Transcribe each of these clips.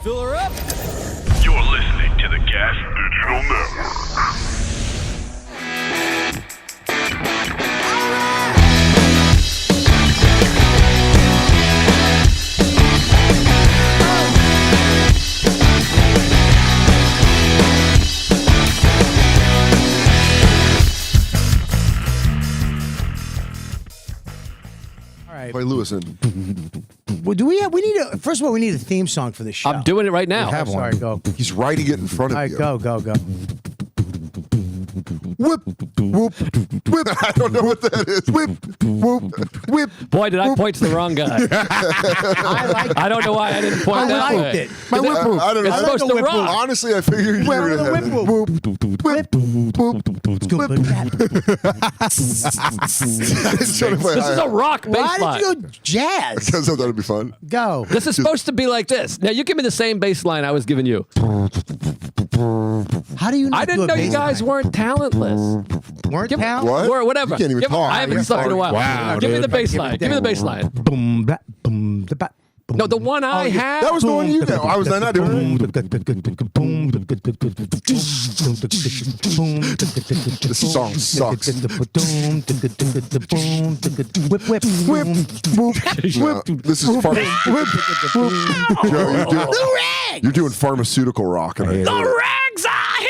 Fill her up. You're listening to the Gas Digital Network. By Lewis and Well, do we have? We need a. First of all, we need a theme song for the show. I'm doing it right now. Oh, sorry, go. he's writing it in front of All right, you. go. Whip, whoop, whip. I don't know what that is. Whip, whoop, whip. Boy, did I point to the wrong guy. I don't know why I didn't point I that liked way. it. My whip whoop. I don't know. It's supposed to rock. Honestly, I figured you were the whip whoop. Whip, whoop. This is a rock bass Why line. did you go jazz? Because I thought it'd be fun. Go. This is supposed to be like this. Now, you give me the same bass line I was giving you. How do you? Not I didn't do a know you bass guys line? weren't talentless. Weren't Give- talented? What? Or whatever. You can't even talk. I haven't You're sung in a while. Wow, Give me the dude. bass line. Give me the bass line. Boom, blah, boom, da, ba, boom. No, the one I had. That was the one you did. I was not doing it. This song sucks. Whip, whip, Whip, whoop, whip. This is whip, whoop. Joe, you're doing pharmaceutical rock. And The rags are here.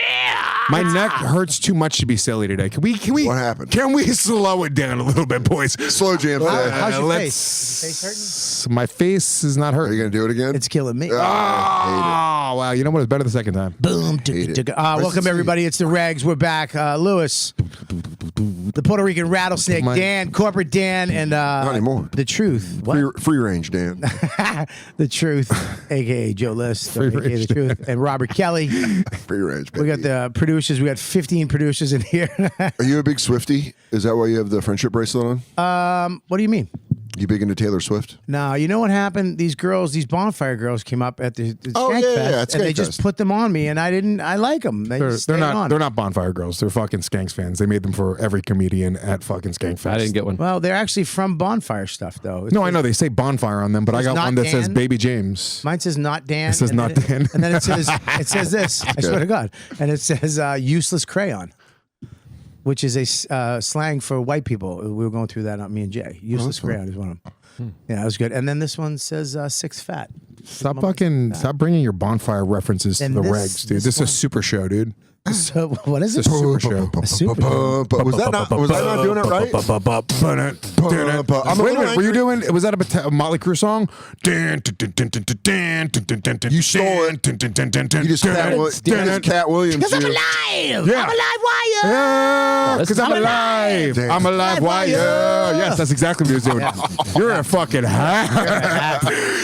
My neck hurts too much to be silly today. Can we? What happened? Can we slow it down a little bit, boys? Slow jam today. How's your let's- face? Face My face is not Are hurting. you going to do it again? It's killing me. Oh, wow. You know what? It's better the second time. Boom. Hate it. Welcome, everybody. It's the Regs. We're back. Lewis, the Puerto Rican rattlesnake, Dan, Corporate Dan, and Not anymore. The Truth. What? Free range, Dan. The Truth, a.k.a. Joe List, a.k.a. The Truth, and Robert Kelly. Free range, We got baby. the producers. We got 15 producers in here. Are you a big Swiftie? Is that why you have the friendship bracelet on? What do you mean? You big into Taylor Swift? No, you know what happened? These girls, these bonfire girls, came up at the Oh, Skank yeah, Fest, yeah, it's and they Skank just Fest. put them on me, and I like them. They're not bonfire girls. They're fucking Skanks fans. They made them for every comedian at fucking Skank Fest. I didn't get one. Well, they're actually from bonfire stuff, though. No, I know they say bonfire on them, but I It's got not one that says Dan. Baby James. Mine says not Dan. It says and not then Dan. And then it says this. I swear to God. And it says useless crayon, which is a slang for white people. We were going through that on me and Jay. Useless crayon is one of them. Yeah, that was good. And then this one says six fat. Stop bringing your bonfire references to And the this- regs, dude. this This is a one- super show, dude. So what is it? It's a super show. A super show. But was I not doing it right? Wait a minute, were you doing? Was that a Motley Crue song? You stole it. You just Cat Williams. Because I'm dude. alive. Yeah. I'm alive wire. Yeah, because I'm alive. Damn. I'm alive. Why? Yes, that's exactly what he was doing. You're a fucking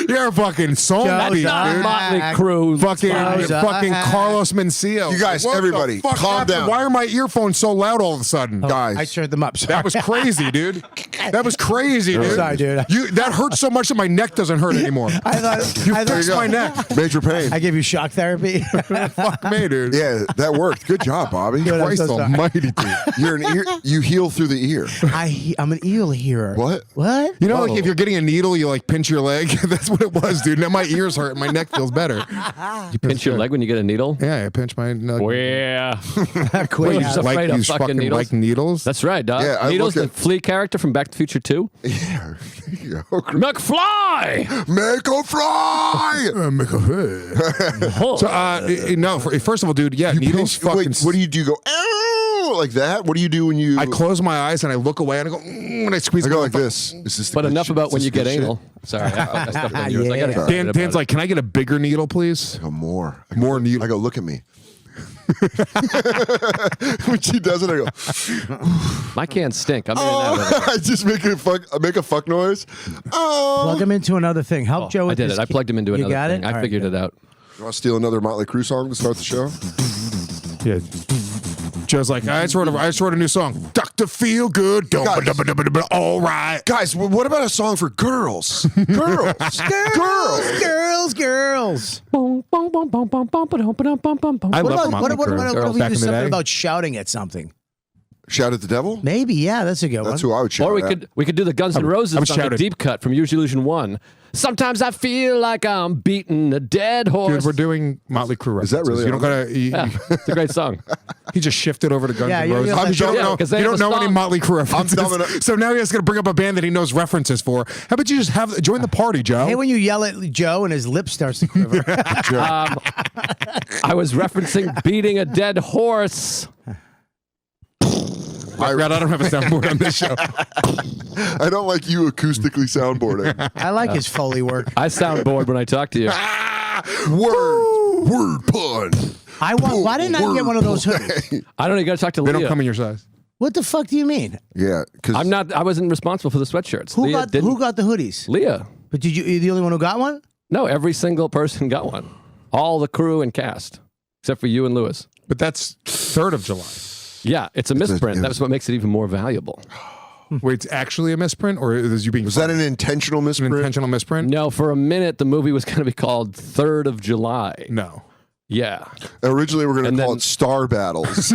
You're a fucking song That's beat, Not dude. Motley Crue. Fucking Carlos Mencia. You guys, What the everybody, fuck calm happened? down. Why are my earphones so loud all of a sudden? Guys. I turned them up. That was crazy, dude. That was crazy, dude. Sorry, dude. That hurts so much that my neck doesn't hurt anymore. I thought You I fixed thought my neck. Major pain. I gave you shock therapy. Fuck me, dude. Yeah, that worked. Good job, Bobby. Good, I'm Christ so sorry. almighty, dude. You're an ear. You heal through the ear. I'm an eel hearer. What? What? You know, like if you're getting a needle, you like pinch your leg. That's what it was, dude. Now my ears hurt. My neck feels better. You pinch your leg when you get a needle? Yeah, I pinch my neck. Yeah. Quit. Wait, you're just afraid of you fucking fucking needles? like needles? That's right, dog. Yeah, I Needles, look the at- flea character from Back to the Future 2. Yeah. There you go. McFly! Make a fly. No, first of all, dude, yeah, needles fucking. Wait, what do you do? You go, ow, like that? What do you do when you? I close my eyes and I look away and I go, and I squeeze. I go my like thumb. this. Is this the But good enough shit? about Is when this you get good shit? anal. Sorry, I stepped on yours. I got Yeah. excited Dan's about like, can I get a bigger needle, please? I go more. More needle. I go, look at me. When she does it, I go. it. My cans stink. I'm in and out of it. I just make a fuck noise. Oh. Plug him into another thing. Help Joe I with did this it. I plugged him into You another got thing. it? All I right, figured good. it out. You want to steal another Motley Crue song to start the show? Yeah. Joe's like, I just wrote a new song. Dr. Feel Good. All right. Guys, what about a song for girls? Girls. Girls. I What love about Motley what Crue. if we Back do in the something day. about shouting at something? Shout at the devil? Maybe, yeah, that's a good That's one. who I would shout Or at. we could do the Guns N' Roses would song, shout the it. deep cut from Use Your Illusion 1. Sometimes I feel like I'm beating a dead horse. Dude, we're doing Motley Crue references. Is that really You don't on gotta. Yeah, it's a great song. He just shifted over to Guns Yeah, N' you're Roses. like- You don't Yeah, know, 'cause they you have don't a know any song. Motley Crue references. dumb enough. So now he's going to bring up a band that he knows references for. How about you just join the party, Joe? Hey, when you yell at Joe and his lip starts to quiver. I was referencing beating a dead horse. I don't have a soundboard on this show. I don't like you acoustically soundboarding. I like his Foley work. I soundboard when I talk to you. Word pun. Why didn't I get one of those hoodies? I don't even got to talk to They Leah. don't come in your size. What the fuck do you mean? Yeah, because I wasn't responsible for the sweatshirts. Who Leah got didn't. the hoodies? Leah. But did you the only one who got one? No, every single person got one. All the crew and cast, except for you and Lewis. But that's 3rd of July. Yeah, it's a misprint. That's what makes it even more valuable. Wait, it's actually a misprint, or is you being was that an intentional an misprint? intentional misprint? No, for a minute, the movie was going to be called 3rd of July. No. Yeah. Originally, we're going to And call then- it Star Battles.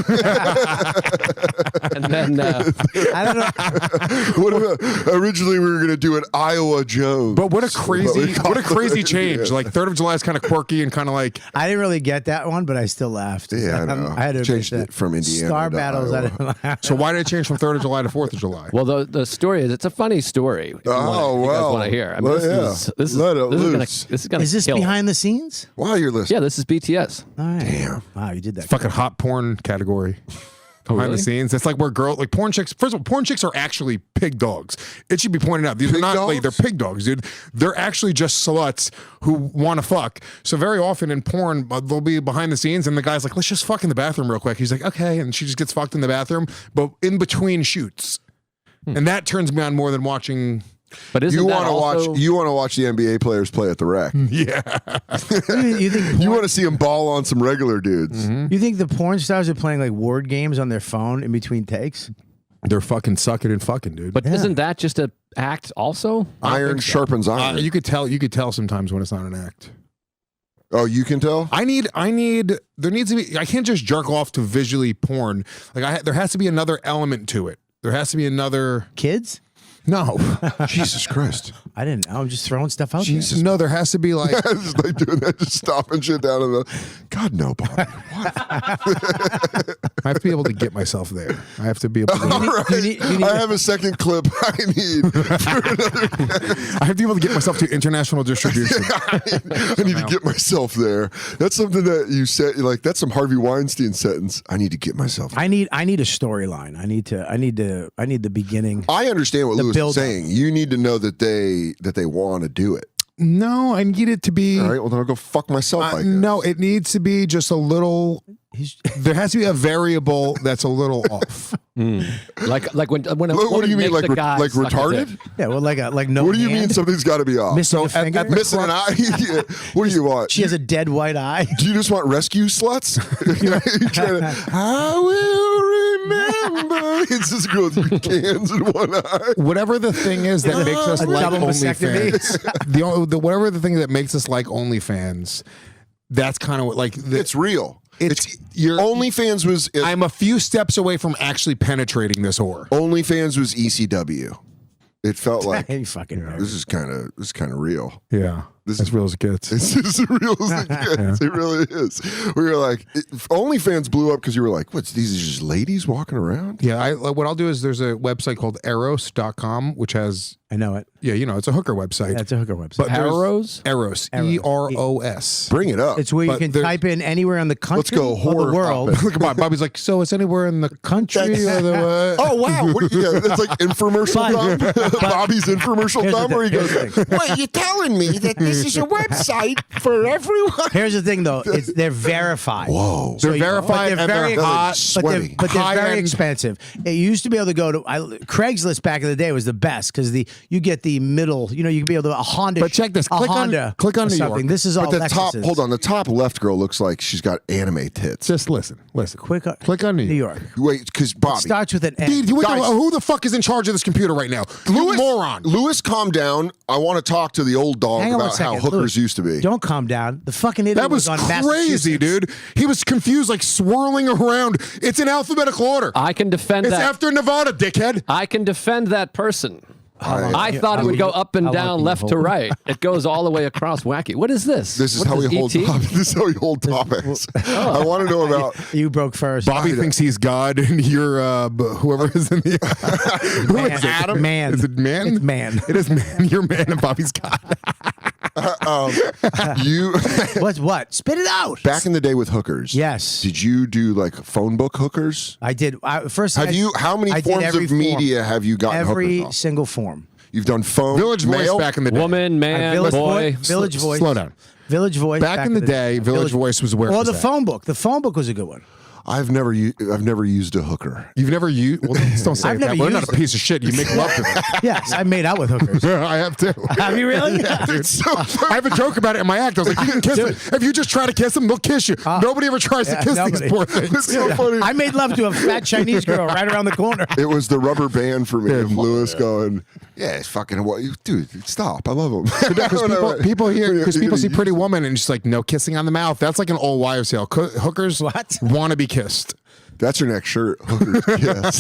And then I don't know. What about, originally, we were going to do it Iowa Jones. But what a crazy, But we change! Yeah. Like 3rd of July is kind of quirky and kind of like I didn't really get that one, but I still laughed. Yeah, I know. I had to Changed admit it from Indiana Star to battles. I Iowa. didn't laugh. So why did it change from 3rd of July to 4th of July? well, the story is it's a funny story. If you Oh, you guys well. want to hear? I mean, Well, this is Let it this is gonna loose. this is gonna Is this kill. behind the scenes? While you're listening. Yeah, this is BTS. All right. Damn. Wow, you did that. Fucking hot porn category. Behind really? the scenes, it's like where porn chicks. First of all, porn chicks are actually pig dogs. It should be pointed out. These are Pig not like they're dogs? pig dogs, dude. They're actually just sluts who want to fuck. So very often in porn, they'll be behind the scenes, and the guy's like, "Let's just fuck in the bathroom real quick." He's like, "Okay," and she just gets fucked in the bathroom, but in between shoots, and that turns me on more than watching. But isn't You that want to also, watch? You want to watch the NBA players play at the rec? Yeah, You think You want to see them ball on some regular dudes? you think the porn stars are playing like word games on their phone in between takes? they're fucking sucking and fucking, dude. But isn't that just an act also? Iron sharpens iron. you could tell sometimes when it's not an act. Oh, you can tell. I need there needs to be I can't just jerk off to visually porn. Like there has to be another element to it. There has to be another Kids? no. Jesus Christ! I didn't know. I'm just throwing stuff out Jesus. No, there has to be like Just like doing that, just stopping shit down in the. God no, Bobby. What? I have to be able to get myself there. I have to be able to All right. you need- I have a second clip I need. For another I have to be able to get myself to international distribution. I need to get myself there. That's something that you said. Like that's some Harvey Weinstein sentence. I need to get myself. I need a storyline. I need the beginning. I understand what Lewis is build-up. saying. You need to know that they want to do it. No, I need it to be All right. Well, then I'll go fuck myself. I guess. no, it needs to be just a little there has to be a variable that's a little off. Like when a What do woman you mean, makes like the guy like suck his retarded? dick. Yeah, well, like no. What do you mean hand, something's got to be off? missing a So at finger? the- Missing an eye? Yeah. What do you want? She has a dead white eye. Do you just want rescue sluts? You're trying to, I will remember. It's this girl with cans in one eye. Whatever the thing is that makes us A like double mastectomy. OnlyFans, whatever the thing that makes us like OnlyFans, that's kind of what like It's real. It's you're. OnlyFans was I'm a few steps away from actually penetrating this whore. OnlyFans was ECW. It felt like You fucking nerd. this is kind of real. Yeah, This as is- real as it gets. It's as real as it gets. It really is. We were like, OnlyFans blew up because you were like, what's these are just ladies walking around? Yeah, what I'll do is there's a website called Eros.com, which has I know it. it's a hooker website. That's a hooker website. But there's- Arrows? Eros, Eros. EROS. Bring it up. It's where you But can there's- type in anywhere in the country Let's go or horror the world. topic. Look at Bob. Bobby's like, so it's anywhere in the country or the Oh wow! That's like infomercial dumb. Bobby's infomercial Here's the dumb, where he thing, goes, here's the thing. "Wait, you're telling me that this is a website for everyone?" Here's the thing, though. They're verified. Whoa! They're verified but and they're very they're hot. sweaty. But they're very High-end. expensive. It used to be able to go to Craigslist back in the day was the best because you get the middle. You could be able to a Honda. But check this. A Click on- Honda. click on or New something. York. This is all But the top, Lexuses. hold on, the top left girl looks like she's got anime tits. Just listen. Click on New York. Wait, because Bobby, Starts with an N. Dude, wait, Guys. who the fuck is in charge of this computer right now? You moron. Lewis, calm down. I want to talk to the old dog Hang on one about how second. hookers Louis, used to be. Don't calm down. The fucking idiot That was on crazy, Massachusetts. dude. He was confused, like swirling around. It's in alphabetical order. I can defend It's that. after Nevada, dickhead. I can defend that person. I Yeah. thought it would go up and How long down, can you left to hold? right. It goes all the way across wacky. What is this? This is What how we is hold. ET? This is how we hold topics. I want to know about. You broke first. Bobby thinks he's God, and you're whoever is in the. Who is it? Adam? Man. Is it man? It's man. It is man. You're man, and Bobby's God. You What's what? Spit it out. back in the day with hookers. Yes. Did you do like phone book hookers? I did. First, Have you? How many I did forms every of form. media have you gotten Every hookers on? single form. You've done phone, Village Voice mail. back in the day. Woman, man, Village boy. Village Voice. Slow down. Village Voice. Back in the day, Village Voice was where it Or was the at. phone book. The phone book was a good one. I've never used a hooker. You've never used. Well, don't say I've that. never We're not used a piece of shit. You make love to them. Yes, I made out with hookers. I have too. Have you really? Dude. I have a joke about it in my act. I was like, you can kiss them. If you just try to kiss them, they'll kiss you. Nobody ever tries to kiss nobody. these poor things. It's so funny. I made love to a fat Chinese girl right around the corner. It was the rubber band for me of Lewis going, yeah, it's fucking, dude, stop. I love him. Because people hear, because people see Pretty Woman and just like, no kissing on the mouth. That's like an old wives' tale. Hookers What? want to be kissed. That's your next shirt. Hookers kiss.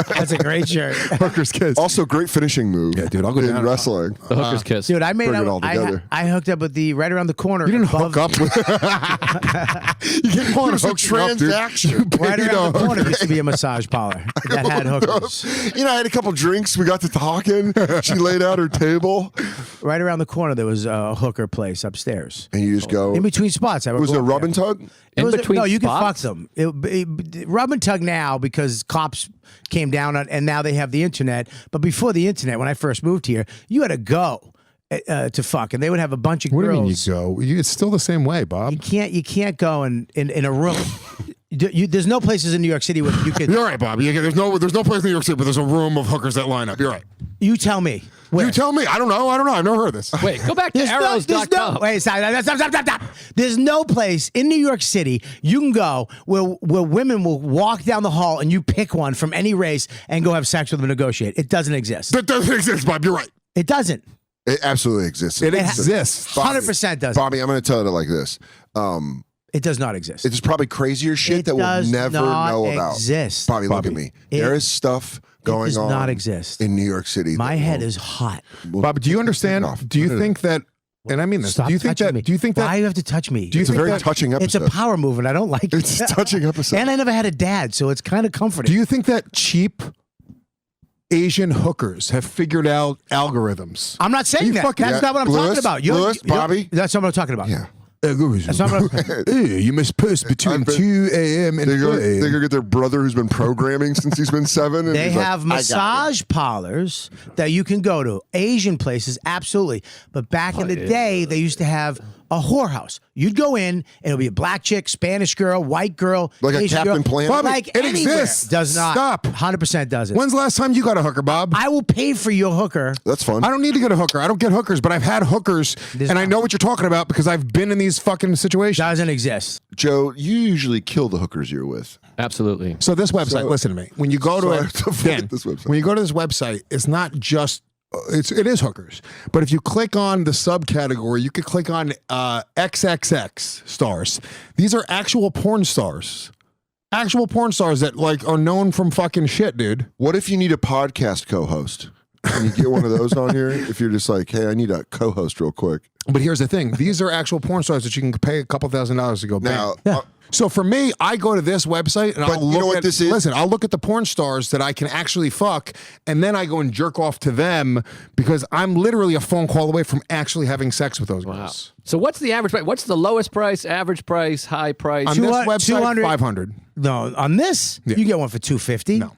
That's a great shirt. Hookers kiss. Also, great finishing move. Yeah, dude, I'll go in down. wrestling. The hooker's kiss. Dude, I made Bring it out. all together. I hooked up with the right around the corner. You didn't above- hook up with. You can't call it was a transaction. Right baby around the dog. corner used to be a massage parlor that had hookers. You know, I had a couple drinks. We got to talking. She laid out her table, Right around the corner, there was a hooker place upstairs. and you just go. In between spots, I would Was go it a up rub there. and tug? It In was between no, you can spots? fuck them. Rub and tug now because cops came down on, and now they have the internet. But before the internet, when I first moved here, you had to go to fuck, and they would have a bunch of What do girls. you mean you go? It's still the same way, Bob. You can't go in a room. There's no places in New York City where you could. You're right, Bob. There's no place in New York City, but there's a room of hookers that line up. You're right. You tell me. Where? You tell me. I don't know. I've never heard of this. Wait, go back to There's arrows.com. wait, stop. There's no place in New York City you can go where women will walk down the hall and you pick one from any race and go have sex with them and negotiate. It doesn't exist. That doesn't exist, Bob. You're right. It doesn't. It absolutely exists. It exists. 100% doesn't. Bobby, I'm going to tell it like this. It does not exist. It's probably crazier shit It that we'll does never not know about. exist. Bobby, look Bobby. at me. It- There is stuff going does on. not exist. in New York City. My that head will- is hot. Bob, do you understand? off. Do you think that? And I mean this. Stop Do you think touching that? me. Do you think Why that? do you have to touch me? Do you It's a think very that? touching It's episode. a power move, and I don't like it. It's a touching episode. And I never had a dad, so it's kind of comforting. Do you think that cheap Asian hookers have figured out algorithms? I'm not saying You that. fucking- That's Yeah. not what I'm Lewis, talking about. Lewis, Bobby? That's not what I'm talking about. yeah. Algorithms. That's not what I'm, Hey, you must post between bet- 2 a.m. and They go 4 a.m. get their brother who's been programming since he's been 7. And They he's like, have "I got you." massage parlors that you can go to. Asian places, absolutely. But back in the day, they used to have a whorehouse. You'd go in, and it'll be a black chick, Spanish girl, white girl, Like a Asian Captain girl. Planet? Bobby, Like it anywhere. exists. Does not. Stop. 100% doesn't. When's the last time you got a hooker, Bob? I will pay for your hooker. That's fun. I don't need to get a hooker. I don't get hookers, but I've had hookers, and I know what you're talking about because I've been in these fucking situations. Doesn't exist. Joe, you usually kill the hookers you're with. Absolutely. So this website, So- listen to me. When you go to So I it, have to avoid Dan, this website. when you go to this website, it's not just it is hookers. But if you click on the subcategory, you could click on XXX stars. These are actual porn stars. Actual porn stars that like are known from fucking shit, dude. What if you need a podcast co-host? Can you get one of those on here? If you're just like, hey, I need a co-host real quick. But here's the thing: these are actual porn stars that you can pay a couple $1,000s to go. Now, bang. So for me, I go to this website and But I'll you look know what at this is? Listen, I'll look at the porn stars that I can actually fuck, and then I go and jerk off to them because I'm literally a phone call away from actually having sex with those Wow. girls. So what's the average price? What's the lowest price, average price, high price? On Two- this website, 200 $500. No, on this, Yeah. you get one for $250. No.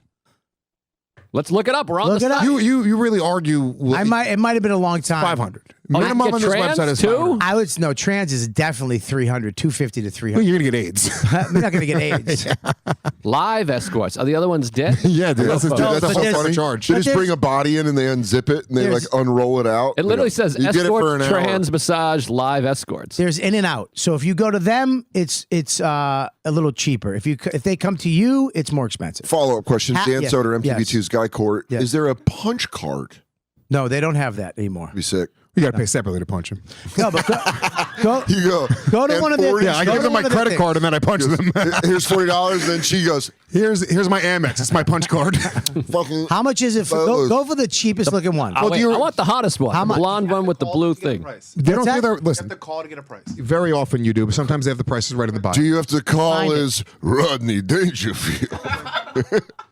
Let's look it up. We're on Look the it up. site. You really argue? It might have been a long time. 500. Oh, you Minimum get on this trans website is too? 500. I would no trans is definitely 300, 250 to Well, 300. you're gonna get AIDS. I'm not going to get AIDS. Live escorts. Are the other ones dead? yeah, dude. That's, No, that's but a there's- whole fucking charge. They But just there's- bring a body in and they unzip it and they like there's- unroll it out. It literally says you get it for escort, an hour. trans, massage, live escorts. There's in and out. So if you go to them, it's a little cheaper. If they come to you, it's more expensive. Follow-up question. Dan yes, Soder, yes. MTV2's Guy Court. Yes. Is there a punch card? No, they don't have that anymore. Be sick. You got to pay separately to punch him. No, but go You to and one of their 40 Yeah, I go give to them my one of their credit things. card and then I punch them. Here's $40. Then she goes, Here's my Amex. It's my punch card. fucking. How much is it? Go for the cheapest looking one. Oh, wait, do you- I want the hottest one. How The much? blonde one with the blue thing. They don't What's do that? their listen. Call to get a price. Very often you do, but sometimes they have the prices right in the bottom. Do you have to call Find it. as Rodney Dangerfield?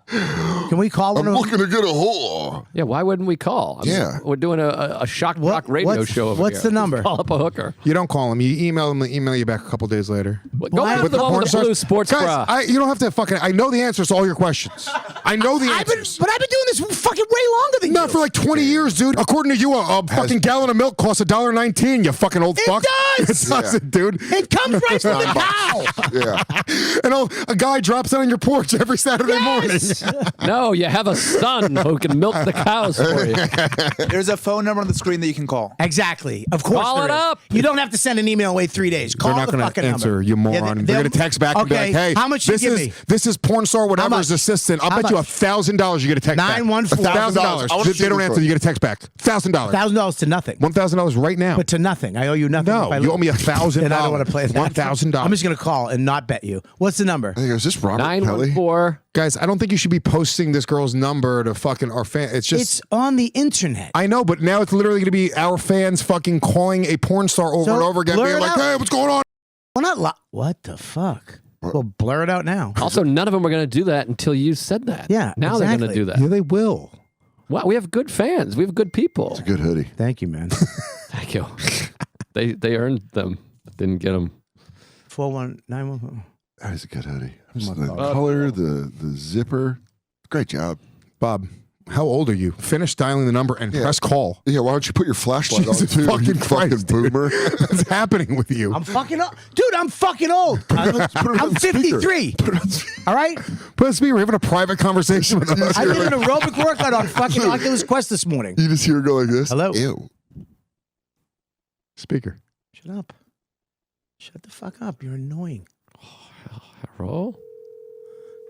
Can we call one I'm of looking to get a whore. Yeah, why wouldn't we call? I mean, Yeah. we're doing a shock What- rock radio what's- show over what's here. the number? Call up a hooker. You don't call them. You email them. They email you back a couple days later. Go Why? after the one with the blue sports Guys, bra. you don't have to fucking. I know the answers to all your questions. I know the I've been answers. doing this fucking way longer than you. Not for like 20 years, dude. According to you, a fucking gallon of milk costs $1.19. You fucking old fuck. does! It doesn't, dude. It comes right from the cow. Yeah. And a guy drops it on your porch every Saturday morning. No, you have a son who can milk the cows for you. There's a phone number on the screen that you can call. Exactly. Of course. Call there it is. up. You don't have to send an email and wait 3 days. Call They're not the going fucking to answer, number. you moron. Yeah, They're going to text back and be like, hey, how much you this give is me? this is porn star whatever's much? assistant. I'll How bet you much? $1,000 you get a text back. 914. $1,000. I wanna see They don't this answer, one. you get a text back. $1,000. $1,000 to nothing. $1,000 right now. But to nothing. I owe you nothing. No, if I you lose. owe me $1,000. And I don't want to play that. $1,000. I'm just going to call and not bet you. What's the number? I think, is this Robert Kelly? 914. Guys, I don't think you should be posting this girl's number to fucking our fan. It's just. It's on the internet. I know, but now it's literally going to be our fans fucking calling a porn star over So, and over again, blur being it like, out. hey, what's going on? Well, not what the fuck? Well, blur it out now. Also, none of them were going to do that until you said that. Yeah, Now they're going to exactly. do that. Yeah, they will. Wow, we have good fans. We have good people. Good hoodie. Thank you, man. Thank you. They earned them. Didn't get them. 41914. That is a good hoodie. The color, the zipper. Great job. Bob, how old are you? Finish dialing the number and press call. Yeah, why don't you put your flashlight Jesus on too? fucking you Christ, fucking dude. boomer. What's happening with you? I'm fucking old. Dude, I'm fucking old. I'm 53. All right? Put us be. We're having a private conversation with us. I did an aerobic workout on fucking Oculus Quest this morning. You just hear her go like this. Hello? Ew. Speaker. Shut up. Shut the fuck up. You're annoying. Roll.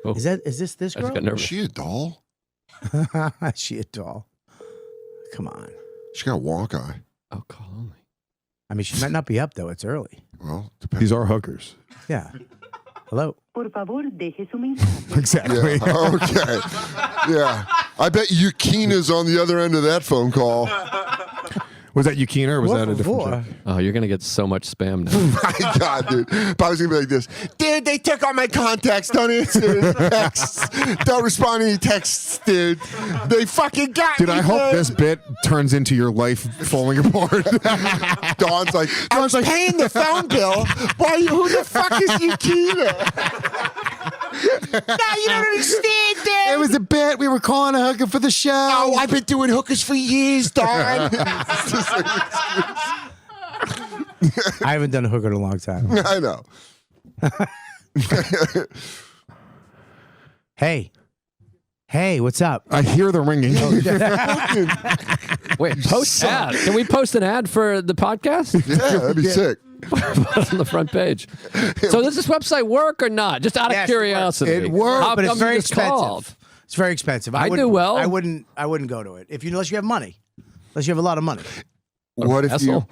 Is this I just girl? got Is nervous. she a doll? She a doll. Come on. She got a wonk eye. Oh, call only. I mean, she might not be up though. It's early. Well, depends. These are hookers. Yeah. Hello. Por favor, deje su mensaje. Exactly. Yeah. Okay. Yeah. I bet Yukina's on the other end of that phone call. Was that Yukina or was that a different Por chick? Oh, you're going to get so much spam now. My God, dude. Bobby's gonna be like this. Dude, they took all my contacts. Don't answer texts. Don't respond to any texts, dude. They fucking got Dude, me. I hope dude. this bit turns into your life falling apart. Dawn's like, I was paying the phone bill. Why? Who the fuck is Yukina? Now you don't understand, dude. It was a bit. We were calling a hooker for the show. Oh, I've been doing hookers for years, Dawn. I haven't done a hooker in a long time. I know. Hey, what's up? I hear the ringing. Wait, post ad. Can we post an ad for the podcast? Yeah, that'd be sick. On the front page. So does this website work or not? Just out of Yes, curiosity. It works, How but it's come very you just expensive. called? It's very expensive. I do wouldn't- well. I wouldn't go to it unless you have money. Unless you have a lot of money. What if you? Asshole.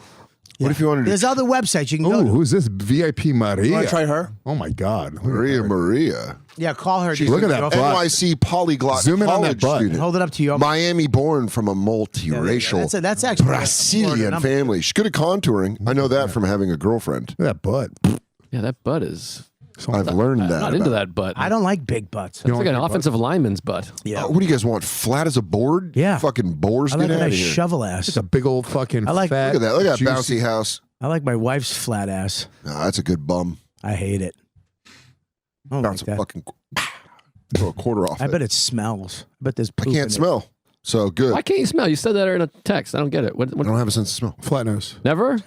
What if you wanted to? There's other websites you can go Oh, to. who's this? VIP Maria. Want to try her? Oh my God. Maria. Yeah, call her. Look at that Go- butt. NYC polyglot Zoom in on that college butt. student. Hold it up to you. Miami born from a multiracial That's actually Brazilian number. family. She's good at contouring. I know that from having a girlfriend. Look at that butt. Yeah, that butt is. I've learned I'm that. not into about- that butt. I don't like big butts. It's like an offensive lineman's butt. Yeah. What do you guys want? Flat as a board? Yeah. Fucking boars. I like Get a out nice of here. shovel ass. It's a big old fucking I like- fat. Look at that. Look at that juicy- bouncy house. I like my wife's flat ass. No, that's a good bum. I hate it. I don't Bounce like a that. fucking throw a quarter off. I it. bet it smells. I bet there's I poop in can't it. smell. So good. Why can't you smell? You said that in a text. I don't get it. What, I don't have a sense of smell. Flat nose. never?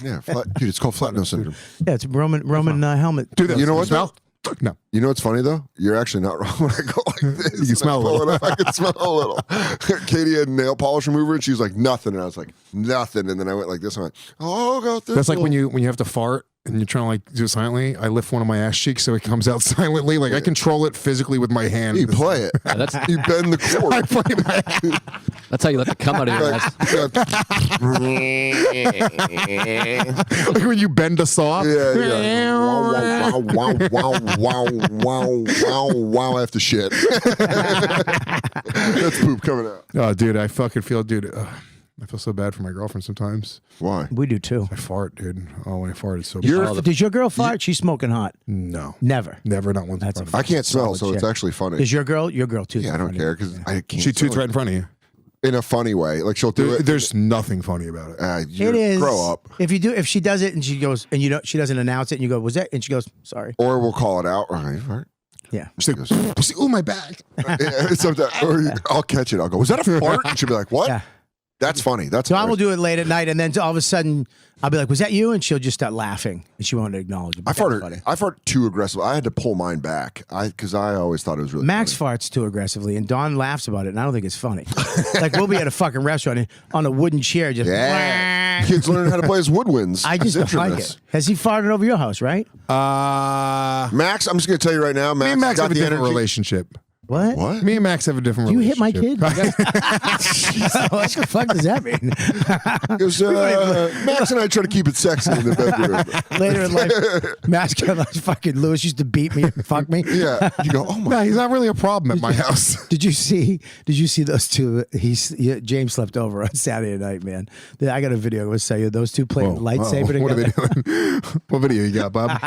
Yeah, dude, it's called flat nose syndrome. Yeah, it's Roman helmet. Do this. You know what? Smell? No. You know what's funny though? You're actually not wrong when I go like this. You can smell a and I pull little. it up, I can smell a little. Katie had nail polish remover and she was like, nothing. And I was like, nothing. And then I went like this. And I went, oh, I got this. That's like one." when you have to fart and you're trying to like do it silently, I lift one of my ass cheeks so it comes out silently. Like I control it physically with my hand. You play it. that's You bend the cord. that's how you let the cum out of your ass. Like when you bend a saw. Yeah. Wow, wow, wow, wow, wow, wow, wow, after shit. That's poop coming out. Oh, dude, I fucking feel, dude. I feel so bad for my girlfriend sometimes. Why? We do too. I fart, dude. Oh, when I fart, it's so bad. Does your girl fart? She's smoking hot. No. Never. Never, not once. That's in front of I me. can't smell, so Solid it's chick. actually funny. Is your girl too? Yeah, I don't care because I can't. She toots smell right in front of you. it. In a funny way. Like she'll do it. There's nothing funny about it. It is. Grow up. If she does it and she goes and she doesn't announce it and you go, was that? And she goes, sorry. Or we'll call it out. Right. Yeah. She's like, oh, my back. Or I'll catch it. I'll go, was that a fart? And she'll be like, what? Yeah. That's funny. That's Dawn will hilarious. do it late at night, and then all of a sudden, I'll be like, "Was that you?" And she'll just start laughing, and she won't acknowledge it. I But that's funny. fart too aggressive. I had to pull mine back because I always thought it was really Max funny. farts too aggressively, and Dawn laughs about it, and I don't think it's funny. Like we'll be at a fucking restaurant and on a wooden chair, just Yeah. Kids learning how to play as woodwinds. I just It's don't like infamous. it. Has he farted over your house? Right? Max, I'm just going to tell you right now. Me and Max got have a the different energy. relationship. What? What? Me and Max have a different Do you hit relationship. my kid? What the fuck does that mean? Because Max and I try to keep it sexy in the bedroom. Later in life, Max got like fucking Lewis used to beat me, and fuck me. Yeah. You go, oh my. No, he's not really a problem at my house. Did you see those two? James slept over on Saturday night, man. I got a video. I was tell you those two playing lightsaber What are together. they doing? What video you got, Bob?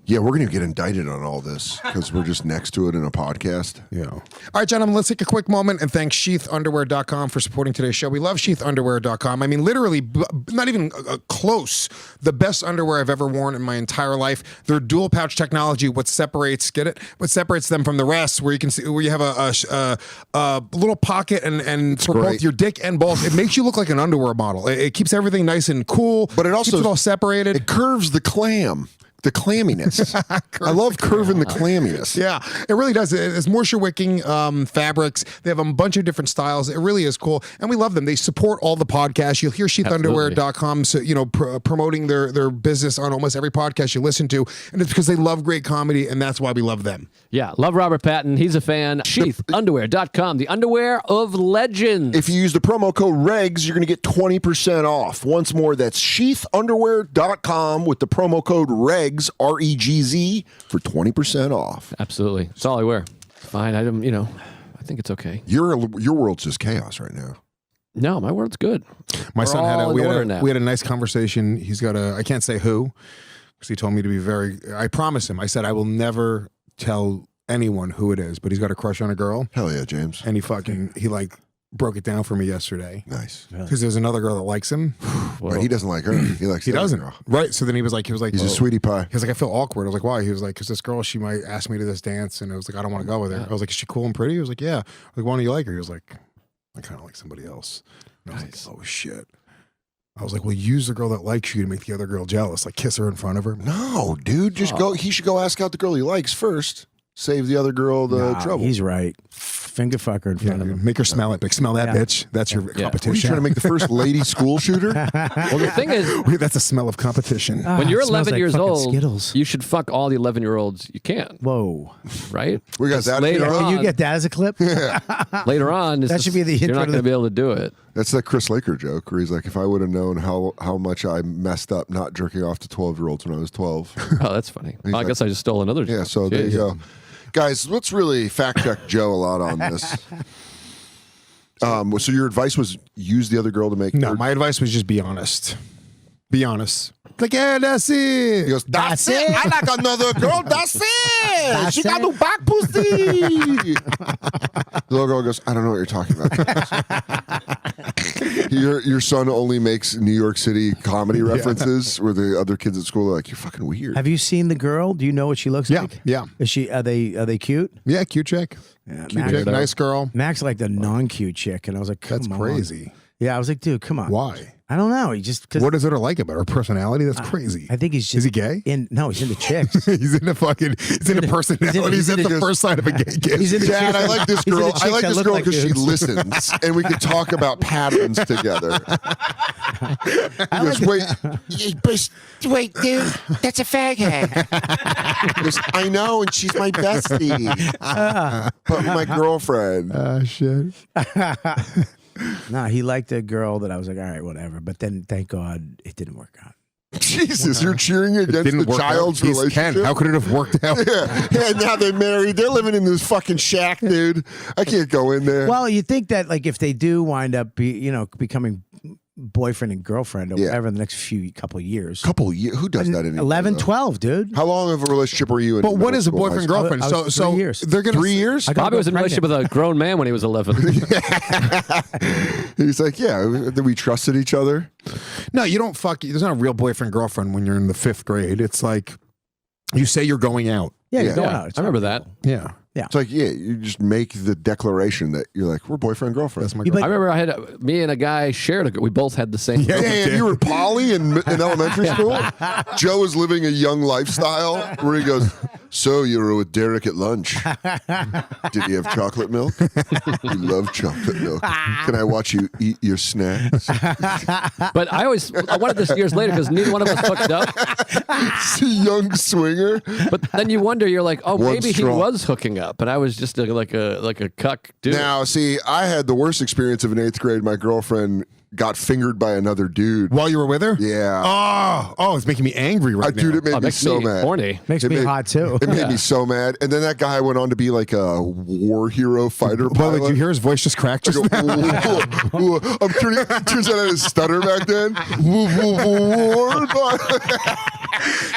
Yeah, we're going to get indicted on all this because we're just next to it in a podcast. Yeah. All right, gentlemen, let's take a quick moment and thank sheathunderwear.com for supporting today's show. We love sheathunderwear.com. I mean, literally, not even close, the best underwear I've ever worn in my entire life. Their dual pouch technology, what separates them from the rest, where you can see, where you have a little pocket and for both great. your dick and balls. It makes you look like an underwear model. It keeps everything nice and cool, But it also keeps it all separated. It curves the clam. The clamminess. I love curving the clamminess. Yeah, it really does. It's moisture wicking fabrics. They have a bunch of different styles. It really is cool, and we love them. They support all the podcasts. You'll hear sheathunderwear.com, so promoting their business on almost every podcast you listen to, and it's because they love great comedy, and that's why we love them. Yeah, love Robert Patton. He's a fan. Sheathunderwear.com, the underwear of legends. If you use the promo code REGS, you're going to get 20% off. Once more, that's sheathunderwear.com with the promo code REGS, REGZ, for 20% off. Absolutely. That's all I wear. Fine. I think it's okay. Your world's just chaos right now. No, my word's good. My We're son all in order now. we had a nice conversation. He's got I can't say who, because he told me to be I promised him. I said I will never tell anyone who it is, but he's got a crush on a girl, Hell yeah, James. and he broke it down for me yesterday. Nice. Because there's another girl that likes him. But he doesn't like her. He likes He the other doesn't. girl. Right. So then he was like, He's a sweetie pie. He was like, I feel awkward. I was like, why? He was like, because this girl, she might ask me to this dance. And I was like, I don't want to go with her. I was like, is she cool and pretty? He was like, yeah. I was like, why don't you like her? He was like, I kind of like somebody else. And I was like, oh, shit. I was like, well, use the girl that likes you to make the other girl jealous. Like, kiss her in front of her. No, dude. Just go. He should go ask out the girl he likes first. Save the other girl the trouble. He's right. Finger fucker in front of him. Make her smell it. Like, smell that, Yeah. bitch. That's your What, are you competition. trying to make the first lady school shooter? Well, the thing is, That's a smell of competition. when you're it smells 11 like years fucking old, Skittles. you should fuck all the 11-year-olds you can, Whoa. right? We got Because that. later You know, on, You get that as a clip? later on, That should be the you're intro not to going to the- be able to do it. That's that Chris Laker joke where he's like, if I would have known how much I messed up not jerking off to 12-year-olds when I was 12. Oh, that's funny. Well, I like- guess I just stole another. Yeah, so there you go. Guys, let's really fact check Joe a lot on this. So your advice was use the other girl to make No, her- my advice was just be honest. Be honest. Like, yeah, that's it. He goes, that's it. I like another girl. That's it. That's She got it. no back pussy. The little girl goes, I don't know what you're talking about. Your son only makes New York City comedy references where the other kids at school are like, you're fucking weird. Have you seen the girl? Do you know what she looks Yeah, like? yeah. Is she? Are they cute? Yeah, cute chick. Yeah, Cute Max, chick, nice girl. Max liked the non-cute chick, and I was like, come That's on. crazy. Yeah, I was like, dude, come on. Why? I don't know. He just because What is it like about her personality? That's crazy. I think he's just Is he gay? No, he's into chicks. He's into personality. he's That's into- the first sign of a gay kid. He's into Dad, I chicks- like this he's into girl. I chicks like that this look girl like because she dudes. listens, and we can talk about patterns together. He goes, wait, dude, that's a fag hag. He goes, I know, and she's my bestie, but my girlfriend. Shit. Nah, he liked a girl that I was like, all right, whatever. But then, thank God, it didn't work out. Jesus, you're cheering against Didn't the work child's out. He's relationship. 10. How could it have worked out? Yeah, and now they're married. They're living in this fucking shack, dude. I can't go in there. Well, you think that like if they do wind up, becoming boyfriend and girlfriend or Yeah. whatever in the next couple of years. couple years. Who does that anymore? 11, though? 12, dude. How long of a relationship were you in? But what middle is a school, high boyfriend school? girlfriend? I was So 3 years. they're gonna 3 years? I got Bobby was in a relationship with a grown man when he was 11. He's like, yeah, that we trusted each other. No, you don't fuck. There's not a real boyfriend girlfriend when you're in the 5th grade. It's like you say you're going out. Yeah, Yeah. you're going Yeah, out. It's I remember not- that. Yeah. It's like, yeah, you just make the declaration that you're like, we're boyfriend girlfriend. That's my You girl. I remember I had me and a guy shared we both had the same. Yeah. Yeah, you were Polly in elementary school. Joe was living a young lifestyle where he goes, so you were with Derek at lunch. Did he have chocolate milk? You love chocolate milk. Can I watch you eat your snacks? But I wanted this years later because neither one of us hooked up. It's a young swinger. But then you wonder, you're like, oh, One maybe straw. he was hooking up, and I was just like a cuck dude. Now, see, I had the worst experience of in 8th grade. My girlfriend got fingered by another dude. While you were with her? Yeah. Oh, it's making me angry right now. Dude, it made Oh, me makes so me mad. horny. Makes It me made- hot too. It made me so mad. And then that guy went on to be like a war hero fighter By the way, pilot. did you hear his voice just crack I just go, now? "Whoa, whoa." I'm turning. Turns out I had a stutter back then. Whoa, whoa, whoa.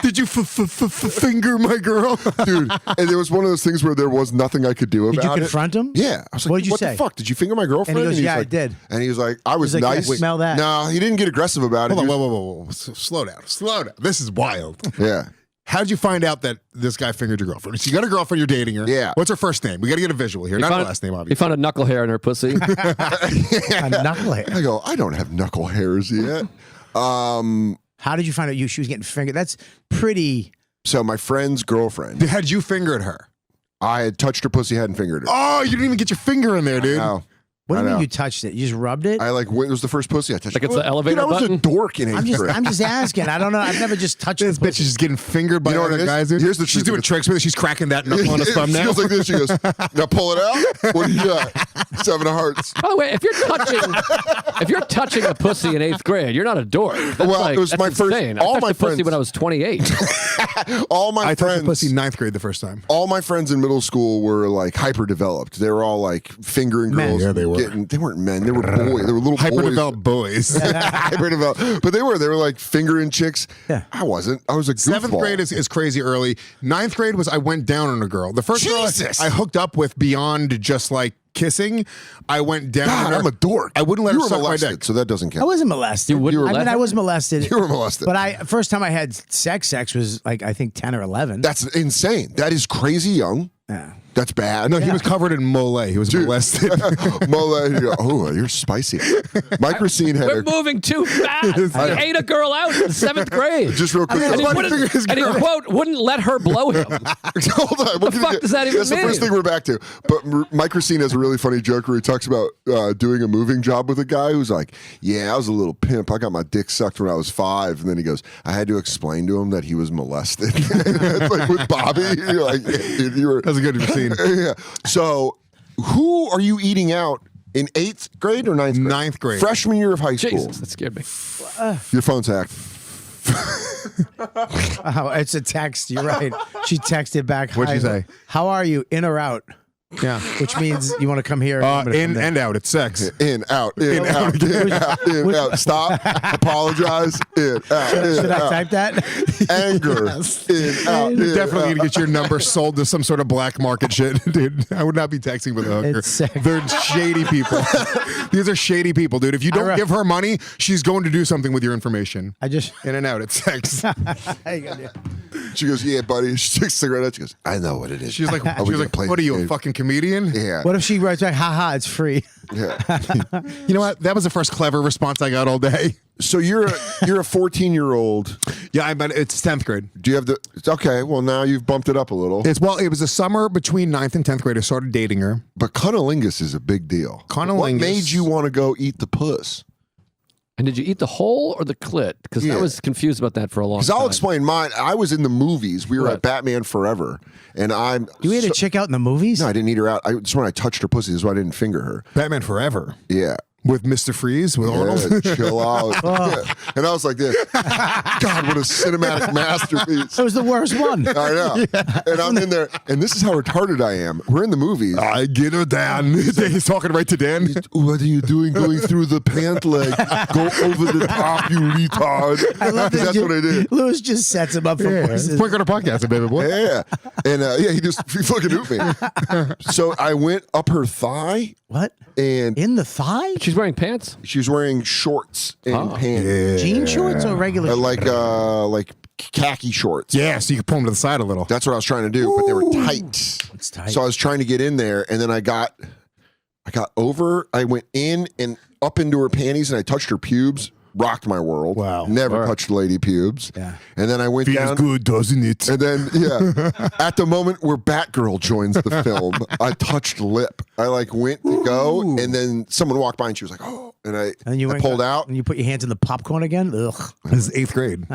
Did you finger my girl? Dude, and there was one of those things where there was nothing I could do about Did you it. confront him? Yeah. I was like, What did you what say? the fuck? Did you finger my girlfriend? And he goes, he's "Yeah, I like- did." And he was like, I was He's like, nice. "Yeah, smell that." No, he didn't get aggressive about it. Hold on, He was- whoa. Slow down. This is wild. Yeah. How'd you find out that this guy fingered your girlfriend? So you got a girlfriend, you're dating her. Yeah. What's her first name? We got to get a visual here. Not her last name, He obviously. found a knuckle hair in her pussy. A knucklehead. I go, I don't have knuckle hairs yet. How did you find out she was getting fingered? That's pretty. So my friend's girlfriend, Had you fingered her? I had touched her pussy, hadn't fingered her. Oh, you didn't even get your finger in there, dude. No. What do I you mean know. you touched it? You just rubbed it? It was the first pussy I touched. Like it's the elevator Dude, I was button? a dork in 8th grade. I'm just asking. I don't know. I've never just touched This the bitch pussy. is just getting fingered by You know what other it is? guys, dude. Here's the She's truth doing of it. tricks with it. She's cracking that knuckle on his She thumbnail. goes like this. She goes, now pull it out. What do you got? 7 of hearts. By the way, if you're touching a pussy in 8th grade, you're not a dork. That's Well, like, it was that's my first- insane. all I touched my a pussy friends- when I was 28. All my I touched friends. the pussy in 9th grade the first time. All my friends in middle school were like hyper developed. They were all like fingering Men. girls. Yeah, they were. They weren't men. They were boys. They were little Hyper boys. developed boys. Hyper developed. But they were like fingering chicks. Yeah. I wasn't. I was a goofball. 7th grade is crazy early. 9th grade was I went down on a girl. The first Jesus! girl I hooked up with beyond just like kissing, I went down on God, her. I'm a dork. I wouldn't let you her were suck my molested, dick. so that doesn't count. I wasn't molested. You wouldn't I let mean, I her? was molested. You were molested. But first time I had sex was like, I think 10 or 11. That's insane. That is crazy young. Yeah. That's bad. No, he was covered in mole. He was molested. Mole, oh, you're spicy. Mike Racine had We're a, moving too fast. He ate a girl out in 7th grade. just real quick. and he, though. quote, wouldn't let her blow him. Hold on. What fuck does that even That's the first mean? thing we're back to. But Mike Racine has a really funny joke where he talks about doing a moving job with a guy who's like, yeah, I was a little pimp. I got my dick sucked when I was 5. And then he goes, I had to explain to him that he was molested. It's like with Bobby. You're like, yeah, dude, you were. That's a good Racine. Yeah. So who are you eating out in 8th grade or 9th grade? 9th grade. Freshman year of high school. Jesus, that scared me. Your phone's hacked. Oh, it's a text. You're right. She texted back. What'd "Hi, she say? How are you? In or out? Yeah. Which means you want to come here. I'm gonna In come there. and out. It's sex. In, out, in, out, in, out, in, out. Stop. Apologize. In, out, in, Should I out. type that? Anger. In, out, in, Definitely out. gonna get your number sold to some sort of black market shit, dude. I would not be texting with a hooker. It's sick. They're shady people. These are shady people, dude. If you don't give her money, she's going to do something with your information. I just. In and out. It's sex. She goes, yeah, buddy. She takes a cigarette out. She goes, I know what it is. She's like, Are we gonna play what are you, the a game?" fucking comedian? Yeah. What if she writes back, haha, it's free? Yeah. You know what? That was the first clever response I got all day. So you're a 14-year-old. Yeah, but it's 10th grade. Do you have the? Okay, well now you've bumped it up a little. It was a summer between 9th and 10th grade. I started dating her. But cunnilingus is a big deal. Cunnilingus. What made you want to go eat the puss? And did you eat the hole or the clit? Because I was confused about that for a long time. Because I'll explain mine. I was in the movies. We were What? at Batman Forever, and You ate a chick out in the movies? No, I didn't eat her out. Just when I touched her pussy, this is why I didn't finger her. Batman Forever. Yeah. With Mr. Freeze, with Arnold. Yeah, chill out. Yeah. And I was like this. God, what a cinematic masterpiece. It was the worst one. I know. And I'm in there, and this is how retarded I am. We're in the movies. I get her, Dan. He's talking right to Dan. What are you doing going through the pant leg? Go over the top, you retard. I love that. That's what I did. Lewis just sets him up for Yeah, voices. quick on a podcast, baby boy. Yeah. And he fucking hooped me. So I went up her thigh, What? and In the thigh? She's wearing pants? she was wearing shorts and pants. Jean shorts or regular? Like khaki shorts. Yeah, so you can pull him to the side a little. That's what I was trying to do, but they were tight. It's tight. So I was trying to get in there, and then I got over. I went in and up into her panties, and I touched her pubes. Rocked my world. Wow. Never touched lady pubes. Yeah. And then I went down. good, doesn't it? And then, at the moment where Batgirl joins the film, I touched lip. I went to go, and then someone walked by, and she was like, "Oh," and I pulled out. And you put your hands in the popcorn again? Ugh. This is 8th grade.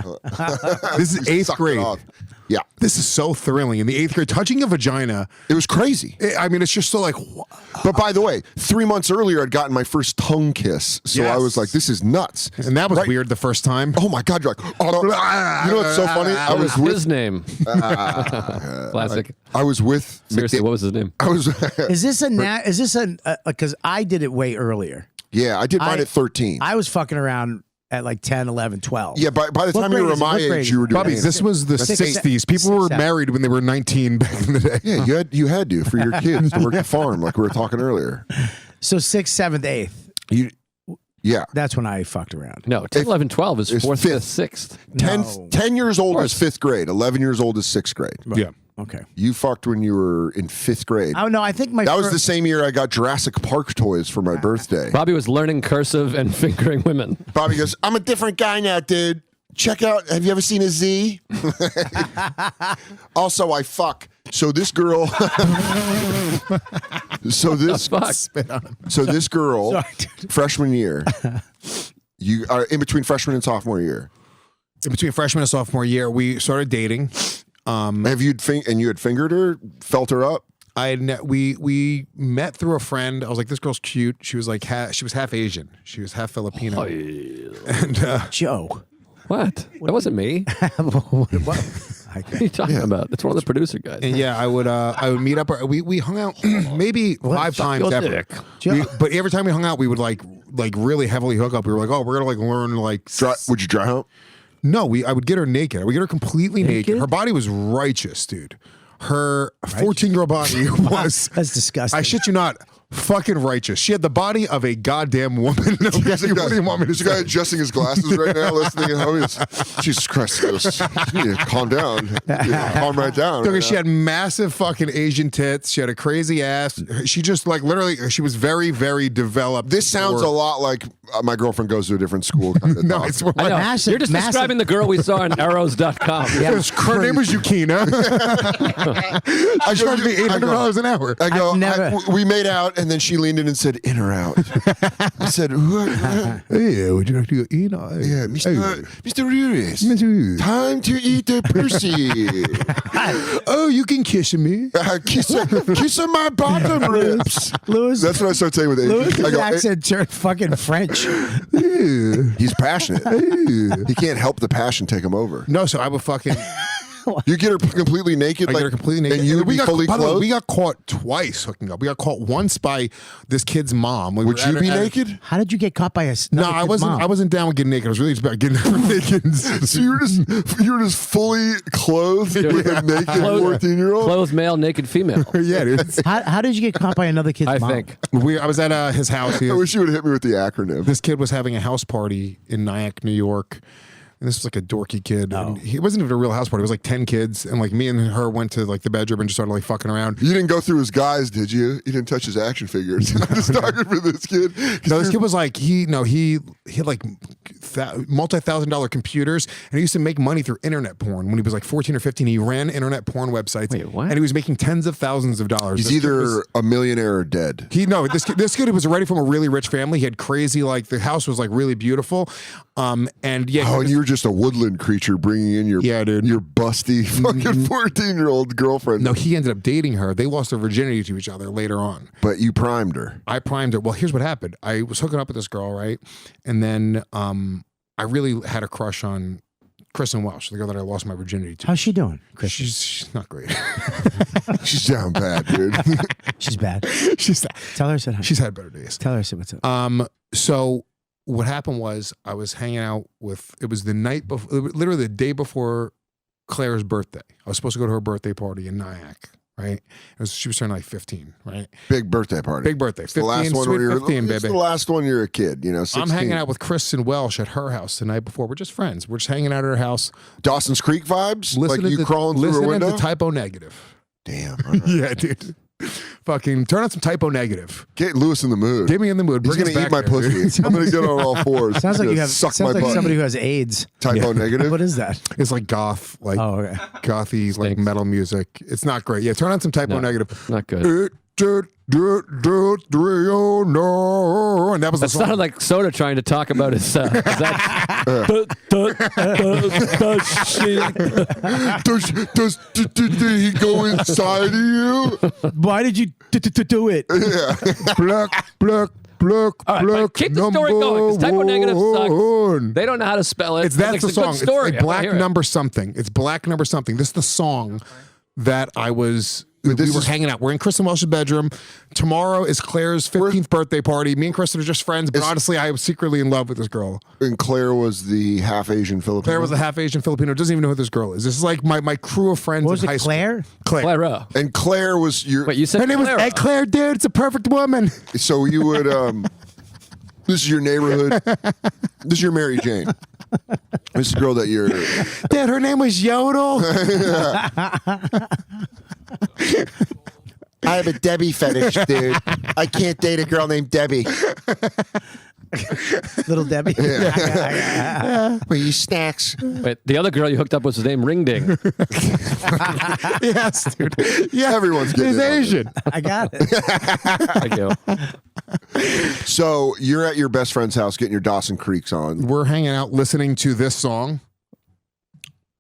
This is 8th Sucked it grade. off. Yeah, This is so thrilling. In the 8th grade, touching a vagina, it was crazy. I mean, it's just so like, But by the way, 3 months earlier, I'd gotten my first tongue kiss, so I Yes. was like, "This is nuts." and that was Right. weird the first time. Oh my God! You're like, oh, you know what's so funny? I What was was with his name? Classic. I was with Seriously, what was his name? I was Is this because I did it way earlier. yeah, I did mine at 13. I was fucking around at like 10, 11, 12. Yeah, by the What time you grade were is it? my What grade age, is you were it? doing Bobby, it. this was the Six, 60s. People were seven. married when they were 19 back in the day. Yeah, you had to for your kids to work the farm like we were talking earlier. So 6th, 7th, 8th. Yeah. That's when I fucked around. No, 10, 11, 12 is it's 4th, fifth. 5th, 6th. 10 years old is 5th grade. 11 years old is 6th grade. Yeah. Okay. You fucked when you were in 5th grade. Oh, no, I think my That was fir- the same year I got Jurassic Park toys for my birthday. Bobby was learning cursive and fingering women. Bobby goes, "I'm a different guy now, dude. Check out, have you ever seen a Z?" Also, I fuck. So this girl So this Fuck. So this girl Sorry, dude. freshman year. You are in between freshman and sophomore year. In between freshman and sophomore year, we started dating. Have you and you had fingered her, felt her up? We met through a friend. I was like, this girl's cute. She was like, she was half Asian. She was half Filipino. And Joe. What? That wasn't me. What are you talking about? That's one of the producer guys. and yeah, I would meet up. We hung out maybe 5 times your ever. dick. But every time we hung out, we would like really heavily hook up. We were like, oh, we're gonna like learn like. Would you dry hump? No, I would get her naked. I would get her completely naked. Naked? Her body was righteous, dude. Her 14-year-old body was. That's disgusting. I shit you not. Fucking righteous. She had the body of a goddamn woman. Okay, what do you want me to There's a guy say? adjusting his glasses right now, listening at home. Jesus Christ, you need to calm down. You need to calm right down. Okay, she had massive fucking Asian tits. She had a crazy ass. She just like literally, she was very, very developed. This sounds a lot like my girlfriend goes to a different school. Kind of No, talk. it's more I like, know. Massive- You're just massive- describing the girl we saw on arrows.com. her name was Yukina. I charged me $800 an hour. I go, I've never- we made out, and then she leaned in and said, "In or out?" I said, "What?" Hey, would you like to go eat? Yeah, Mr. Ruris, Mr. time to eat the pussy. Oh, you can kiss me. Kiss on my bottom ribs. Lewis. That's what I start saying with Asian. Lewis' I go, accent turned fucking French. he's passionate. He can't help the passion take him over. No, so I would fucking. You get her completely naked, I like get her completely naked. and you would we be got, fully by the way, clothed. we got caught twice hooking up. We got caught once by this kid's mom. We Would were you at be her- at- naked? How did you get caught by a No, I wasn't. Mom? I wasn't down with getting naked. I was really about getting naked. So you were just fully clothed with a naked Clothed- 14-year-old. Clothed male, naked female. Yeah, dude. How did you get caught by another kid's I mom? think. I was at his house. I wish you would have hit me with the acronym. This kid was having a house party in Nyack, New York. And this was like a dorky kid. And he wasn't even a real house party. It was like 10 kids. And like me and her went to like the bedroom and just started like fucking around. You didn't go through his guys, did you? You didn't touch his action figures. I'm just talking for this kid. No, this kid was like, he had like multi-$1,000 computers, and he used to make money through internet porn when he was like 14 or 15. He ran internet porn websites. Wait, what? And he was making tens of thousands of dollars. He's either a millionaire or dead. This kid was already from a really rich family. He had crazy, like the house was like really beautiful. And yeah. Oh, and you were just a woodland creature bringing in your your busty fucking 14-year-old girlfriend. No, he ended up dating her. They lost their virginity to each other later on. But you primed her. I primed her. Well, here's what happened. I was hooking up with this girl, right? And then I really had a crush on Kristen Welsh, the girl that I lost my virginity to. How's she doing, Chris? She's not great. She's down bad, dude. She's bad. Tell her I said hi. She's had better days. Tell her I said what's up. So what happened was I was hanging out with, it was the night before, literally the day before Claire's birthday. I was supposed to go to her birthday party in Nyack, right? She was turning like 15, right? Big birthday party. Big birthday. 15, the last one sweet when you're 15, it's baby. the last one you're a kid, 16. I'm hanging out with Kristen Welsh at her house the night before. We're just friends. We're just hanging out at her house. Dawson's Creek vibes? Like you crawling through a window? Listening to Typo Negative. Damn. Right. Yeah, dude. Fucking turn on some Typo Negative. Get Lewis in the mood. Get me in the mood. He's Bring going to us eat my back here, dude. pussy. I'm going to get on all fours. Sounds like He's you gonna have. suck Sounds my like butt. somebody who has AIDS. Typo negative? What is that? It's like goth, like Oh, okay. gothy, like metal music. It's not great. Yeah, turn on some Typo Negative. Not good. And that was the That song. sounded like Soda trying to talk about his. Did he go inside of you? Why did you do it? But keep the story going, because Typo Negative sucks. They don't know how to spell it. That's the a song. good story. It's black number something. It's black number something. This is the song that I was. We were hanging out. We're in Kristen Welsh's bedroom. Tomorrow is Claire's 15th birthday party. Me and Kristen are just friends, but honestly, I was secretly in love with this girl. And Claire was the half Asian Filipino. Claire was a half Asian Filipino. Doesn't even know who this girl is. This is like my crew of friends What was in it, high Claire? school. Claire. Clara. And Claire was your. Wait, you said Her name was Clara. Claire, dude. It's a perfect woman. So you would. This is your neighborhood. This is your Mary Jane. This is the girl that you're. Dude, her name was Yodel. I have a Debbie fetish, dude. I can't date a girl named Debbie. Little Debbie. Wait, you snacks? Wait, the other girl you hooked up was named Ring Ding. Yes, dude. Yeah, Everyone's getting He's it on Asian. I got it. Thank you. So you're at your best friend's house getting your Dawson Creeks on. We're hanging out listening to this song.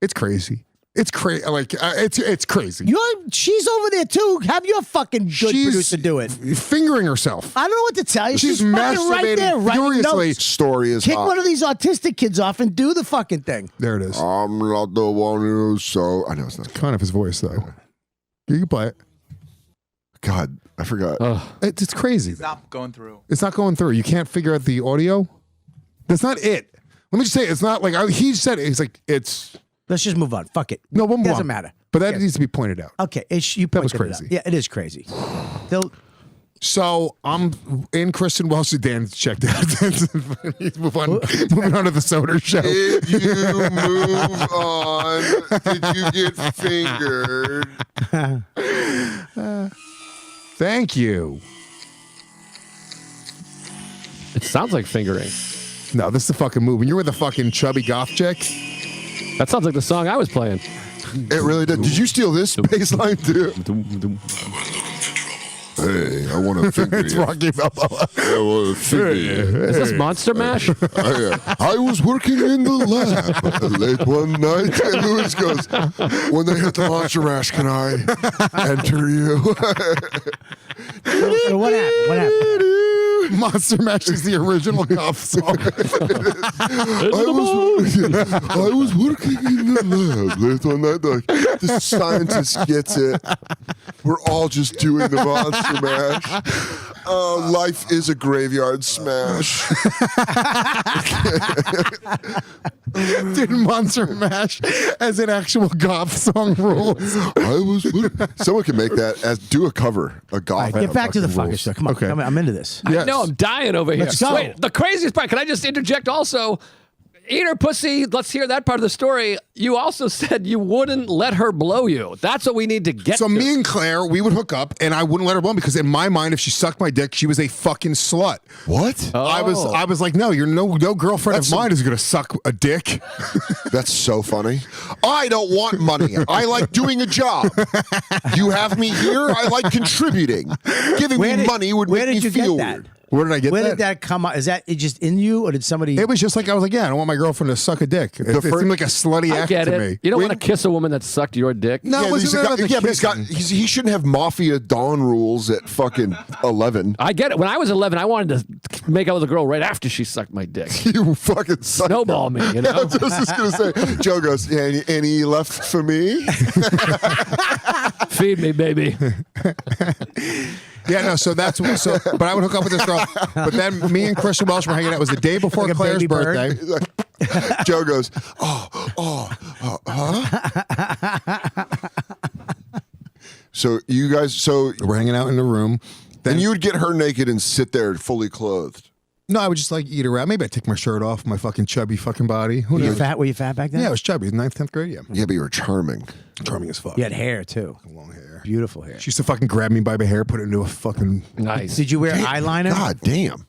It's crazy. It's crazy. Like it's crazy. She's over there too. Have your fucking good producer do it. Fingering herself. I don't know what to tell you. She's fucking right there, masturbating writing furiously. notes. Story is Kick hot. one of these autistic kids off and do the fucking thing. There it is. I'm not the one who's so. I know it's not. Kind of his voice though. You can play it. God, I forgot. It's crazy. It's not going through. It's not going through. You can't figure out the audio. That's not it. Let me just say, it's not like he said it. He's like, it's. Let's just move on. Fuck it. No, we'll move Doesn't on. matter. But that Yes. needs to be pointed out. Okay, you That was pointed it out. crazy. Yeah, it is crazy. They'll. So I'm in Kristen Welsh's. Dan checked out. Moving on to the Soda show. If you move on, did you get fingered? Thank you. It sounds like fingering. No, this is the fucking move. When you're with a fucking chubby goth chick. That sounds like the song I was playing. It really did. Did you steal this bass line too? Hey, I want to finger It's you. Rocky Balboa. I want to finger you. Is this Monster Mash? I was working in the lab late one night, and Lewis goes, "When they hit the Monster Mash, can I enter you?" So what happened? What happened? Monster Mash is the original goth song. I was working in the lab late one night. Like, the scientist gets it. We're all just doing the Monster Mash. Life is a graveyard smash. Dude, Monster Mash as an actual goth song rules. Someone can make that as do a cover, a goth. Get back to the fucking fucking rules. stuff. Come on, Okay. I'm into this. Yes. No, I'm dying over here. Let's go. Wait, the craziest part, can I just interject also? Eat her pussy. Let's hear that part of the story. You also said you wouldn't let her blow you. That's what we need to get So to. me and Claire, we would hook up, and I wouldn't let her blow me because in my mind, if she sucked my dick, she was a fucking slut. What? I was like, no, you're no girlfriend of mine is gonna suck a dick. That's so funny. I don't want money. I like doing a job. You have me here. I like contributing. Giving me money would where make me did you feel get that? weird. Where did I get Where that? did that come up? Is that just in you, or did somebody? It was just like I was like, yeah, I don't want my girlfriend to suck a dick. It seemed like a slutty I act get to it. me. You don't want to kiss a woman that sucked your dick. No, Yeah, it wasn't about the but kissing. he shouldn't have Mafia Dawn rules at fucking 11. I get it. When I was 11, I wanted to make out with a girl right after she sucked my dick. You fucking psycho. Snowball me, you know? I was just going to say, Joe goes, yeah, any left for me? Feed me, baby. Yeah, no, so that's so. But I would hook up with this girl. But then me and Christian Welsh were hanging out. It was the day before Like a Claire's baby bird. birthday. Joe goes, So you guys, We're hanging out in the room. Then and you would get her naked and sit there fully clothed. no, I would just like eat her out. Maybe I'd take my shirt off, my fucking chubby fucking body. Who Were you knows? fat? Were you fat back then? Yeah, I was chubby. 9th, 10th grade. Yeah, Yeah, but you were charming. charming as fuck. You had hair too. Long hair. Beautiful hair. She used to fucking grab me by my hair, put it into a fucking. Nice. Did you wear eyeliner? God damn.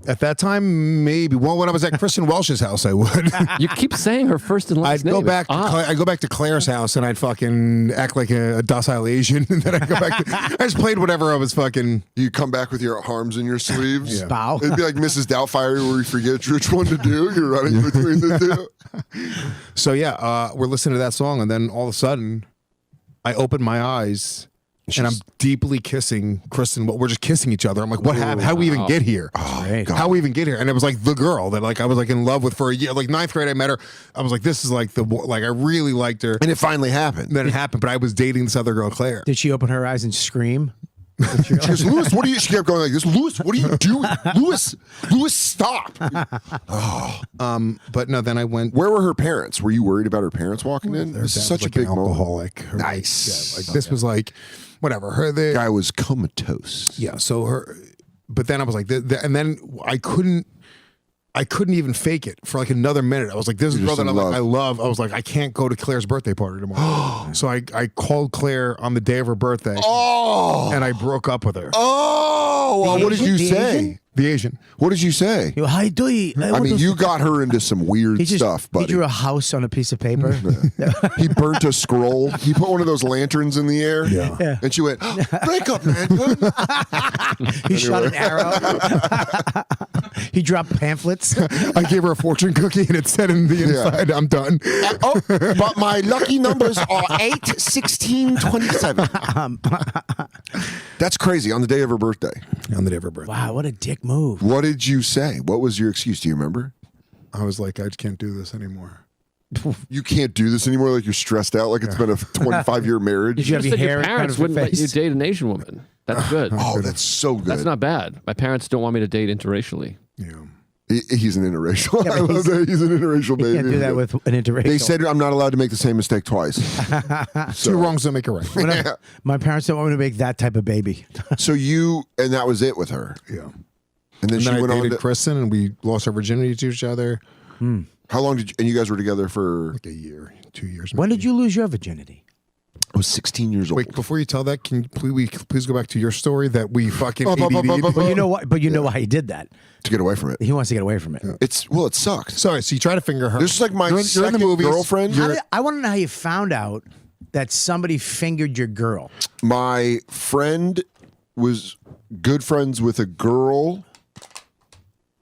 At that time, maybe. Well, when I was at Kristen Welsh's house, I would. You keep saying her first and last I'd name. go It's back. odd. I'd go back to Claire's house and I'd fucking act like a docile Asian, and then I'd go back. I just played whatever I was fucking. You come back with your arms in your sleeves. Yeah. Bow. It'd be like Mrs. Doubtfire where you forget which one to do. You're running between the two. So yeah, we're listening to that song, and then all of a sudden, I open my eyes. And I'm deeply kissing Kristen. We're just kissing each other. I'm like, what happened? How we even get here? Great. How we even get here? And it was like the girl that like I was like in love with for a year. Like 9th grade, I met her. I was like, this is like like I really liked her. And it finally happened. And then it happened, but I was dating this other girl, Claire. Did she open her eyes and scream? She goes, Lewis, what are you? She kept going like this. Lewis, what are you doing? Lewis, stop. But no, then I went. Where were her parents? Were you worried about her parents walking in? This is such a big moment. alcoholic. Her, Nice. Like this was like, whatever. Her the Guy was comatose. yeah. So her, but then I was like, and then I couldn't even fake it for like another minute. I was like, this is a You're girl just that in I love. I was like, I can't go to Claire's birthday party tomorrow. So I called Claire on the day of her birthday. Oh. And I broke up with her. Oh. Well, what did you The say? Asian? The Asian. What did you say? You, how you doing? I mean, you got her into some weird He just stuff, he buddy. drew a house on a piece of paper. He burnt a scroll. He put one of those lanterns in the air. Yeah. And she went, break up, lantern. He shot an arrow. He dropped pamphlets. I gave her a fortune cookie and it said in the inside, I'm done. Oh, but my lucky numbers are 8, 16, 27. That's crazy on the day of her birthday. On the day of her birthday. Wow, what a dick move. What did you say? What was your excuse? Do you remember? I was like, I just can't do this anymore. You can't do this anymore. Like you're stressed out. Like it's been a 25-year marriage. Did you have Just your that your hair in front parents of your wouldn't let you face? date an Asian woman. That's good. Oh, that's so good. That's not bad. My parents don't want me to date interracially. Yeah. He's an interracial. Yeah, I but love that. He's an interracial You baby. can't do that with an interracial. They said I'm not allowed to make the same mistake twice. Two wrongs don't make a right. My parents don't want me to make that type of baby. So and that was it with her. Yeah. And then And she then I went on dated to, Kristen and we lost our virginity to each other. how long did you, and you guys were together for, Like a year, 2 years. When maybe. did you lose your virginity? I was 16 years old. Wait, before you tell that, can we please go back to your story that we fucking Up, up, up, ADD'd? up, up, But you know what? But you know why he did that. To get away from it. He wants to get away from it. It sucks. Sorry, so you try to finger her. This is like my You're in second the movies. girlfriend. I want to know how you found out that somebody fingered your girl. My friend was good friends with a girl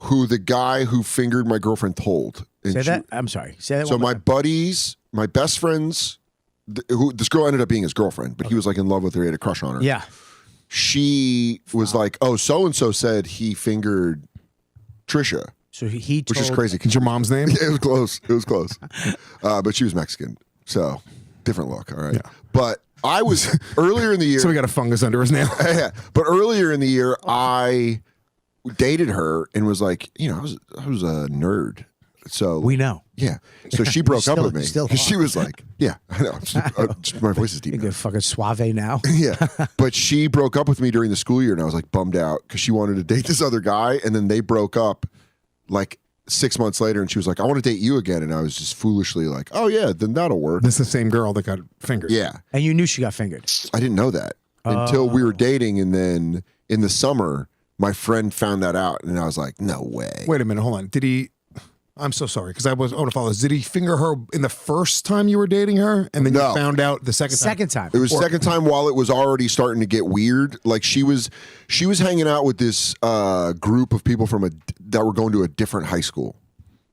who the guy who fingered my girlfriend told. And Say she- that. I'm sorry. Say that. So one more my time. buddies, my best friends, who this girl ended up being his girlfriend, but he was like in love with her. He had a crush on her. Yeah. She was like, "Oh, so and so said he fingered Trisha," So he told. which is crazy. What's your mom's name? Yeah, it was close. It was close. But she was Mexican, so different look. All right. But I was earlier in the year. So we got a fungus under his nail. Yeah. But earlier in the year, I dated her and was like, I was a nerd. So We know. yeah. So she broke up Still- with me. still 'Cause she are. was like, yeah, I know. My voice is deep. You're now. fucking suave now. Yeah. But she broke up with me during the school year and I was like bummed out because she wanted to date this other guy and then they broke up like 6 months later, and she was like, I want to date you again. And I was just foolishly like, oh, yeah, then that'll work. This is the same girl that got fingered. Yeah. And you knew she got fingered. I didn't know that until we were dating. And then in the summer, my friend found that out. And I was like, no way. Wait a minute, hold on. Did he? I'm so sorry because I want to follow this. Did he finger her in the first time you were dating her, and then No. you found out the second time? Second time. It was second time while it was already starting to get weird. Like she was hanging out with this group of people that were going to a different high school,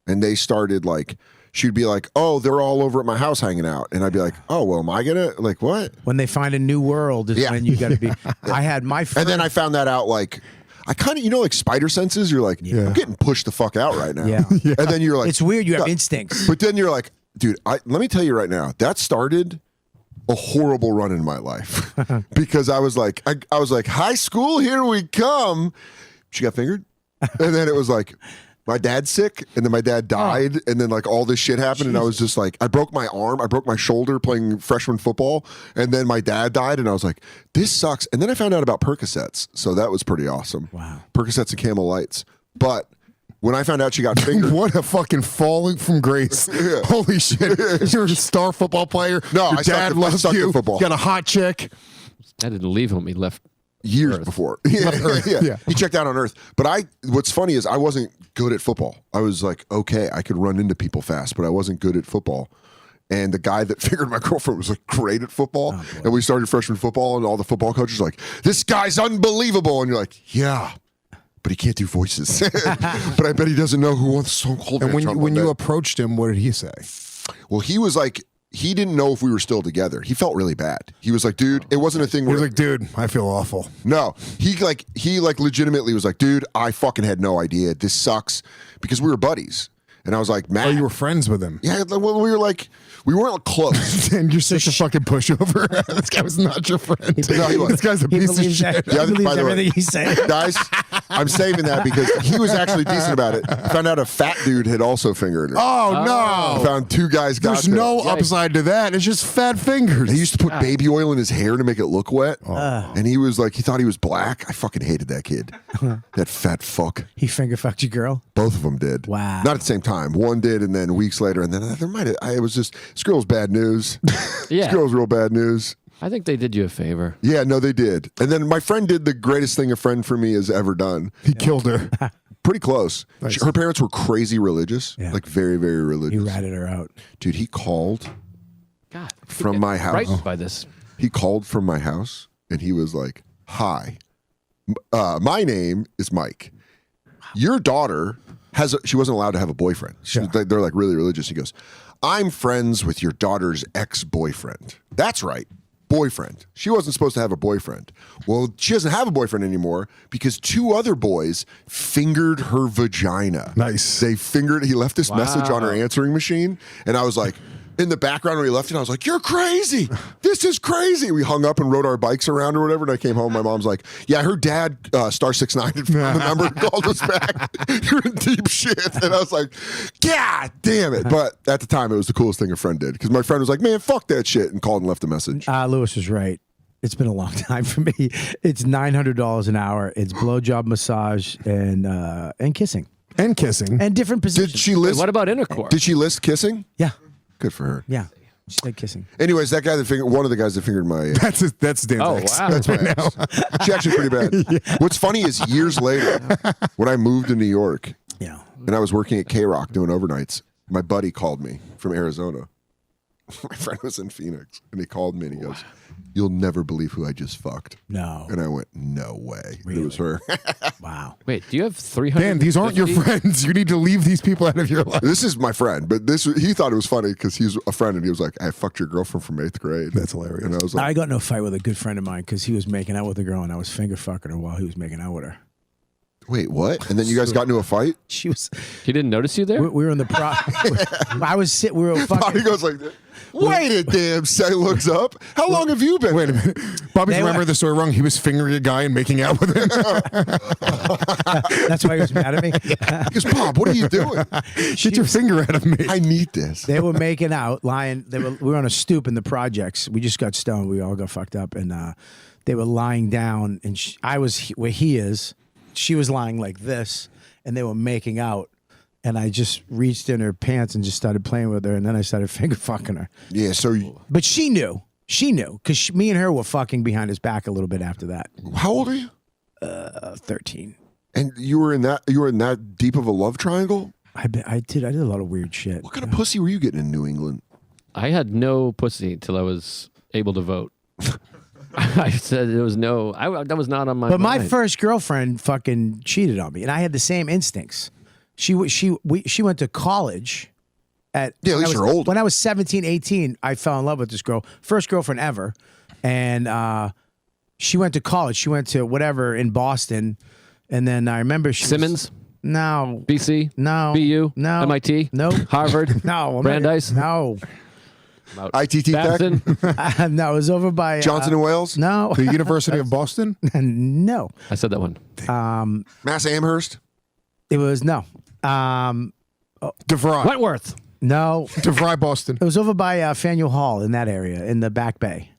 and they started like she'd be like, "Oh, they're all over at my house hanging out," and I'd be like, "Oh, well, am I gonna like what?" When they find a new world is Yeah. when you got to be. I had my friend. And then I found that out like. I kind of, like spider senses. You're like, I'm getting pushed the fuck out right now. Yeah. And then you're like, It's weird. You have God. instincts. But then you're like, dude, let me tell you right now, that started a horrible run in my life because I was like, high school, here we come. She got fingered. And then it was like, my dad's sick, and then my dad died, and then like all this shit happened, and I was just like, I broke my arm, I broke my shoulder playing freshman football, and then my dad died, and I was like, this sucks. And then I found out about Percocets, so that was pretty awesome. Wow. Percocets and Camel Lights. But when I found out she got fingered, What a fucking falling from grace. Holy shit. You're a star football player. No, Your I sucked dad at- I loves sucked at you. football. Got a hot chick. I didn't leave him. He left. years before. Yeah. He checked out on Earth. But what's funny is I wasn't good at football. I was like, okay, I could run into people fast, but I wasn't good at football. And the guy that fingered my girlfriend was like great at football. And we started freshman football, and all the football coaches were like, this guy's unbelievable. And you're like, yeah, but he can't do voices. But I bet he doesn't know who wants Stone Cold. And Ranch on when you Monday. approached him, what did he say? Well, he was like, he didn't know if we were still together. He felt really bad. He was like, dude, it wasn't a thing He where was like, dude, I feel awful. no, he legitimately was like, dude, I fucking had no idea. This sucks, because we were buddies. And I was like, Matt. Oh, you were friends with him. Yeah, well, we weren't close. And you're such a fucking pushover. This guy was not your friend. No, he wasn't. This guy's a He piece of believes shit. that. Yeah, He believes by the way. everything he's saying. Guys, I'm saving that because he was actually decent about it. Found out a fat dude had also fingered her. Oh, no. Found two guys got There's there. no upside to that. It's just fat fingers. He used to put baby oil in his hair to make it look wet. And he was like, he thought he was black. I fucking hated that kid. That fat fuck. He finger fucked your girl. Both of them did. Wow. Not at the same time. One did, and then weeks later, and then there might have, it was just, this girl's bad news. Yeah. This girl's real bad news. I think they did you a favor. Yeah, no, they did. And then my friend did the greatest thing a friend for me has ever done. He killed her. Pretty close. Her parents were crazy religious, Yeah. like very, very He religious. ratted her out. Dude, he called God. from my house. Frightened by this. He called from my house, and he was like, hi, my name is Mike. Your daughter she wasn't allowed to have a boyfriend. They're like really religious. He goes, I'm friends with your daughter's ex-boyfriend. That's right. Boyfriend. She wasn't supposed to have a boyfriend. Well, she doesn't have a boyfriend anymore because two other boys fingered her vagina. Nice. They fingered, he left this message on her answering machine. And I was like, in the background when he left it, I was like, you're crazy. This is crazy. We hung up and rode our bikes around or whatever. And I came home. My mom's like, yeah, her dad, star 69, had found the number and called us back. You're in deep shit. And I was like, God damn it. But at the time, it was the coolest thing a friend did. Because my friend was like, man, fuck that shit. And called and left a message. Lewis was right. It's been a long time for me. It's $900 an hour. It's blowjob, massage, and kissing, And kissing. and different positions. Did she list? What about intercourse? Did she list kissing? Yeah, Good for her. yeah. She said kissing. Anyways, that guy that one of the guys that fingered my. That's Dan's Oh, ex. wow. That's my ex. She's actually pretty bad. What's funny is years later, when I moved to New York Yeah. and I was working at K-Rock doing overnights, my buddy called me from Arizona. My friend was in Phoenix, and he called me and he goes, you'll never believe who I just fucked. No. And I went, no way. It was her. Wow. Wait, do you have 300? Dan, these aren't your friends. You need to leave these people out of your life. This is my friend, but he thought it was funny because he's a friend, and he was like, I fucked your girlfriend from 8th grade. That's hilarious. And I was like, I got in a fight with a good friend of mine because he was making out with a girl and I was finger fucking her while he was making out with her. wait, what? And then you guys got into a fight? She was. He didn't notice you there? We were in the pro. I was sit. We were Bobby fucking. goes like this. Wait a damn second, looks up. How long have you been? Wait a minute. Bobby's They were- remember the story wrong. He was fingering a guy and making out with him. That's why he was mad at me. He goes, Bob, what are you doing? Get your finger out of me. I need this. They were making out, lying. We were on a stoop in the projects. We just got stoned. We all got fucked up, and they were lying down. And I was where he is. She was lying like this, and they were making out. and I just reached in her pants and just started playing with her, and then I started finger fucking her. Yeah. So But she knew. She knew because me and her were fucking behind his back a little bit after that. how old are you? 13. And you were in that deep of a love triangle? I did a lot of weird shit. What kind of pussy were you getting in New England? I had no pussy till I was able to vote. I said there was no. That was not on my. But my mind. first girlfriend fucking cheated on me, and I had the same instincts. She went to college. Yeah, at least you're old. When I was 17, 18, I fell in love with this girl. First girlfriend ever. And she went to college. She went to whatever in Boston. And then I remember she Simmons, no. BC, No. BU, No. MIT, Nope. Harvard, No. I'm Brandeis, No. ITT Tech? Babson. No, it was over by Johnson and Wales? No. The University of Boston. No. I said that one. Mass Amherst? It was no. DeVry. Wentworth. No. DeVry, Boston. It was over by Faneuil Hall in that area, in the Back Bay.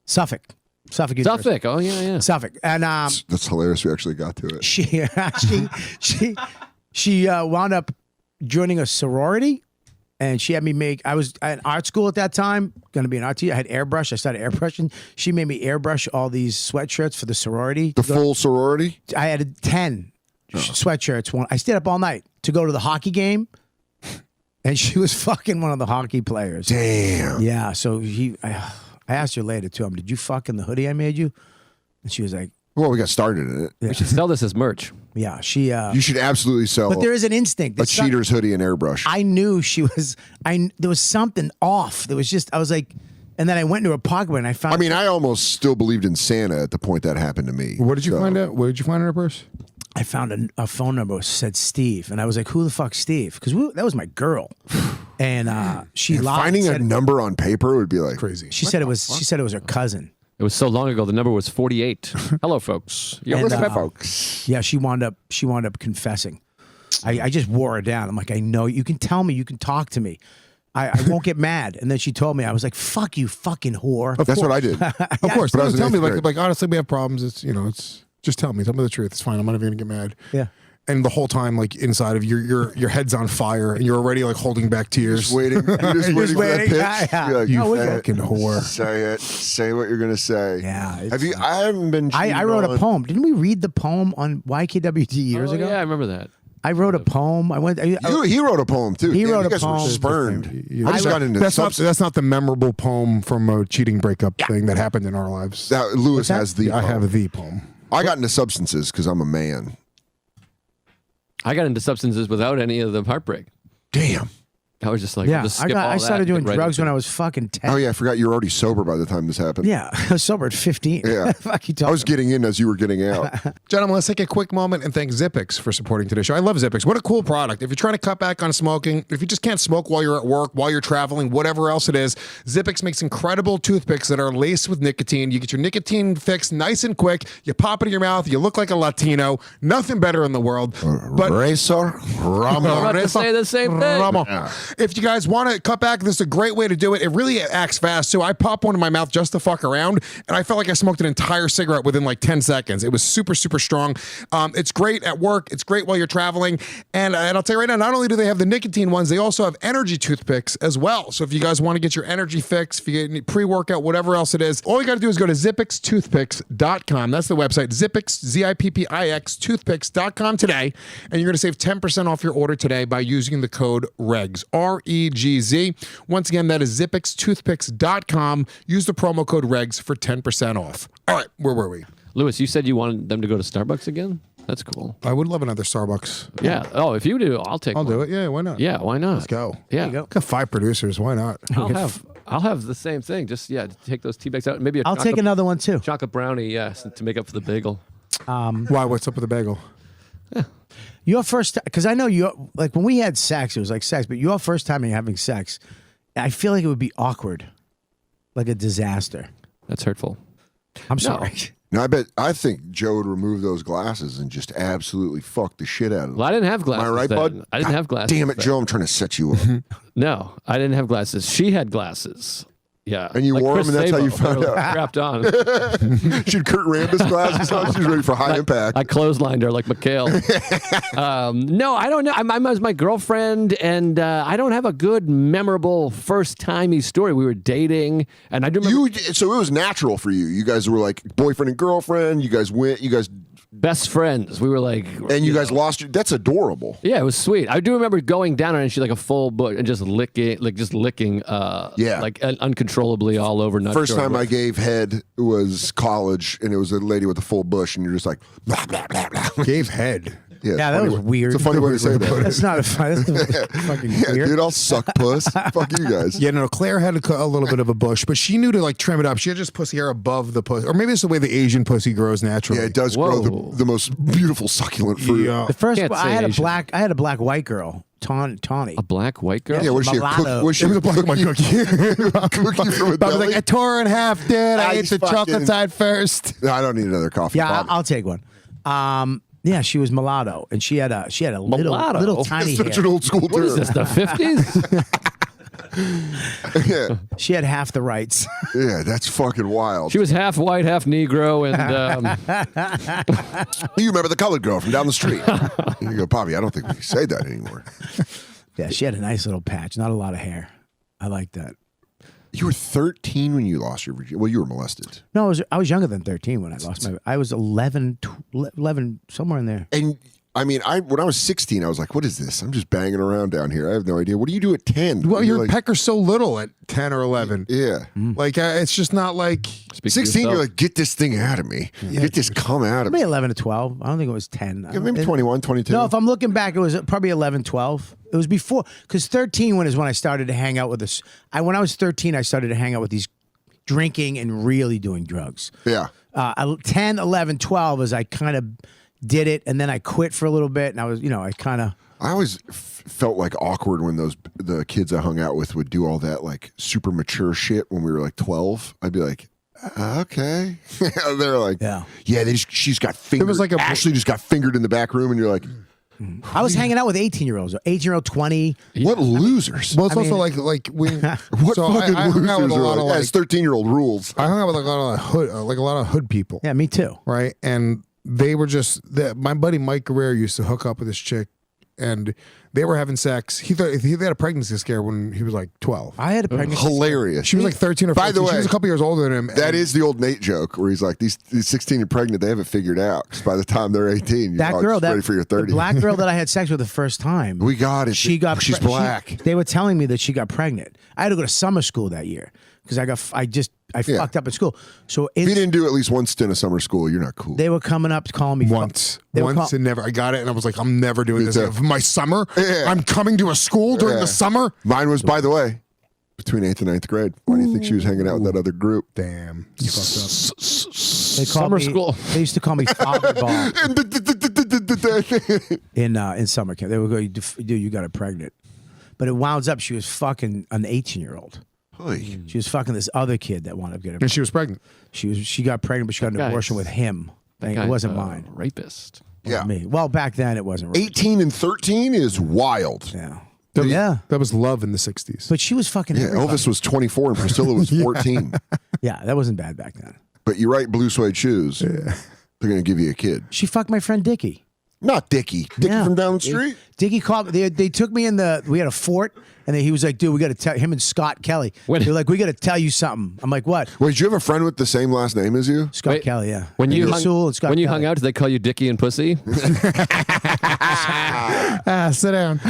Suffolk. Suffolk University. Suffolk. Oh yeah. Suffolk. And That's hilarious. We actually got to it. she wound up joining a sorority, and she had me make. I was at art school at that time, going to be an art teacher. I had airbrush. I started airbrushing. She made me airbrush all these sweatshirts for the sorority. The full sorority? I had 10 sweatshirts. I stayed up all night to go to the hockey game, and she was fucking one of the hockey players. Damn. Yeah. So I asked her later too. Did you fuck in the hoodie I made you? And she was like, Well, we got started in it. We should sell this as merch. yeah. She. You should absolutely sell But there is an instinct. a It's not- cheater's hoodie and airbrush. I knew she was. There was something off. There was just. I was like, and then I went into her pocket and I found. I mean, I almost still believed in Santa at the point that happened to me. What did you So, find out? What did you find in her purse? I found a phone number that said Steve, and I was like, "Who the fuck, Steve?" Because that was my girl, and she lied. Finding a said, number on paper would be like Crazy. She said it was. She said it was her cousin. It was so long ago. The number was 48. Hello, folks. You're And, listening, folks. Yeah, she wound up confessing. I just wore her down. I'm like, I know you can tell me, you can talk to me. I won't get mad. And then she told me, I was like, fuck you, fucking whore. That's what I did. Of course. But I was in Tell me, eighth grade. like honestly, we have problems. It's just tell me the truth. It's fine. I'm not even gonna get mad. Yeah. And the whole time, like inside of your head's on fire, and you're already like holding back tears. Just waiting. You're just waiting for that waiting. pitch. Yeah. You're like, You No, we're "Say it. fucking whore. Say it. Say what you're gonna say. Yeah, it's- Have you? I haven't been. I cheated wrote a on. poem. Didn't we read the poem on YKWd years Oh, ago? yeah, I remember that. I wrote a poem. I went. He wrote a poem too. He Damn, wrote you a guys poem. were spurned. Yeah, I just got into that's not the memorable poem from a cheating breakup thing that happened in our lives. That Lewis that? has the. I have poem. the poem. I got into substances because I'm a man. I got into substances without any of the heartbreak. Damn. I was just like, Yeah, just I skip all that started and doing get right drugs into when it. I was fucking 10. Oh yeah, I forgot you were already sober by the time this happened. Yeah, I was sober at 15. Yeah. Fuck you I talking was getting in as you were getting out. Gentlemen, let's take a quick moment and thank Zippix for supporting today's show. I love Zippix. What a cool product. If you're trying to cut back on smoking, if you just can't smoke while you're at work, while you're traveling, whatever else it is, Zippix makes incredible toothpicks that are laced with nicotine. You get your nicotine fix nice and quick. You pop it in your mouth. You look like a Latino. Nothing better in the world. But Razor, I'm Rama. about to say the same thing. Rama. If you guys want to cut back, this is a great way to do it. It really acts fast too. I pop one in my mouth just to fuck around, and I felt like I smoked an entire cigarette within like 10 seconds. It was super, super strong. It's great at work. It's great while you're traveling. And I'll tell you right now, not only do they have the nicotine ones, they also have energy toothpicks as well. So if you guys want to get your energy fix, if you get pre-workout, whatever else it is, all you got to do is go to zippixtoothpicks.com. That's the website, Zippix, Zippix, toothpicks.com today. And you're going to save 10% off your order today by using the code REGS, REGZ. Once again, that is zippixtoothpicks.com. Use the promo code REGS for 10% off. All right, where were we? Lewis, you said you wanted them to go to Starbucks again? That's cool. I would love another Starbucks. Yeah. Oh, if you do, I'll take I'll one. do it. Yeah, why not? Yeah, why not? Let's go. Yeah. Got 5 producers. Why not? I'll have the same thing. Just take those tea bags out. Maybe I'll take another one too. chocolate brownie, yes, to make up for the bagel. Why? What's up with the bagel? Your first, because I know you, like when we had sex, it was like sex, but your first time having sex, I feel like it would be awkward, like a disaster. That's hurtful. I'm sorry. Now, I think Joe would remove those glasses and just absolutely fuck the shit out of them. Well, I didn't have glasses. Am I right, then. bud? I didn't have glasses. Damn it, then. Joe! I'm trying to set you up. No, I didn't have glasses. She had glasses. Yeah. And you Like wore Chris them, and that's how you Sabo. found They were out. strapped on. She had Kurt Rambis glasses on. She was ready for high impact. I clotheslined her like McHale. No, I don't know. I was my girlfriend, and I don't have a good, memorable first-timey story. We were dating, and I do remember So it was natural for you. You guys were like boyfriend and girlfriend. You guys went. You guys best friends. We were like, and you guys lost. That's adorable. yeah, it was sweet. I do remember going down on her, and she like a full book and just licking, Yeah. like uncontrollably all over. Not First sure time what. I gave head was college, and it was a lady with a full bush, and you're just like blah blah blah blah. Gave head. Yeah, Yeah, that funny was way- weird. It's a funny way to say that. That's not a fun. That's fucking Yeah, weird. dude, I'll suck puss. Fuck you guys. Yeah, no, Claire had a little bit of a bush, but she knew to like trim it up. She had just pussy hair above the pussy. Or maybe it's the way the Asian pussy grows naturally. Yeah, it does grow Whoa. the most beautiful succulent fruit. Yeah. The first, Can't I say had a Asian. black white girl, Tawny. A black white girl. Yeah, was she a Mulatto. cook? Was she It was a black and white cookie. cookie from a But I was deli? like, I tore her in half, dude. I Ah, ate you the chocolate fucking- side first. No, I don't need another coffee. Yeah, Bob. I'll take one. Yeah, she was mulatto, and she had a Mulatto? little tiny Such hair. an old school What is term. this? The 50s? Yeah, She had half the rights. yeah, that's fucking wild. She was half white, half Negro, and You remember the colored girl from down the street? You go, Bobby. I don't think we can say that anymore. Yeah, she had a nice little patch, not a lot of hair. I like that. You were 13 when you lost your virginity. Well, you were molested, No, I was younger than 13 when I lost my. I was 11, somewhere in there. and I mean, when I was 16, I was like, "What is this? I'm just banging around down here. I have no idea. What do you do at 10?" Well, You're your like, pecker's so little at 10 or 11. yeah. Like, it's just not like. speak for 16, you're yourself. like, get this thing out of me. Get this cum out of me. Maybe 11 to 12. I don't think it was 10. Yeah, maybe 21, 22. No, if I'm looking back, it was probably 11, 12. It was before, because 13 is when I started to hang out with this. When I was 13, I started to hang out with these drinking and really doing drugs. Yeah. 10, 11, 12 is I kind of did it, and then I quit for a little bit, and I was, I kind of. I always felt like awkward when the kids I hung out with would do all that like super mature shit when we were like 12. I'd be like, okay. They're like, Yeah. she's got fingered. was like a- Ashley just got fingered in the back room, and you're like, I was hanging out with 18-year-olds, 18-year-old, 20. what losers? Well, it's I also mean- like when. What so fucking I hung out with losers a lot are of like, like. as 13-year-old rules. I hung out with like a lot of hood people. Yeah, me too. Right, and they were just my buddy Mike Guerrero used to hook up with this chick, and they were having sex. He thought he had a pregnancy scare when he was like 12. I had a pregnancy. Hilarious. She was like 13 or 14. By the way, she was a couple years older than him. that and- is the old Nate joke where he's like, these 16 are pregnant, they haven't figured out. 'Cause by the time they're 18, you're That all girl, just that ready for your 30. the black girl that I had sex with the first time. We got it. She got. She's black. they were telling me that she got pregnant. I had to go to summer school that year because I Yeah. fucked up at school. So If you didn't do at least one stint of summer school, you're not cool. they were coming up calling me once They were and never. I got it, and I was like, I'm never doing Me this. too. again. My summer, Yeah. I'm coming to a school during Yeah. the summer. Mine was, by the way, between 8th and 9th grade. Why do you think she was hanging out with that other group? Damn, you fucked up. They called Summer me, school. They used to call me Father Ball in summer camp. They would go, dude, you got her pregnant. But it wounds up she was fucking an 18-year-old. Holy. She was fucking this other kid that wound up getting. And she was pregnant. She got pregnant, but she got an That abortion guy's- with him. That It guy's wasn't a mine. Rapist. Yeah. Me. Well, back then it wasn't. Right. 18 and 13 is wild. Yeah. That was, Yeah. that was love in the 60s. But she was fucking. Yeah, everybody. Elvis was 24 and Priscilla was 14. Yeah, that wasn't bad back then. But you write blue suede shoes, they're going to give you a kid. She fucked my friend Dickie. Not Dickie. Dickie Yeah. from down the street? Dickie called. They took me in we had a fort, and he was like, "Dude, we got to tell him and Scott Kelly." When- They're like, "We got to tell you something." I'm like, "What?" Wait, did you have a friend with the same last name as you? Scott Wait, Kelly, yeah. When you Sewell and Scott hung Kelly. out, did they call you Dickie and Pussy? Sit down.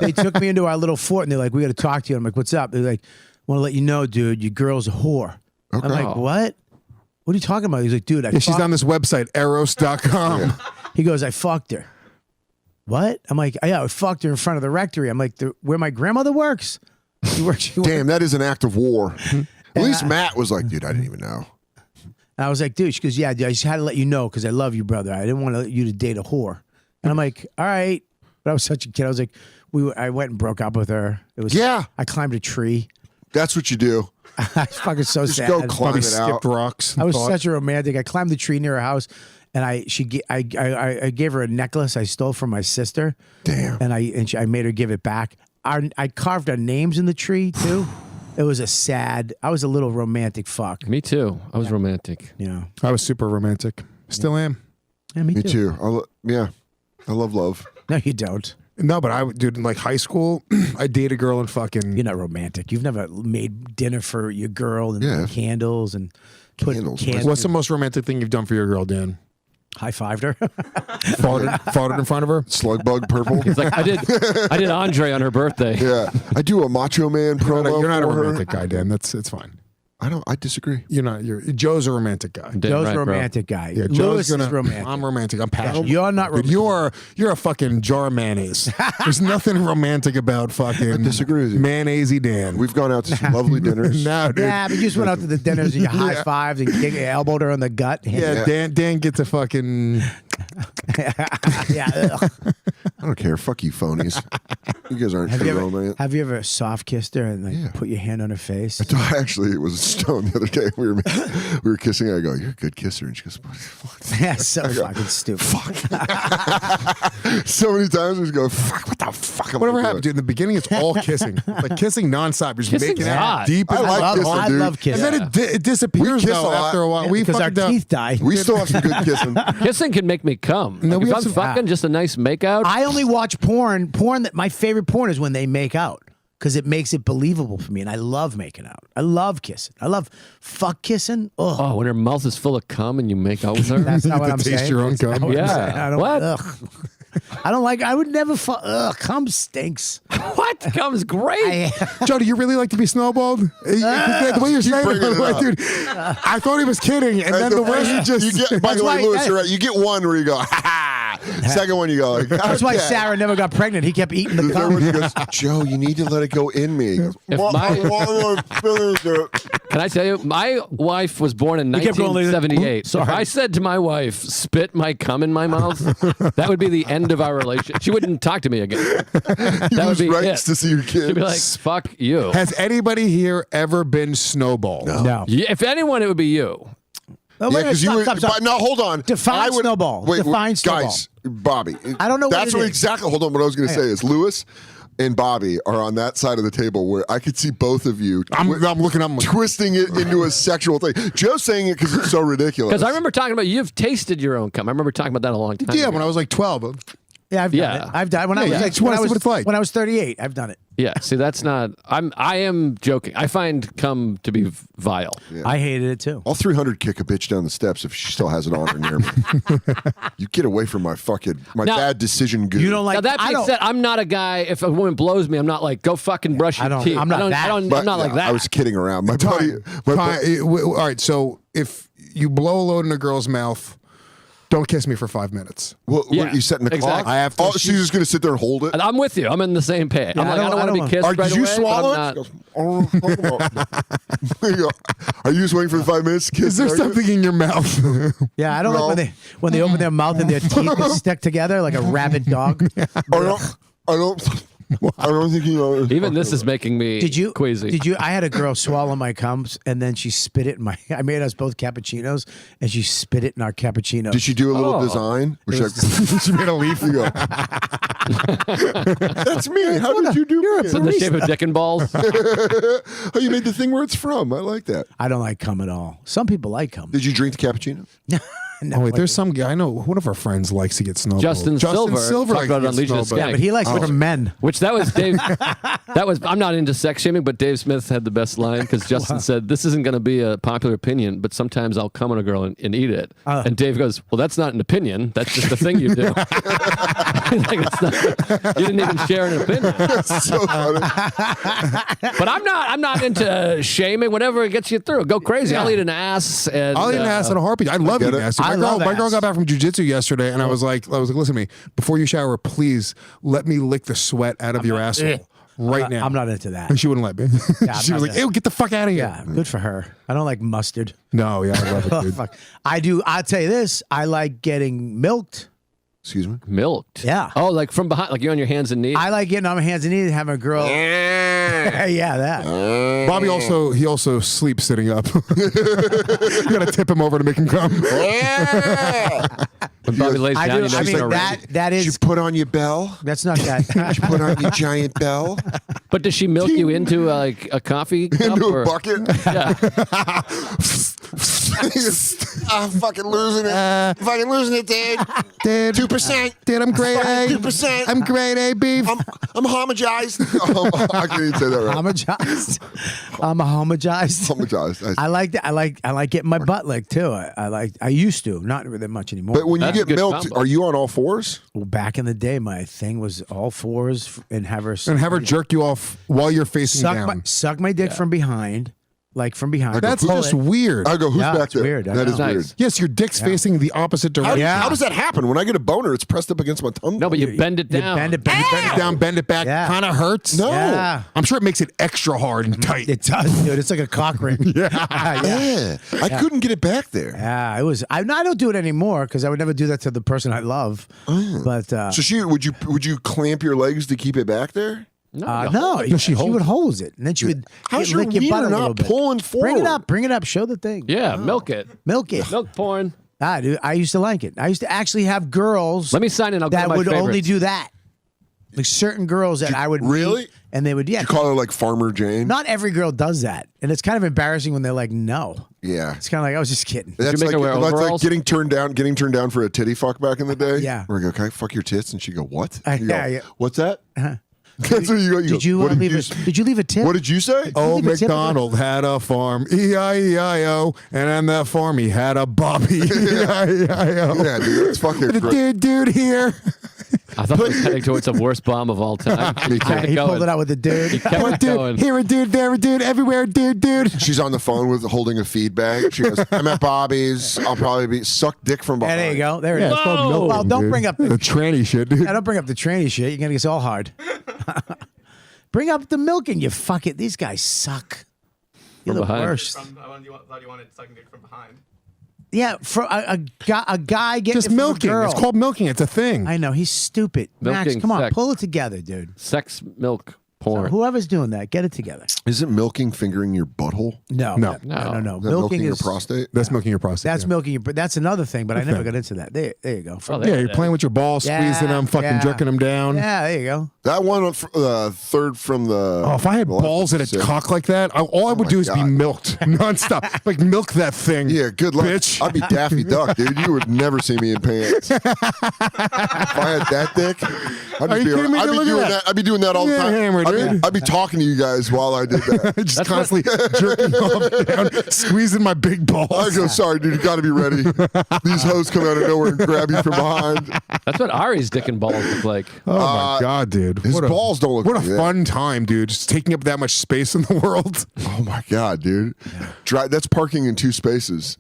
They took me into our little fort, and they're like, "We got to talk to you." I'm like, "What's up?" They're like, "Want to let you know, dude, your girl's a whore." I'm like, "What? What are you talking about?" He's like, "Dude, Yeah, she's on this website, eros.com. He goes, "I fucked her." What? I'm like, "Yeah, I fucked her in front of the rectory." I'm like, "Where my grandmother works." She works. Damn, that is an act of war. At least Matt was like, dude, I didn't even know. And I was like, "Dude," she goes, "Yeah, dude, I just had to let you know because I love you, brother. I didn't want you to date a whore." And I'm like, "All right," but I was such a kid. I was like, I went and broke up with her. It was Yeah. I climbed a tree. That's what you do. I was fucking so Just sad. go climb Probably it out. skipped rocks. I was thought. such a romantic. I climbed the tree near her house, and I gave her a necklace I stole from my sister. Damn. And I made her give it back. I carved our names in the tree too. It was a sad. I was a little romantic fuck. Me too. I was romantic. You know. I was super romantic. Still am. Yeah, Me too. I love love. No, you don't. No, but I, dude, in like high school, I dated a girl and fucking. You're not romantic. You've never made dinner for your girl and Yeah. candles and put Candles. candles. What's the most romantic thing you've done for your girl, Dan? High-fived her. Farted in front of her? Slug bug purple. It's like I did Andre on her birthday. Yeah, I do a Macho Man promo. You're not a for her. romantic guy, Dan. It's fine. I disagree. You're not. Joe's a romantic guy. Damn Joe's right, a bro. romantic guy. Yeah, Lewis Joe's is romantic. I'm romantic. I'm passionate. You're not Dude, romantic. you're a fucking jar of mayonnaise. There's nothing romantic about fucking disagree with you. mayonnaise-y Dan. We've gone out to some lovely dinners. No, dude. Yeah, but you just went out to the dinners and you high-fived and elbowed her on the gut. Yeah, Dan gets a fucking. Yeah. Ugh. I don't care. Fuck you, phonies. You guys aren't true romance. Have you ever soft kissed her and like put your hand on her face? Actually, it was a Stone the other day. We were kissing. I go, "You're a good kisser," and she goes, "What?" Yeah, so fucking stupid. So many times we just go, "Fuck, what the fuck?" am I Whatever doing?" happened, dude. In the beginning, it's all kissing. Like kissing nonstop. You're just Kissing's making out hot. deep. I in like the kissing, I dude. love kissing. And then it disappears We kiss though a lot. after a while. We because our fucking don't. teeth died. We still have some good kissing. Kissing can make me come. No, Like, we if have I'm some- fucking just a nice makeout. I only watch porn. That my favorite porn is when they make out because it makes it believable for me, and I love making out. I love kissing. I love fuck kissing. Oh, Oh, when her mouth is full of cum and you make out with her. that's not what I'm taste saying. your own That's not cum. what I'm Yeah. saying. I don't, What? Ugh. I don't like. I would never fuck. Ugh, cum stinks. What? Cum's great. Joe, do you really like to be snowballed? The way you're saying bringing it it, up. dude. I thought he was kidding, and then the rest you you just. get. By That's the way, why- Lewis, you're right. You get one where you go, "Ha ha." Second one, you go like, That's why "Okay." Sarah never got pregnant. He kept eating the The third one, cum. he goes, "Joe, you need to let it go in me." He goes, If "Well, my- I wanna finish it." Can I tell you, my wife was born in kept going like this. 1978. Sorry. If I said to my wife, "Spit my cum in my mouth," that would be the end of our relationship. She wouldn't talk to me again. That would Lose be rights it. to see your kids. She'd be like, "Fuck you." Has anybody here ever been snowballed? No. Yeah, if anyone, it would be you. Oh, Yeah, wait, because you stop, would. stop, stop. But no, hold on. Define I would- snowball. Wait, Define guys, Bobby. I don't know what That's it is. exactly. Hold on. What I was going to say is Lewis and Bobby are on that side of the table where I could see both of you. I'm looking up. Twisting it into a sexual thing. Joe's saying it because it's so ridiculous. Because I remember talking about you've tasted your own cum. I remember talking about that a long time Yeah, ago. when I was like 12. Yeah, I've done Yeah. it. I've done it. When I was yeah, like, just wanna see what it's like. when I was 38, I've done it. Yeah, see, that's not. I am joking. I find cum to be vile. I hated it too. All 300 kick a bitch down the steps if she still has it on her near me. You get away from my Now- bad decision goo. You don't like. Now that I being don't. said, I'm not a guy. If a woman blows me, I'm not like go fucking brush your I don't- teeth. I'm not that. I'm But, not like yeah, that. I was kidding around. My buddy. All right, so if you blow a load in a girl's mouth, don't kiss me for 5 minutes. What Yeah, you setting the clock? exactly. I have to- Oh, she's just going to sit there and hold it. I'm with you. I'm in the same page. I'm I like, I don't- don't want to I be kissed All right, right did you away. swallow but I'm it? not. She goes, "I don't know what you're talking about." There you go. Are you just waiting for the 5 minutes to kiss? Is there her? something in your mouth? Yeah, I don't No. like when they open their mouth and their teeth is stuck together like a rabid dog. I don't think you know. Even this is making me Did you? queasy. Did you? I had a girl swallow my cums and then she spit it in my. I made us both cappuccinos and she spit it in our cappuccino. Did she do a little Oh. design? Which like, She made a leaf. you go. That's me. How did you do in it? the shape of dick and balls? Oh, you made the thing where it's from. I like that. I don't like cum at all. Some people like cum. Did you drink the cappuccino? No, Oh wait, like- there's some guy I know. One of our friends likes to get snowballed. Justin Silver talked likes to about it get on Legion of snowballed. Skank. but he likes it from men. Which that was Dave. That was. I'm not into sex shaming, but Dave Smith had the best line because Justin said, "This isn't going to be a popular opinion, but sometimes I'll come on a girl and eat it." And Dave goes, "Well, that's not an opinion. That's just a thing you do." Like, it's not, you didn't even share an opinion. That's so funny. But I'm not into shaming. Whatever gets you through, go crazy. I'll eat an ass. And, I'll eat an ass in a heartbeat. I love get eating it. ass. I love My girl ass. got back from jujitsu yesterday, and I was like, listen to me. Before you shower, please let me lick the sweat out of your asshole right now. I'm not into that. And she wouldn't let me. I'm She was not like, that. "Ew, get the fuck out of here." Yeah, good for her. I don't like mustard. No, yeah, I love it, Oh, dude. fuck. I do. I'll tell you this. I like getting milked. Excuse me. milked. Yeah. Oh, like from behind, like you're on your hands and knees. I like getting on my hands and knees and having a girl Yeah, that. Bobby also sleeps sitting up. You gotta tip him over to make him come. When Bobby lays I down, do. you know I he's mean, gonna raise. that Did you is. put on your bell? That's not that. Did you put on your giant bell? But does she milk you into like a coffee cup? Into or? a bucket? Yeah. I'm fucking losing it. Fucking losing it, dude. Dude, 2%. dude, I'm grade A. 2%. I'm grade A beef. I'm homogized. I can't even say that right. Homogized. I'm a homogized. Homogized. I like that. I like getting my butt licked too. I used to, not that much anymore. But when you That's a get good milked, combo. are you on all fours? Well, back in the day, my thing was all fours and have her And have her jerk you off while you're facing down. suck my dick from behind, like from behind. That's Pull just it. weird. I go, who's Yeah, back it's there? weird. I That know. is Nice. weird. Yes, your dick's facing the opposite direction. How does that happen? When I get a boner, it's pressed up against my tongue. No, but you bend it You down. bend it, Bend it down, bend it back. Yeah. Kind of hurts. No. Yeah. I'm sure it makes it extra hard and tight. It does, dude. It's like a cock ring. yeah. Yeah. I couldn't get it back there. Yeah, it was. I don't do it anymore because I would never do that to the person I love. But So would you clamp your legs to keep it back there? no, she would hold it, and then she would How's your lick your butt wiener a little not bit. pulling Bring it forward? bring it up. Show the thing. Yeah, milk it. Milk it. Milk porn. Dude, I used to like it. I used to actually have girls Let me sign in. I'll go to that my would only favorites. do that. Like certain girls that I would meet, really? and they would You call her like Farmer Jane? Not every girl does that, and it's kind of embarrassing when they're like, "No." Yeah. It's kind of like I was just kidding. That's make her wear that's like overalls? getting turned down for a titty fuck back in the day. Yeah. Where I go, can I fuck your tits? And she go, what? Yeah, You go, yeah. What's that? That's what you go. Did you what leave did you leave a tip? What did you say? Old leave a tip? MacDonald had a farm, E-I-E-I-O, and on that farm he had a Bobby, E-I-E-I-O. Yeah, dude, that's fucking The great. dude here. I thought it was heading towards the worst bomb of all time. He kept He going. pulled it out with the dude. He kept it going. Here a dude, there a dude, everywhere dude. She's on the phone with holding a feed bag. She goes, I'm at Bobby's. I'll probably be suck dick from Yeah, behind. there you go. There it Yeah, is. it's called Whoa. milking, Well, don't dude. bring up the tranny shit, dude. Yeah, don't bring up the tranny shit. You're gonna get all hard. Bring up the milking, you fuck it. These guys suck. You're From the behind. worst. I thought you wanted sucking dick from behind. Yeah, for a guy getting Just it from a milking. girl. It's called milking. It's a thing. I know he's stupid. Max, Milking come on, sex. pull it together, dude. Sex milk porn. Whoever's doing that, get it together. Isn't milking fingering your butthole? No, No. no. Is that Milking milking your is prostate? That's milking your prostate. that's yeah. milking your. But that's another thing. But I never got into that. There you go. Oh, there Yeah, it you're is. playing with your balls, Yeah, squeezing them, fucking yeah. jerking them down. Yeah, there you go. That one, third from the. Oh, if I had left, balls in a sick. cock like that, all I would my do is be God. milked nonstop. Like milk that thing. Yeah, good luck. bitch. I'd be Daffy Duck, dude. You would never see me in pants. If I had that dick, I'd Are just you be, kidding me? I'd be Look at doing that. that. I'd be doing that all the Yeah, time. hammer, dude. I'd be talking to you guys while I did that. Just constantly jerking off down, squeezing my big balls. I go, sorry, dude. You got to be ready. These hoes come out of nowhere and grab you from behind. That's what Ari's dick and balls look like. Oh my god, dude! his balls don't look What a like that. fun time, dude! Just taking up that much space in the world. Oh my god, dude. That's parking in 2 spaces.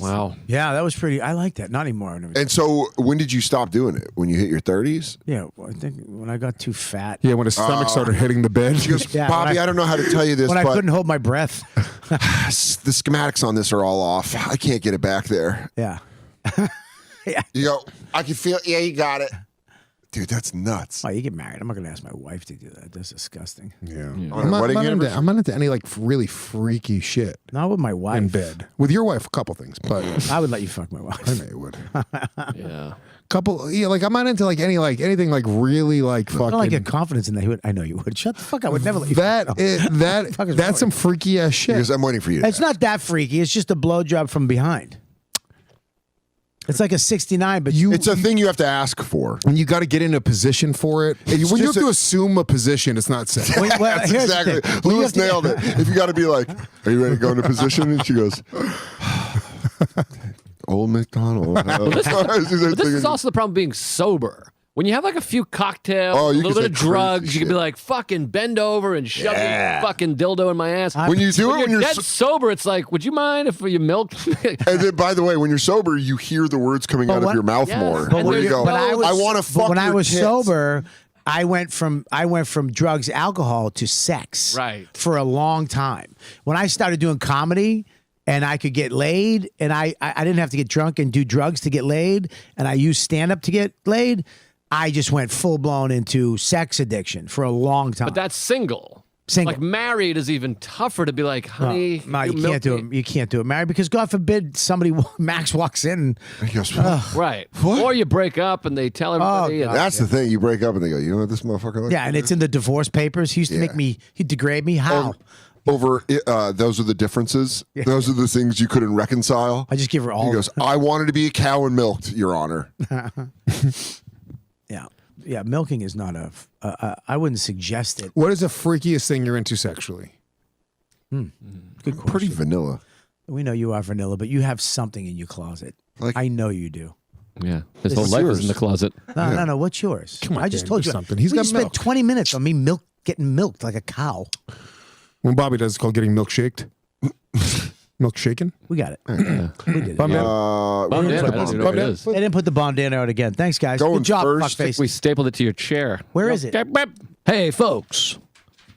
Wow. Yeah, that was pretty. I like that. Not anymore. And so, when did you stop doing it? When you hit your 30s? Yeah, I think when I got too fat. Yeah, when his stomach started hitting the bed. She goes, Yeah, Bobby, when I don't know how to tell you this, When I but couldn't hold my breath. the schematics on this are all off. I can't get it back there. Yeah. You go, I can feel, yeah, you got it. Dude, that's nuts. Oh, you get married. I'm not going to ask my wife to do that. That's disgusting. Yeah. On a wedding anniversary? I'm not into any like really freaky shit Not with my wife. in bed. With your wife, a couple things, but I would let you fuck my wife. I know you would. Yeah. Couple, yeah, like I'm not into like anything like really like I fucking. don't like your confidence in that. He would, I know you would. Shut the fuck up. I would never let you that fuck. is, that fuck is wrong that's some with freaky ass shit. Because I'm waiting for you to It's not that freaky. It's just a blowjob from behind. It's like a 69, but It's a thing you have to ask for. And you got to get in a position for it. And when you have just to assume a position, it's not safe. Well, That's here's the exactly. thing. When you Lewis have to- nailed it. If you got to be like, are you ready to go into position? And she goes, Old McDonald. But this is also the problem being sober. When you have like a few cocktails, Oh, a you little can bit of say crazy drugs, you can be shit. like, fucking bend over and shove your fucking dildo in my ass. When you do it, When when you're you're dead sober, it's like, would you mind if you milked? and then, by the way, when you're sober, you hear the words coming out of what- your mouth Yes. more. But Where you when- go, but I was- I want to fuck But when I your was tits. sober, I went from drugs, alcohol to sex. Right. For a long time. When I started doing comedy and I could get laid and I didn't have to get drunk and do drugs to get laid and I used stand up to get laid, I just went full blown into sex addiction for a long time. But that's single. Single. Like married is even tougher to be like, honey, No, you milk can't do me. it. You can't do it, Mary, because God forbid somebody Max walks in. He goes, Right. What? Or you break up and they tell everybody. and- that's the thing. You break up and they go, you know what this motherfucker looks Yeah, and it's in the divorce papers. He used to make me. He'd degrade me. How? over those are the differences. Those are the things you couldn't reconcile. I just give her all. He goes, I wanted to be a cow and milked, Your Honor. Yeah, milking is not a. I wouldn't suggest it. What is the freakiest thing you're into sexually? Good question. Pretty vanilla. We know you are vanilla, but you have something in your closet. Like- I know you do. Yeah. His This whole is life yours. is in the closet. No. What's yours? Come on, I just Dan, told do you something. He's we got just spent milk. 20 minutes on me getting milked like a cow. When Bobby does, it's called getting milkshaked. Milkshaken? We got it. We did it. Bum Yeah. down. Bum we're down. gonna I don't put even know Bum what it down. is. They didn't put the bandana out again. Thanks, guys. Going Good job, first. fuckface. We stapled it to your chair. Where is it? Hey, folks.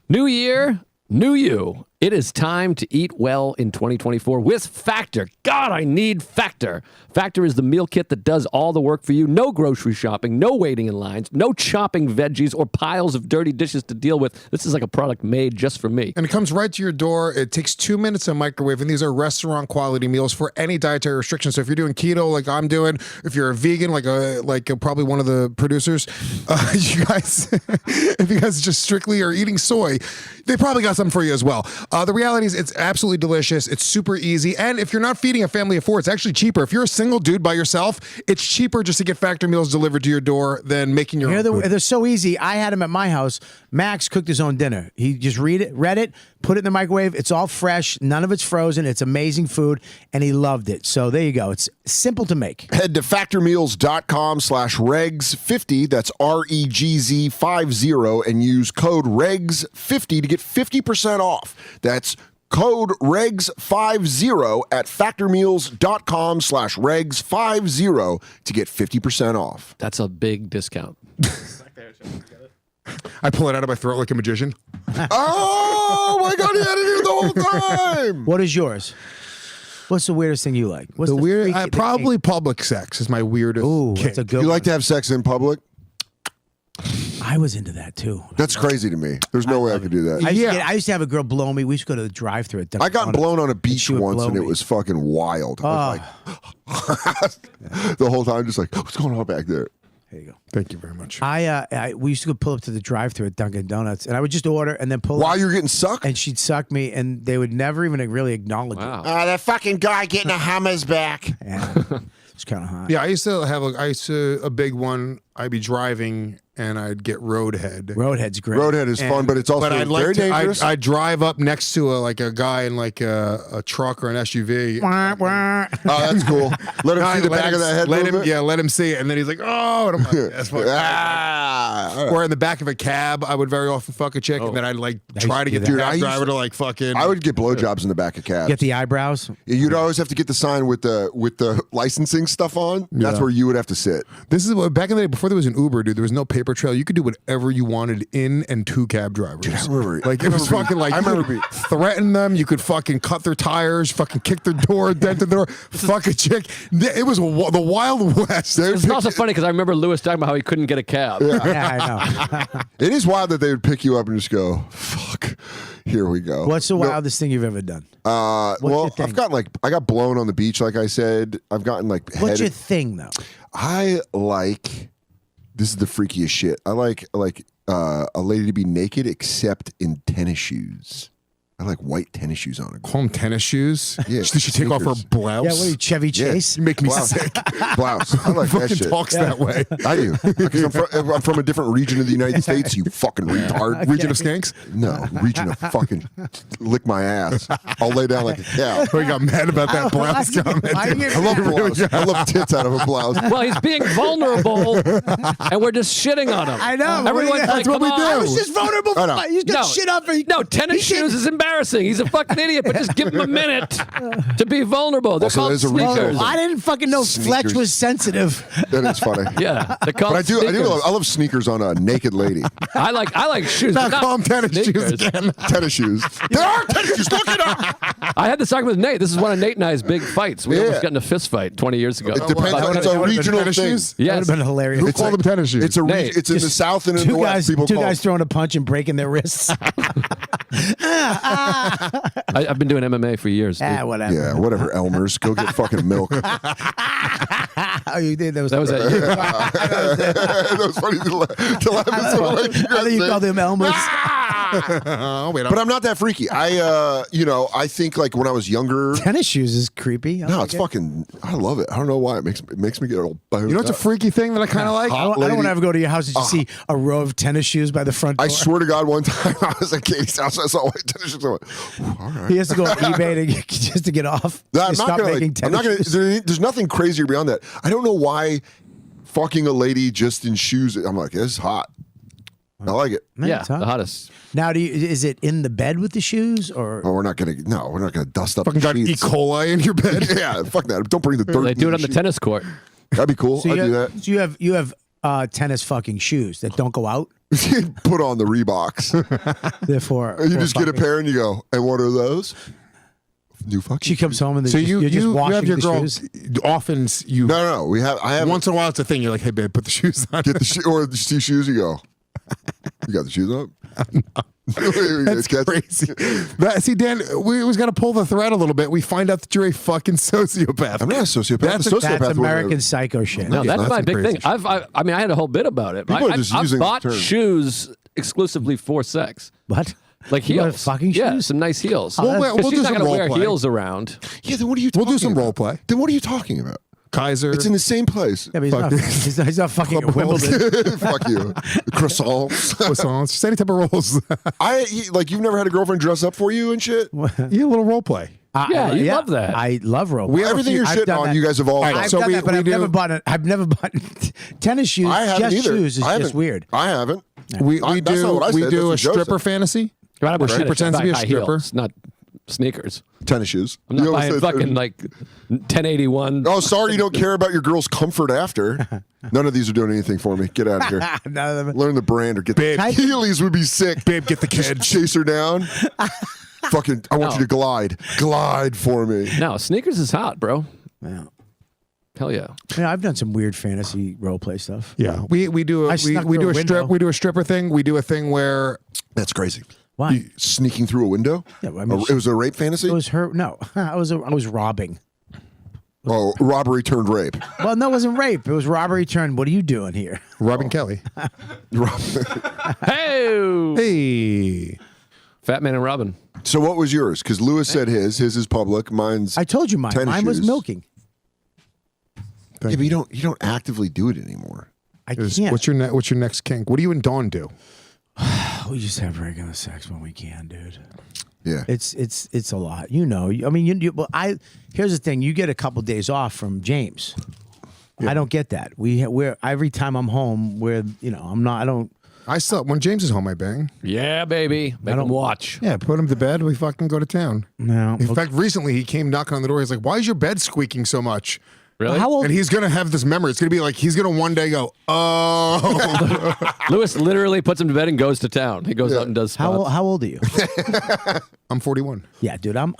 New year, new you. It is time to eat well in 2024 with Factor. God, I need Factor. Factor is the meal kit that does all the work for you. No grocery shopping, no waiting in lines, no chopping veggies or piles of dirty dishes to deal with. This is like a product made just for me. And it comes right to your door. It takes 2 minutes to microwave, and these are restaurant quality meals for any dietary restrictions. So if you're doing keto like I'm doing, if you're a vegan like probably one of the producers, you guys, if you guys just strictly are eating soy, they probably got something for you as well. The reality is it's absolutely delicious. It's super easy. And if you're not feeding a family of four, it's actually cheaper. If you're a single dude by yourself, it's cheaper just to get Factor meals delivered to your door than making your own food. They're so easy. I had him at my house. Max cooked his own dinner. He just read it, put it in the microwave. It's all fresh. None of it's frozen. It's amazing food, and he loved it. So there you go. It's simple to make. Head to factormeals.com/regs50. That's REGZ50 and use code REGS50 to get 50% off. That's code REGS50 at factormeals.com/regs50 to get 50% off. That's a big discount. I pull it out of my throat like a magician. Oh my God, he had it here the whole time. What is yours? What's the weirdest thing you like? What's The weird, freaky- probably public sex is my weirdest. Ooh, kink. that's a good You one. like to have sex in public? I was into that too. That's crazy to me. There's no way I could do that. I used to have a girl blow me. We used to go to the drive-thru at I got Dunkin' blown on a and beach she would once blow and it me. was fucking wild. I was like, the whole time just like, what's going on back there? There you go. Thank you very much. We used to go pull up to the drive-thru at Dunkin' Donuts, and I would just order and then pull While up, you're getting sucked? and she'd suck me, and they would never even really acknowledge Wow. it. that fucking guy getting a hummus back. Yeah, it's kind of hot. Yeah, I used to have a big one. I'd be driving and I'd get roadhead. Roadhead's great. Roadhead is fun, but it's also But I'd very like to. dangerous. I'd drive up next to a guy in like a truck or an SUV. Wah, wah. Oh, that's cool. Let him see the back of that head. Let a little him, bit. yeah, let him see it, and then he's like, "Oh," and I'm like, "That's fucking." All right. Or in the back of a cab, I would very often fuck a chick, and then I'd like try to get the Dude, I cab used driver to- to like fucking. I would get blowjobs in the back of cabs. Get the eyebrows. You'd always have to get the sign with the licensing stuff on. That's where you would have to sit. This is what back in the day before there was an Uber, dude. There was no paper trail. You could do whatever you wanted in and to cab drivers. Dude, I remember- like it was fucking like I you remember could threaten them. You could fucking cut their tires, fucking kick their door, dent their door, fuck a chick. It was the Wild West. It's also funny because I remember Lewis talking about how he couldn't get a cab. Yeah, I know. It is wild that they would pick you up and just go, "Fuck, here we go." What's the No, wildest thing you've ever done? well, your thing? I've gotten I got blown on the beach, like I said. I've gotten What's your thing though? I like. This is the freakiest shit. I like a lady to be naked except in tennis shoes. I like white tennis shoes on her. Call them tennis shoes. Yeah, Did she take off her sneakers. blouse? Yeah, what are you, Chevy Chase? You make me Blouse. sick. Blouse. I like that Fucking shit. talks that way. I do. Because I'm from a different region of the United States, you fucking retard. Region of skanks. No, region of fucking lick my ass. I'll lay down like a cow. We got mad about that blouse comment. I get I love mad. blouse. I love tits out of a blouse. Well, he's being vulnerable, and we're just shitting on him. I know. Everyone's like, That's what "Come we on." do. I was just vulnerable. I know. He's got No, shit up. no, tennis shoes is embarrassing. embarrassing. He's a fucking idiot, but just give him a minute to be vulnerable. They're Also, called there's a reason. sneakers. I didn't fucking know Fletch Sneakers. was sensitive. That is funny. Yeah, they're called But I do sneakers. love sneakers on a naked lady. I like shoes. Not but call them tennis sneakers. shoes again. Tennis shoes. There are tennis shoes. Look it up. I had this argument with Nate. This is one of Nate and I's big fights. We Yeah. almost got in a fist fight 20 years ago. It depends. About It's a tennis- regional tennis thing. shoes? That would Yes. have been hilarious. Who called them tennis shoes? It's a region. Nate, It's in the south and in the Two west. guys, People two call guys throwing a punch and breaking their wrists. I've been doing MMA for years. dude. Whatever. Yeah, whatever, Elmer's. Go get fucking milk. Oh, you did. That was That was it. That was funny to laugh at someone like you I think you guys called say. him Elmer's. Oh, wait. But I'm not that freaky. I think like when I was younger. Tennis shoes is creepy. I No, like it's it. fucking. I love it. I don't know why it makes me get all. you know what's a freaky thing that I kind of like? I don't want to ever go to your house and just Uh-huh. see a row of tennis shoes by the front door. I swear to God, one time I was at Katie's house. I saw white tennis shoes. I went, all right. He has to go on eBay to get, just to get off. No, To I'm stop not gonna. making I'm not gonna. tennis shoes. There's nothing crazier beyond that. I don't know why fucking a lady just in shoes. I'm like, this is hot. I like it. Yeah, it's hot. the hottest. Now, is it in the bed with the shoes or? Oh, we're not gonna dust up Fucking the got E. sheets. coli in your bed. Yeah, fuck that. Don't bring the dirt. They do it in on the sheet. tennis court. That'd be cool. So I'd you do have, that. so you have tennis fucking shoes that don't go out. Put on the Reeboks. Therefore, You for just get a fucking- pair and you go, and what are those? New fucking. She comes home and So you're just washing have your the girl. shoes. Often you. No. I have Once in a while, it's a thing. You're like, hey, babe, put the shoes on. get the or you see shoes. You go. You got the shoes up. That's crazy. See, Dan, we was got to pull the thread a little bit. We find out that you're a fucking sociopath. I'm not a sociopath. That's I'm a a- sociopath. That's would- American psycho shit. No, that's that's my some big crazy thing. shit. I mean, I had a whole bit about it. People are I've just using the bought term. shoes exclusively for sex. What? Like You bought heels. fucking Yeah, shoes? some nice heels. We'll 'Cause do she's not some gonna role wear play. heels around. Yeah, then what are you talking We'll do some about? role play. Then what are you talking about? Kaiser. It's in the same place. Yeah, but he's not fucking at Wimbledon. Fuck you. Croissants. croissants, just any type of roles. You've never had a girlfriend dress up for you and shit? You a little role play. Yeah, you love that. I love role. We have Everything you're I've shitting done on, that. you guys have all All right, done. I've so done we- that, but we I've do- never bought it. I've never bought tennis shoes. I haven't just either. shoes is I just haven't. weird. I haven't. We That's not what I said. do a That's what Joe stripper said. fantasy. Right, Where she pretends to be a high stripper. heels, not sneakers. Tennis shoes. I'm not You almost buying said- fucking like 1081. Oh, sorry, you don't care about your girl's comfort after. None of these are doing anything for me. Get out of here. None of them. Learn the brand or get Babe. the Heelys would be sick. Babe, get the Just kid. chase her down. Fucking, I want No. you to glide for me. No, sneakers is hot, bro. Yeah. Hell yeah. Yeah, I've done some weird fantasy role play stuff. Yeah, we do I a, snuck we through do a a strip window. we do a stripper thing. We do a thing where That's crazy. Why? You sneaking through a window? Yeah, well, I mean, It was a rape fantasy? It was her. No, I was robbing. Oh, robbery turned rape. Well, no, it wasn't rape. It was robbery turned. What are you doing here? Robin Kelly. Hey, Hey, Fat Man and Robin. So what was yours? Because Lewis said his. His is public. Mine's. I told you mine. Tennis Mine was shoes. milking. Yeah, but you don't actively do it anymore. I can't. what's your next kink? What do you and Dawn do? We just have regular sex when we can, dude. Yeah. It's a lot. You know. I mean, well, here's the thing. You get a couple days off from James. I don't get that. We're every time I'm home, I don't. I still when James is home, I bang. Yeah, baby. Make them watch. Yeah, put him to bed. We fucking go to town. No. In fact, recently he came knocking on the door. He's like, "Why is your bed squeaking so much?" Really? How old? And he's gonna have this memory. It's gonna be like he's gonna one day go, "Oh." Lewis literally puts him to bed and goes to town. He goes out and does spots. How old are you? I'm 41. Yeah, dude. I'm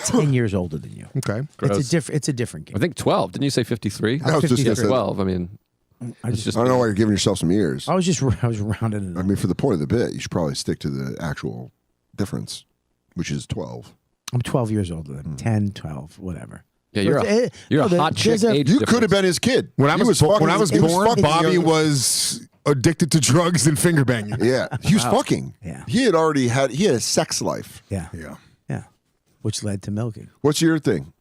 10 years older than you. Okay. It's a different I game. think 12. Didn't you say 53? I was just gonna 53. say, 12. I mean, it's just I don't know why you're giving yourself some ears. I was rounding it I up. mean, for the point of the bit, you should probably stick to the actual difference, which is 12. I'm 12 years older than 10, 12, whatever. yeah. You're But, a no, hot chick. there's a- Age You could have difference. been his kid. When I He was fucking- when I was he born, fucking Bobby young. was addicted to drugs and finger banging. Yeah, he was fucking. Yeah. He had a sex life. Yeah. Yeah. Yeah. Which led to milking. What's your thing?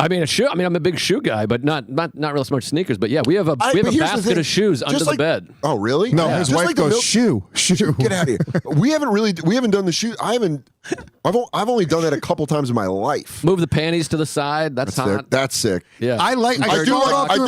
I mean, a shoe. I mean, I'm a big shoe guy, but not real smart sneakers. But yeah, we have a but here's the basket thing. of shoes Just under like- the bed. Oh, really? No, his Just wife like the goes, milk- shoe. Get out of here. We haven't done the shoe. I've only done that a couple times in my life. Move the panties to the side. That's hot. That's sick. Yeah. I do like I do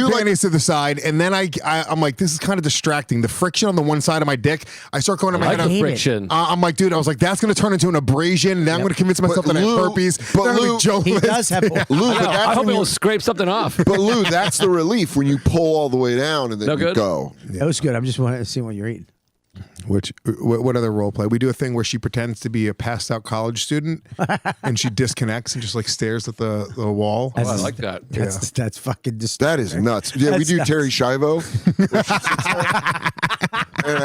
like- panties to the side, and then I'm like, this is kind of distracting. The friction on the one side of my dick, I start going to my I like head. the hate it. friction. I'm like, dude, I was like, that's going to turn into an abrasion. And then I'm going to convince myself that I have Lou- herpes. but Then I'm Lou- like, Joe He List. does have. Lou, I but know. that's I hope when it will you, scrape something off. but Lou, that's the relief when you pull all the way down and then No you good? go. That was good. I'm just wanting to see what you're eating. What other role play? We do a thing where she pretends to be a passed out college student, and she disconnects and just like stares at the wall. Oh, I like that. That's fucking just. That is nuts. Yeah, we That's do nuts. Terry Schiavo. And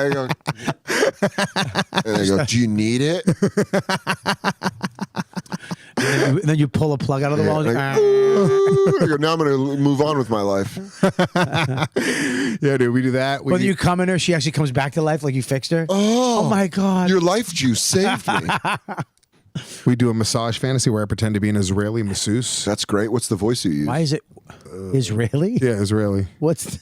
I go, do you need it? And then you pull a plug out of the wall. Like, Ah. I go, now I'm going to move on with my life. Yeah, dude, we do that. Whether you come in her, she actually comes back to life like you fixed her. Oh, my god! Your life juice saved me. We do a massage fantasy where I pretend to be an Israeli masseuse. That's great. What's the voice you use? Why is it Israeli? Yeah, Israeli. What's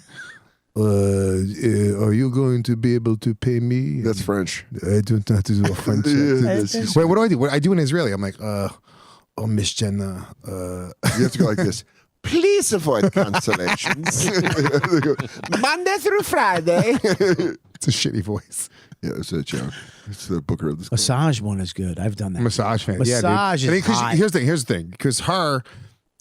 Are you going to be able to pay me? That's French. I don't know how to do a French accent. Wait, what do I do? What I do in Israeli? I'm like, oh, Miss Jenna. You have to go like this. Please avoid cancellations. Monday through Friday. It's a shitty voice. Yeah, it's a joke. It's the booker of this. massage one is good. I've done that. Massage fan. Massage yeah, dude. is hot. Here's the thing. Because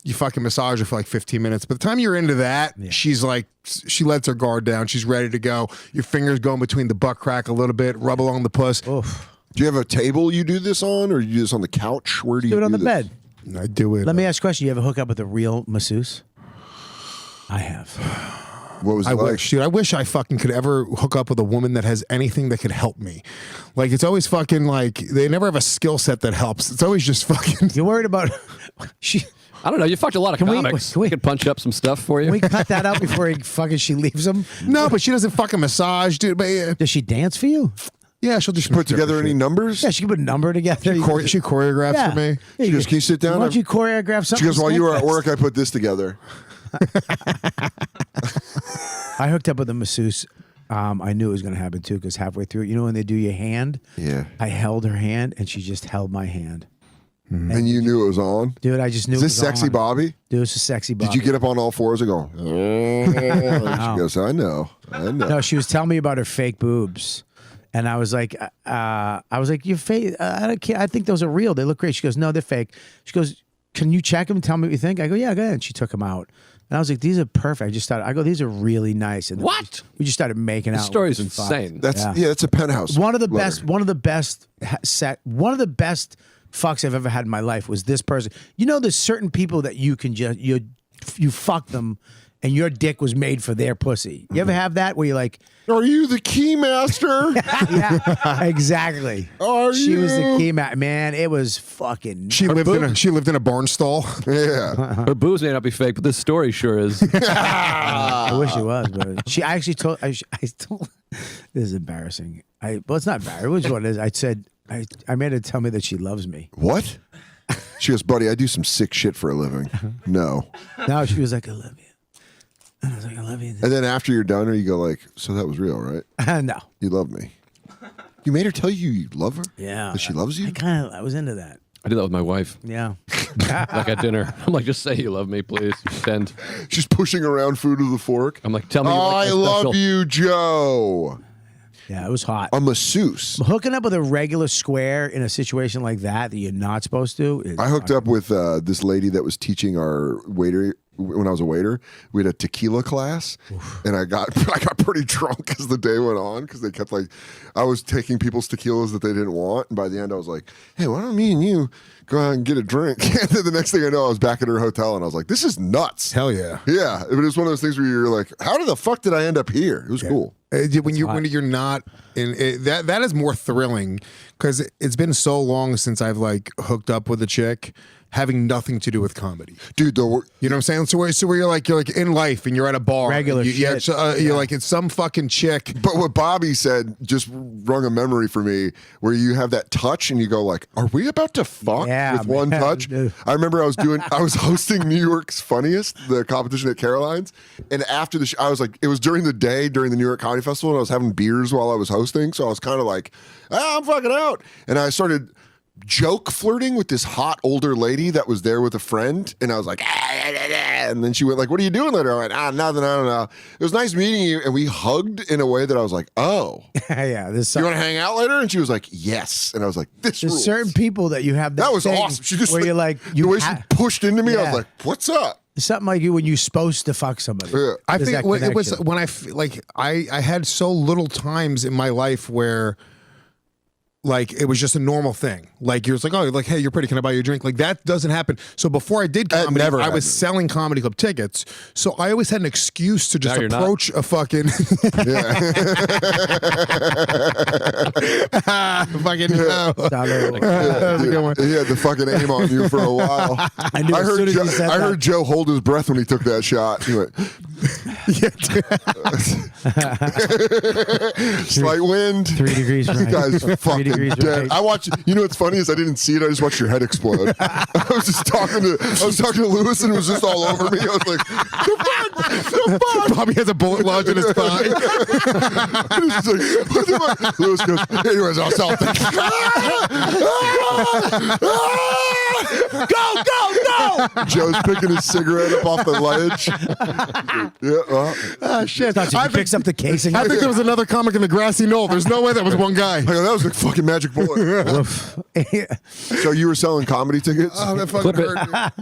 you fucking massage her for like 15 minutes. By the time you're into that, she's like, she lets her guard down. She's ready to go. Your fingers going between the butt crack a little bit, rub along the puss. Oof. Do you have a table you do this on, or you do this on the couch? Where do you Do it on the this? bed. I do it. Let me ask you a question. You ever hook up with a real masseuse? I have. What was it I like? wish, dude. I wish I fucking could ever hook up with a woman that has anything that could help me. Like, it's always fucking like, they never have a skill set that helps. It's always just fucking. You're worried about she. I don't know. You fucked a lot of Can we- comics. can we- We could punch up some stuff for you. Can we cut that out before she leaves him? No, but she doesn't fucking massage, dude. But Does she dance for you? yeah, she'll just Put together any numbers? Yeah, she can put a number together. She choreographs Yeah. for me. Yeah, She goes, "Can you sit down?" Why don't you choreograph something? She goes, while you were at Snake work, I put this together. Fest? I hooked up with a masseuse. I knew it was going to happen too because halfway through, you know, when they do your hand, Yeah. I held her hand and she just held my hand. And you knew it was on? Dude, I just knew Is it this was sexy on. Bobby? Dude, it was a sexy Bobby. Did you get up on all fours and go, She goes, I know. No, she was telling me about her fake boobs. And I was like, your fake, I think those are real. They look great. She goes, no, they're fake. She goes, can you check them and tell me what you think? I go, yeah, go ahead. And she took them out. And I was like, these are perfect. I go, these are really nice. And then What? We just started making out. This story's It was fun. insane. That's it's a penthouse. One of the letter. best fucks I've ever had in my life was this person. You know, there's certain people that you can just you fuck them, and your dick was made for their pussy. You ever have that where you're like, Are you the key master? yeah, exactly. Are She was the you? key man. It was fucking. She lived in a barn stall. Yeah. Her boobs may not be fake, but this story sure is. I wish it was, but she I actually told. I told. This is embarrassing. Well, it's not embarrassing. Which one is? I said. I made her tell me that she loves me. What? She goes, buddy, I do some sick shit for a living. No. No, she was like, I love you. And I was like, I love you. And then after you're done, you go like, so that was real, right? No. You love me. You made her tell you love her? Yeah. That she loves you? I was into that. I do that with my wife. Yeah. Like at dinner. I'm like, just say you love me, please. Pretend. She's pushing around food with a fork. I'm like, tell me you like I my love special. you, Joe. Yeah, it was hot. A masseuse. Hooking up with a regular square in a situation like that you're not supposed to. Is I hooked up with this lady that was teaching our waiter when I was a waiter. We had a tequila class, and I got pretty drunk as the day went on because they kept like, I was taking people's tequilas that they didn't want, and by the end I was like, hey, why don't me and you go out and get a drink? And then the next thing I know, I was back at her hotel, and I was like, this is nuts. Hell yeah. Yeah, but it was one of those things where you're like, how the fuck did I end up here? It was cool. When you're not in it, that is more thrilling because it's been so long since I've like hooked up with a chick having nothing to do with comedy. Dude, You know what I'm saying? So where you're like in life and you're at a bar. Regular and shit. You're like, it's some fucking chick. but what Bobby said just rung a memory for me where you have that touch and you go like, are we about to fuck? Yeah, with one man. touch. Dude. I remember I was hosting New York's Funniest, the competition at Caroline's, and after the show, I was like, it was during the day during the New York Comedy Festival, and I was having beers while I was hosting, so I was kind of like, I'm fucking out, and I started joke flirting with this hot older lady that was there with a friend, and I was like, and then she went like, what are you doing later? I went, nothing, I don't know. It was nice meeting you, and we hugged in a way that I was like, oh, Yeah, there's you want to hang out later? And she was like, yes, and I was like, this there's rules. certain people that you have. That was thing awesome. She just where you're like the way she pushed into me, I Yeah. was like, what's up? something like you when you're supposed to fuck somebody. Yeah. I There's think that it was connection. when I had so little times in my life where like it was just a normal thing. Like you're just like, oh, like, hey, you're pretty. Can I buy you a drink? Like that doesn't happen. So before I did That comedy, never I was happened. selling comedy club tickets. So I always had an excuse to just Now you're not. approach a fucking fucking no. Salud. That was a good one. He had the fucking aim on you for a while. I knew as soon as you said I that. heard Joe hold his breath when he took that shot. He went, slight wind. 3 degrees You right. guys 3 fucking degrees dead. right. I watched. You know what's funny is I didn't see it. I just watched your head explode. I was just talking to Lewis, and it was just all over me. I was like, the fuck. Bobby has a bullet lodged in his thigh. It's like, what the fuck? Lewis goes, anyways, I'll sell things. Go! Joe's picking his cigarette up off the ledge. Yeah, well, Oh shit! He picks up the casing. I think there was another comic in the grassy knoll. There's no way that was one guy. I go, that was a fucking magic bullet. So you were selling comedy tickets? Oh, that fucking Clip it. hurt.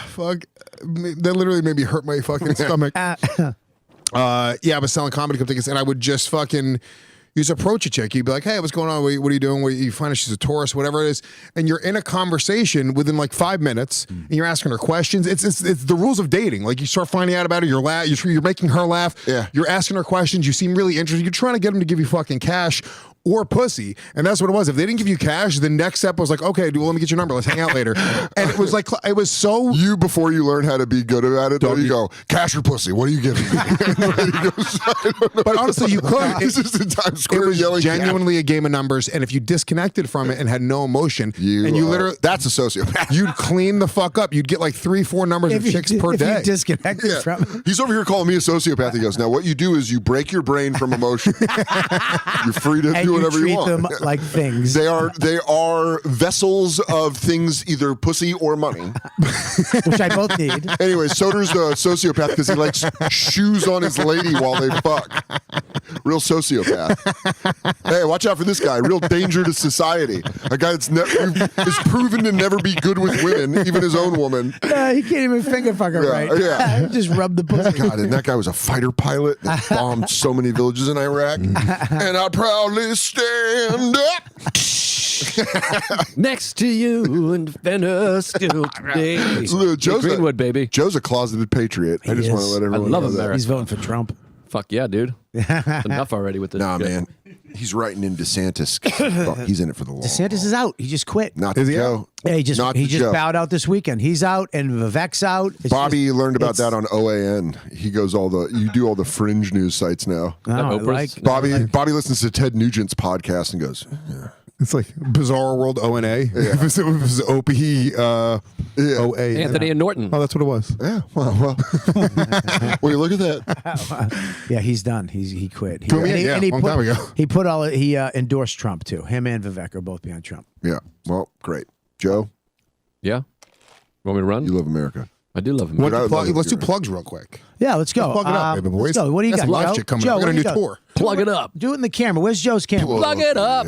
Fuck. That literally made me hurt my fucking stomach. Yeah, I was selling comedy club tickets, and I would just fucking just approach a chick. You'd be like, "Hey, what's going on? What are you doing?" You find out she's a tourist, whatever it is, and you're in a conversation within like 5 minutes, and you're asking her questions. It's the rules of dating. Like you start finding out about her, you're making her laugh. Yeah. You're asking her questions. You seem really interested. You're trying to get them to give you fucking cash or pussy, and that's what it was. If they didn't give you cash, the next step was like, okay, dude, let me get your number. Let's hang out later. And it was like, it was so. You, before you learn how to be good at it, though, you go, cash or pussy, what are you giving me? And the lady goes, I don't know. But honestly, you could. It's just in Times It Square was yelling. genuinely a game of numbers, and if you disconnected from it and had no emotion, and you literally, that's a sociopath. you'd clean the fuck up. You'd get like 3-4 numbers of chicks per if day. you disconnected from He's over here calling me a sociopath. He goes, now what you do is you break your brain from emotion. You're free to and do you whatever treat you want. them like things. They are vessels of things, either pussy or money. which I both need. Anyway, Soder's a sociopath because he likes shoes on his lady while they fuck. Real sociopath. Hey, watch out for this guy. Real danger to society. A guy that's is proven to never be good with women, even his own woman. He can't even finger fuck her right. yeah. Just rub the pussy. God, and that guy was a fighter pilot that bombed so many villages in Iraq. And I proudly stand up. Next to you and defender still today. Look, Joe's a- Greenwood, baby. Joe's a closeted patriot. I just want to is. let everyone love know that. America. He's voting for Trump. Fuck yeah, dude. Enough already with this. Nah, shit. man. He's writing in DeSantis. He's in it for the long DeSantis is out. He just quit. Not to Joe. Yeah, he just Not to Joe. bowed out this weekend. He's out and Vivek's out. It's Bobby just- learned about it's- that on OAN. He goes you do all the fringe news sites now. Oh, I Oprah's? like Bobby listens to Ted Nugent's podcast and goes, yeah. It's like Bizarre World O&A. If it was OP, OA. Anthony and Norton. Oh, that's what it was. Yeah, well. Well, you look at that. Yeah, he's done. He quit. Threw me in, yeah, long time ago. He endorsed Trump too. Him and Vivek are both behind Trump. Yeah, well, great. Joe, Yeah. Want me to run? you love America. I do love him. What- I'd love it Let's do if you're- plugs real quick. Yeah, let's go. Plug it up, baby boys. Let's go. What do you That's got? live Joe? shit coming Joe, up. We got a what do new you got? tour. Plug it up. Do it in the camera. Where's Joe's camera? Plug it up.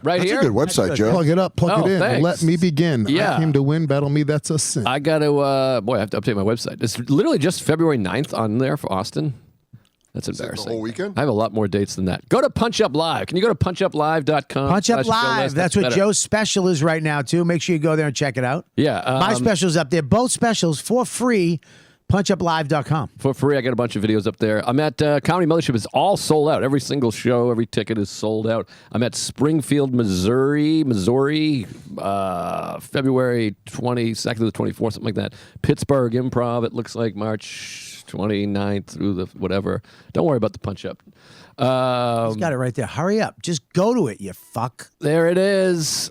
Right That's here. a good website, Joe. Plug it up, plug Oh, it in. thanks. Let me begin. Yeah. I came to win, battle me, that's a sin. I got to, I have to update my website. It's literally just February 9th on there for Austin. That's embarrassing. whole weekend? I have a lot more dates than that. Go to Punch Up Live. Can you go to punchuplive.com? Punch Up /Joe Live. List? That's what better. Joe's special is right now too. Make sure you go there and check it out. Yeah. My special's up there. Both specials for free. punchuplive.com. For free, I got a bunch of videos up there. I'm at Comedy Mothership. It's all sold out. Every single show, every ticket is sold out. I'm at Springfield, Missouri, February 22nd to the 24th, something like that. Pittsburgh Improv, it looks like March 29th through the whatever. Don't worry about the punch up. He's got it right there. Hurry up. Just go to it, you fuck. There it is.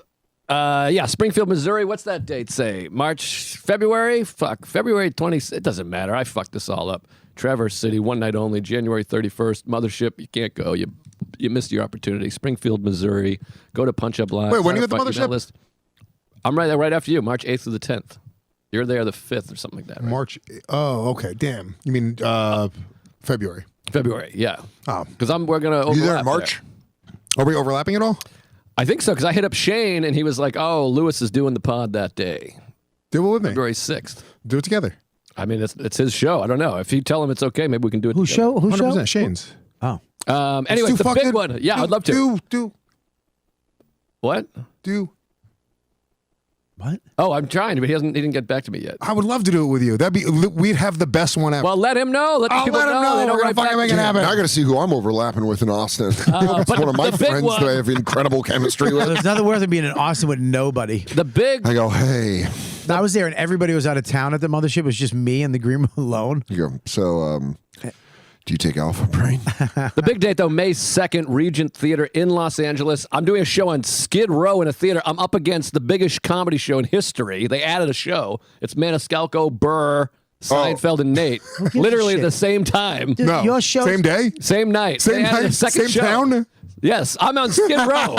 Yeah, Springfield, Missouri. What's that date say? February 20. It doesn't matter. I fucked this all up. Traverse City, one night only, January 31st. Mothership, you can't go. You missed your opportunity. Springfield, Missouri. Go to Punch Up Live. Wait, when Sign you up at the for email Mothership? list. I'm right after you, March 8th through the 10th. You're there the 5th or something like that. Right? March. Oh, okay. Damn. You mean February? February, yeah. Oh. Because we're gonna overlap. You there in March? Are we overlapping at all? I think so, because I hit up Shane and he was like, "Oh, Lewis is doing the pod that day, Do it with me. February 6th." Do it together. I mean, it's his show. I don't know. If you tell him it's okay, maybe we can do it. Who together. show? Who show? 100%. Shane's. Oh, Anyway, Let's the do big fucking- one. Yeah, I'd love to. What? what? Oh, I'm trying, but he didn't get back to me yet. I would love to do it with you. We'd have the best one ever. Well, let him know. Let the I'll people let him know. know. They don't We're gonna write fucking back make to it you. happen. Now I got to see who I'm overlapping with in Austin. It's but one of my the big friends one- that I have incredible chemistry with. There's nothing worse than being in Austin with nobody. The big. I go, hey. I was there and everybody was out of town at the mothership. It was just me and the green room alone. You go, so do you take Alpha Brain? The big date, though, May 2nd, Regent Theater in Los Angeles. I'm doing a show on Skid Row in a theater. I'm up against the biggest comedy show in history. They added a show. It's Maniscalco, Burr, Seinfeld, and Nate. Literally shit? at the same time. Dude, no. your show. Same day? Same night. Same They added night? a second Same show. town? Yes, I'm on Skid Row.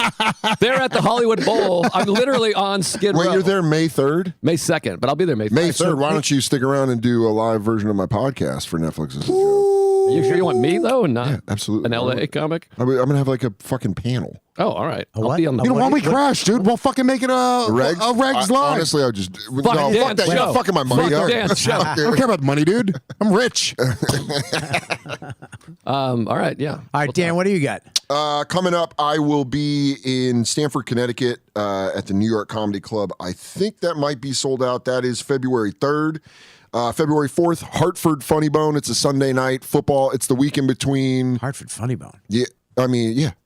They're at the Hollywood Bowl. I'm literally on Skid Wait, Row. you're there May 3rd? May 2nd, but I'll be there May 3rd. May 3rd. Why don't you stick around and do a live version of my podcast for Netflix? Are you sure you want me, though, and not Absolutely. an LA comic? I'm going to have like a fucking panel. Oh, all right. I'll what? be on the You know, why don't we crash, dude? We'll fucking make it a Regs? Regs live. Honestly, I would just. Fuck no, dance fuck that. You're show. not fucking my money Fuck up. dance show. I don't care about money, dude. I'm rich. All right, yeah. All right, Dan, what do you got? Coming up, I will be in Stamford, Connecticut at the New York Comedy Club. I think that might be sold out. That is February 3rd. February 4th, Hartford Funny Bone. It's a Sunday night football. It's the week in between. Hartford Funny Bone. Yeah,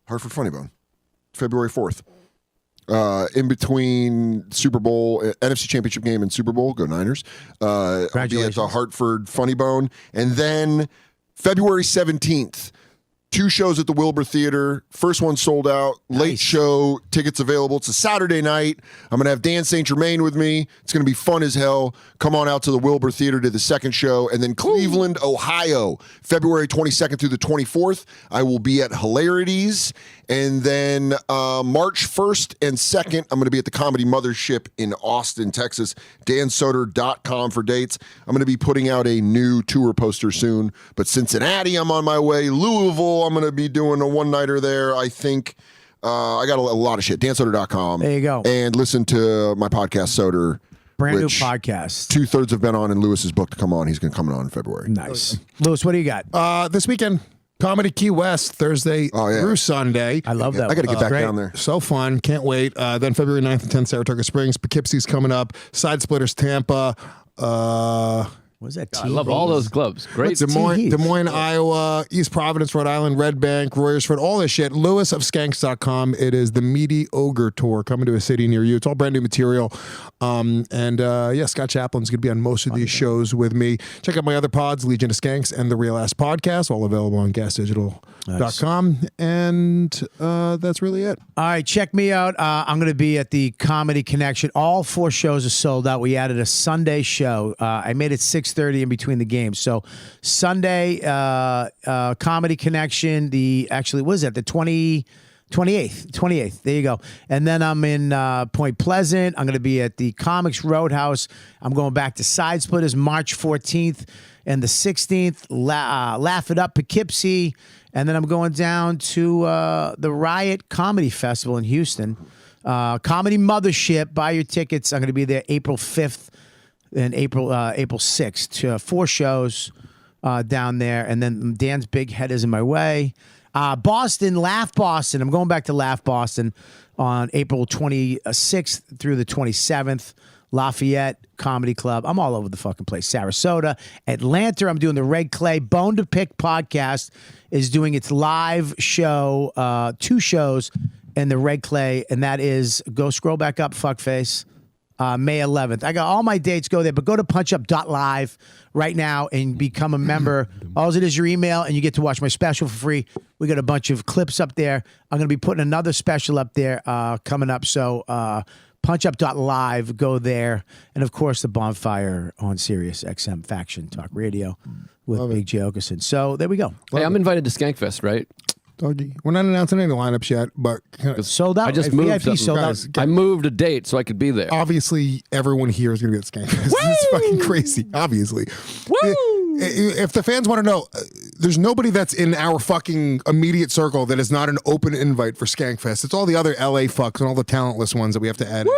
Hartford Funny Bone. February 4th. In between Super Bowl, NFC Championship game and Super Bowl. Go Niners. I'll be at Congratulations. the Hartford Funny Bone. And then February 17th, 2 shows at the Wilbur Theater. First one sold out. Late Nice. show. Tickets available. It's a Saturday night. I'm going to have Dan St. Germain with me. It's going to be fun as hell. Come on out to the Wilbur Theater to the second show. And then Cleveland, Ohio, February 22nd through the 24th. I will be at Hilarities. And then March 1st and 2nd, I'm going to be at the Comedy Mothership in Austin, Texas. DanSoder.com for dates. I'm going to be putting out a new tour poster soon. But Cincinnati, I'm on my way. Louisville, I'm going to be doing a one-nighter there. I think I got a lot of shit. DanSoder.com. There you go. And listen to my podcast, Soder. Brand which new podcast. 2/3 have been on, and Lewis's book to come on. He's going to come on in February. Nice. Lewis, what do you got? This weekend, Comedy Key West, Thursday through Sunday. I love that. I got to get back Great. down there. So fun. Can't wait. Then February 9th and 10th, Saratoga Springs. Poughkeepsie's coming up. Side Splitters, Tampa. What was that? I love all those clubs. Great. Des Moines, Iowa, East Providence, Rhode Island, Red Bank, Royersford, all this shit. LewisofSkanks.com. It is the Meaty Ogre Tour coming to a city near you. It's all brand new material. Scott Chaplin's going to be on most of these shows with me. Check out my other pods, Legion of Skanks and the Real Ass Podcast, all available on gasdigital.com. And that's really it. All right, check me out. I'm going to be at the Comedy Connection. All 4 shows are sold out. We added a Sunday show. I made it 6:30 in between the games. So Sunday, Comedy Connection. The 28th. There you go. And then I'm in Point Pleasant. I'm going to be at the Comics Roadhouse. I'm going back to Side Splitters March 14th and the 16th. Laugh It Up Poughkeepsie. And then I'm going down to the Riot Comedy Festival in Houston. Comedy Mothership. Buy your tickets. I'm going to be there April 5th and April 6th. 4 shows down there. And then Dan's big head is in my way. Boston, Laugh Boston. I'm going back to Laugh Boston on April 26th through the 27th. Lafayette Comedy Club. I'm all over the fucking place. Sarasota, Atlanta. I'm doing the Red Clay Bone to Pick podcast is doing its live show, 2 shows in the Red Clay, and that is, go scroll back up, fuckface. May 11th. I got all my dates. Go there, but go to punchup.live right now and become a member. All it is your email, and you get to watch my special for free. We got a bunch of clips up there. I'm going to be putting another special up there coming up. So punchup.live. Go there. And, of course, the bonfire on Sirius XM Faction Talk Radio with Big J. Okerson. So there we go. Hey, I'm invited to Skankfest, right? Doggy. We're not announcing any lineups yet, but Sold out. I just VIP moved something. sold out. Guys, I moved a date so I could be there. obviously everyone here is going to be at Skankfest. This is fucking crazy. Obviously, if the fans want to know, there's nobody that's in our fucking immediate circle that is not an open invite for Skankfest. It's all the other LA fucks and all the talentless ones that we have to add.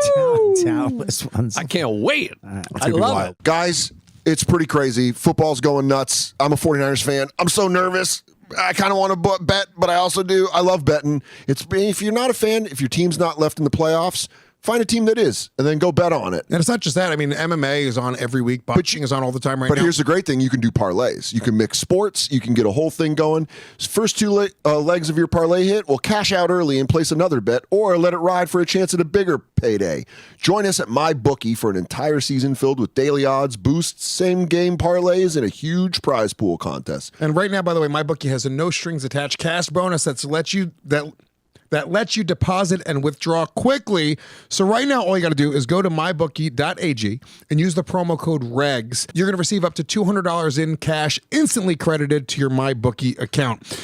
Talentless ones. I can't wait. I love it. Guys, it's pretty crazy. Football's going nuts. I'm a 49ers fan. I'm so nervous. I kind of want to bet, but I also do. I love betting. If you're not a fan, if your team's not left in the playoffs, find a team that is, and then go bet on it. And it's not just that. I mean, MMA is on every week. Boxing is on all the time right now. But here's the great thing. You can do parlays. You can mix sports. You can get a whole thing going. First two legs of your parlay hit, well, cash out early and place another bet, or let it ride for a chance at a bigger payday. Join us at MyBookie for an entire season filled with daily odds, boosts, same-game parlays, and a huge prize pool contest. And right now, by the way, MyBookie has a no-strings-attached cash bonus that lets you deposit and withdraw quickly. So right now, all you got to do is go to mybookie.ag and use the promo code REGS. You're going to receive up to $200 in cash instantly credited to your MyBookie account.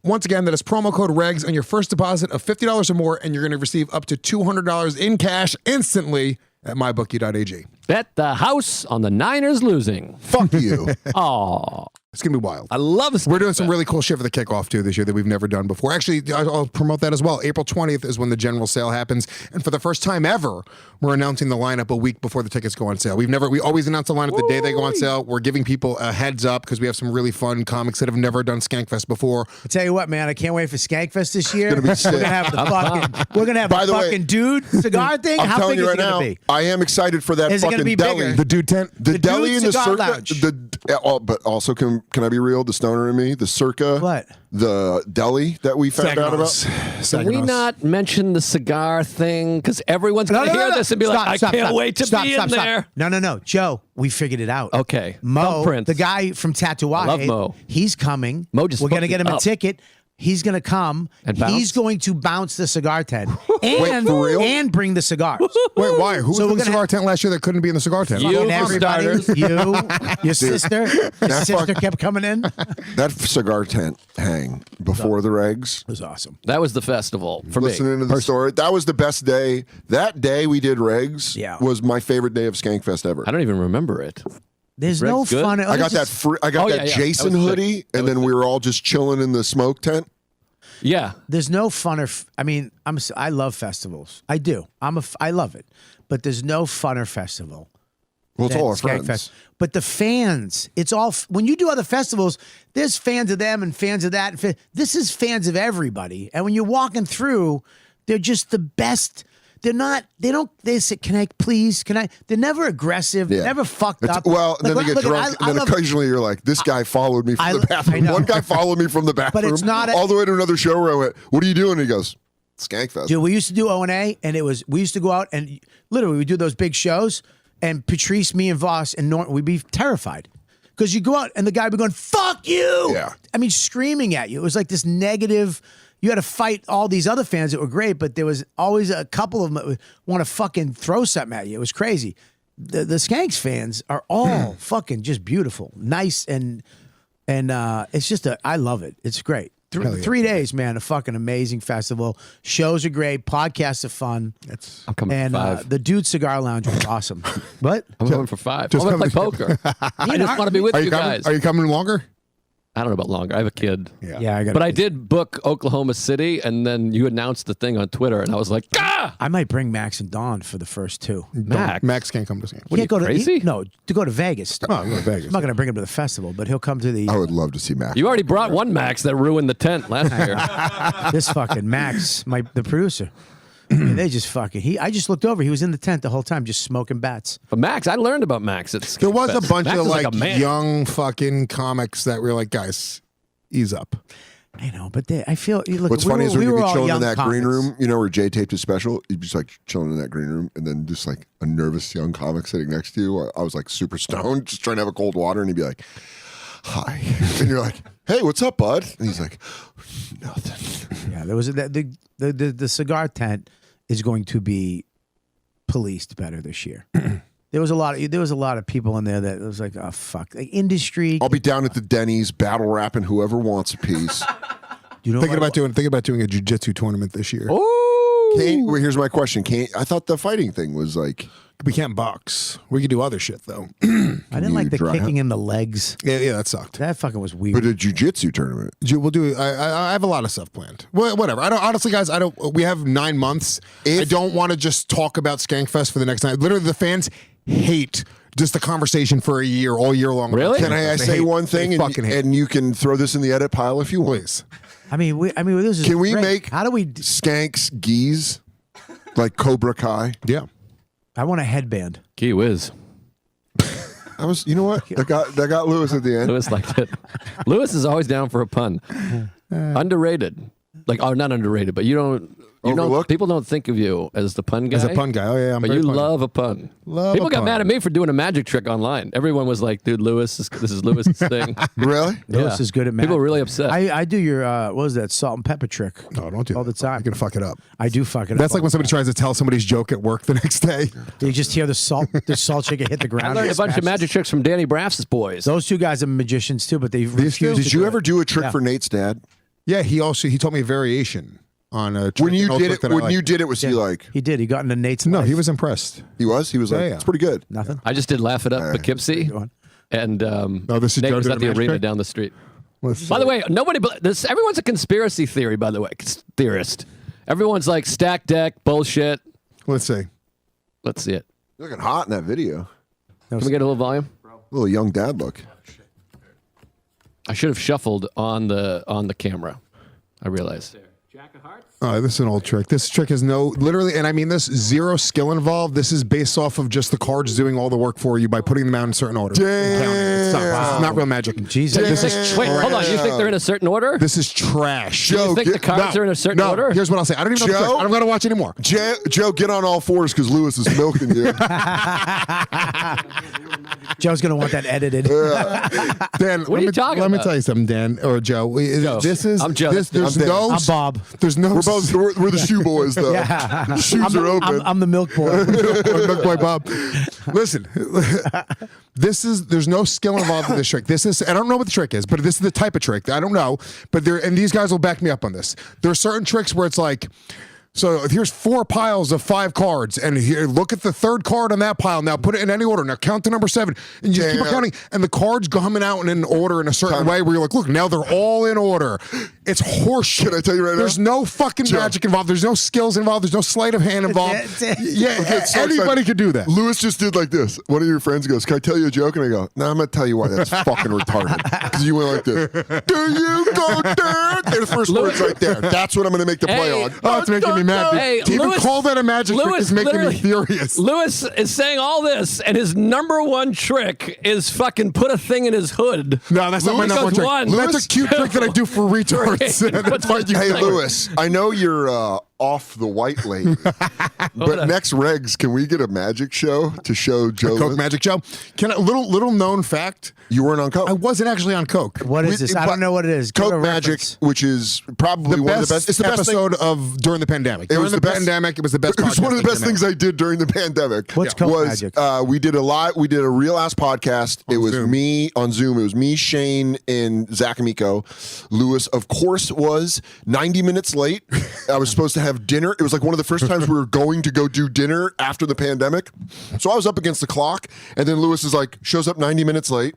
Once again, that is promo code REGS on your first deposit of $50 or more, and you're going to receive up to $200 in cash instantly at mybookie.ag. Bet the house on the Niners losing. Fuck you. Oh, It's going to be wild. I love this. We're doing some really cool shit for the kickoff, too, this year that we've never done before. Actually, I'll promote that as well. April 20th is when the general sale happens. And for the first time ever, we're announcing the lineup a week before the tickets go on sale. We always announce the lineup the day they go on sale. We're giving people a heads up because we have some really fun comics that have never done Skankfest before. I tell you what, man, I can't wait for Skankfest this year. gonna be sick. We're gonna have the fucking. We're gonna have By the the way, fucking dude cigar thing. I'm How telling big you is right it now, gonna be? I am excited for that Is it fucking gonna be deli. bigger? The dude tent. The deli Dude and the Cigar circa. Lounge. But also, can I be real? The stoner in me, the circa. What? The deli that we found out about. Can we not mention the cigar thing? Because everyone's going to hear this and be like, I can't wait to be in there. No. Joe, we figured it out. Okay. Mo, Thumbprints. the guy from Tatuaje. I love Mo. He's coming. Mo just We're going to fucked get him it a up. ticket. He's going to come. And bounce? He's going to bounce the cigar tent. Wait, for real? And bring the cigars. Wait, why? Who was So in we're the gonna cigar tent last year that couldn't be in the cigar tent? You, And for everybody, starters. your sister. Your sister kept coming in. It That cigar tent hang before the regs. was awesome. That was the festival for Listening me. to the story, that was the best day. That day we did regs was my favorite day of Skankfest ever. I don't even remember it. There's Greg's no good. fun. I got that Oh, yeah, that yeah. Jason That was sick. hoodie, and then we were all just chilling in the smoke tent. Yeah. There's no funner. I mean, I love festivals. I do. I love it. But there's no funner festival. Well, it's than all our Skankfest. friends. But the fans, it's all when you do other festivals, there's fans of them and fans of that. And this is fans of everybody. And when you're walking through, they're just the best. They say, can I please? Can I? They're never aggressive, Yeah. never fucked It's- up. Well, and then they get look, drunk, I and then love- occasionally you're like, this guy followed me from the I bathroom. know. One guy followed me from the bathroom it's not all the way to another show where I went, what are you doing? And he goes, Skankfest. Dude, we used to do O&A, and we used to go out and literally we do those big shows, and Patrice, me, and Voss, and Norton, we'd be terrified. Because you go out, and the guy would be going, fuck you! Yeah. I mean, screaming at you. It was like this negative, you had to fight all these other fans that were great, but there was always a couple of them that would want to fucking throw something at you. It was crazy. The Skanks fans are all fucking just beautiful, nice, and it's just I love it. It's great. 3 days, man, a fucking amazing festival. Shows are great. Podcasts are fun. I'm coming And for 5. the Dude Cigar Lounge was awesome. What? I'm going for 5. I'm Just going to play coming- poker. I just want to be with Are you you coming? guys. Are you coming longer? I don't know about longer. I have a kid. Yeah, I got. But I did book Oklahoma City, and then you announced the thing on Twitter, and I was like, ah! I might bring Max and Dawn for the first two. Max can't come to Skankfest. What are you, go crazy? to to go to Vegas. Oh, you go to Vegas. I'm not going to bring him to the festival, but he'll come to the I would love to see Mac. You already brought one Max that ruined the tent last year. this fucking Max, the producer. And they just fucking I just looked over. He was in the tent the whole time, just smoking bats. But Max, I learned about Max. There was a bunch Max of is like a man. young fucking comics that were like, guys, ease up. I know, but I feel. Look, What's funny is when we you'd were be all chilling in young that green comics. room, you know, where Jay taped his special, you'd be just like chilling in that green room, and then just like a nervous young comic sitting next to you. I was like super stoned, just trying to have a cold water, and he'd be like, hi. And you're like, hey, what's up, bud? And he's like, nothing. Yeah, there was the cigar tent is going to be policed better this year. There was a lot of people in there that was like, oh fuck, like industry. I'll be down at the Denny's battle rapping whoever wants a piece. You know, Thinking about doing a jiu-jitsu tournament this year. Well, here's my question. I thought the fighting thing was like We can't box. We could do other shit though. I didn't like the dry kicking in the legs. Yeah, that sucked. That fucking was weird. but a jiu-jitsu tournament. We'll do. I have a lot of stuff planned. Whatever. I don't. Honestly, guys, I don't. We have 9 months. I don't want to just talk about Skankfest for the next night. Literally, the fans hate just the conversation for a year, all year long. Really? Can I say one thing, fucking hate. and you can throw this in the edit pile if you want. Please. I mean, this is Can we great. make How do we? Skanks geese like Cobra Kai? Yeah. I want a headband. Gee whiz. I was. You know what? That got Lewis at the end. Lewis liked it. Lewis is always down for a pun. Underrated. Like, oh, not underrated, but you don't. Overlooked? People don't think of you as the pun guy. As a pun guy. Oh yeah. I'm But very you funny. love a pun. Love People a got pun. mad at me for doing a magic trick online. Everyone was like, "Dude, this is Lewis's thing." Really? Lewis is good at magic. People were really upset. I do your what was that salt and pepper trick? No, don't do all that. the time. You're gonna fuck it up. I do fuck it up. That's like when somebody tries to tell somebody's joke at work the next day. You just hear the salt shaker hit the I ground. learned a and bunch of smash. magic tricks from Danny Braff's boys. Those two guys are magicians too, but they Did you ever do a trick Yeah. for Nate's dad? Yeah, he taught me a variation on a trick. When you an old did trick it, that I was liked. he like? He did. He got into Nate's. No, life. he was impressed. He was like, yeah. it's pretty good. nothing. I just did Laugh It Up Poughkeepsie, Go on. and this is Nate Joe was did at a the magic arena trick? down the street. Let's By the way, everyone's a conspiracy theory. By the way, theorist. Everyone's like stack deck bullshit. Let's see. Let's see it. You're looking hot in that video. Can we get a little volume? Little young dad look. I should have shuffled on the camera. I realized. Oh, this is an old trick. This trick has literally, and I mean this, zero skill involved. This is based off of just the cards doing all the work for you by putting them out in certain order. It's not real magic. Jesus. This is Wait, hold on. You think they're in a certain order? This is trash. Do you think the cards are in a certain order? Here's what I'll say. I don't even know the Joe? trick. I don't got to watch anymore. Joe, get on all fours because Lewis is milking you. Joe's gonna want that edited. Dan, What are you talking let me about? tell you something, Dan or Joe. This is I'm Joe. There's I'm Dan. no. I'm Bob. There's no. We're the shoe boys though. Yeah. Shoes are open. I'm the milk boy. Milk Boy Bob. Listen, there's no skill involved in this trick. I don't know what the trick is, but this is the type of trick. I don't know, but and these guys will back me up on this. There are certain tricks where it's like, so here's 4 piles of 5 cards, and here, look at the third card on that pile. Now put it in any order. Now count to number 7, and you just keep on counting. And the cards coming out in an order in a certain way where you're like, look, now they're all in order. It's horseshit. Can I tell you right now? There's no fucking magic involved. There's no skills involved. There's no sleight of hand involved. Yeah, anybody could do that. Lewis just did like this. One of your friends goes, "Can I tell you a joke?" And I go, "No, I'm gonna tell you why that's fucking retarded." Because you went like this. Do you go there? And the first word's right there. That's what I'm gonna make the play on. Oh, it's making me mad. Hey, to even Lewis- call that a magic trick is making me literally- furious. Lewis is saying all this, and his number one trick is fucking put a thing in his hood. No, that's not my Lewis number one goes trick. one, That's a cute trick that I do for retards. Three. That's why you Hey, Like- Lewis, I know you're off the white lane, but next regs, can we get a magic show to show Joe? Coke Magic Joe. Can I, little known fact? You weren't on Coke. I wasn't actually on Coke. What is this? I don't know what it is. Give Coke a Magic, reference. which is probably one of the best. It's the best thing. episode of during the pandemic. During was the the best- pandemic, it was the best. It was one of the podcast best that things came out. I did during the pandemic. What's Coke was, Magic? We did a real ass podcast. It was Zoom. me on Zoom. It was me, Shane, and Zach Amico. Lewis, of course, was 90 minutes late. I was supposed to have dinner. It was like one of the first times we were going to go do dinner after the pandemic. So I was up against the clock, and then Lewis is like, shows up 90 minutes late.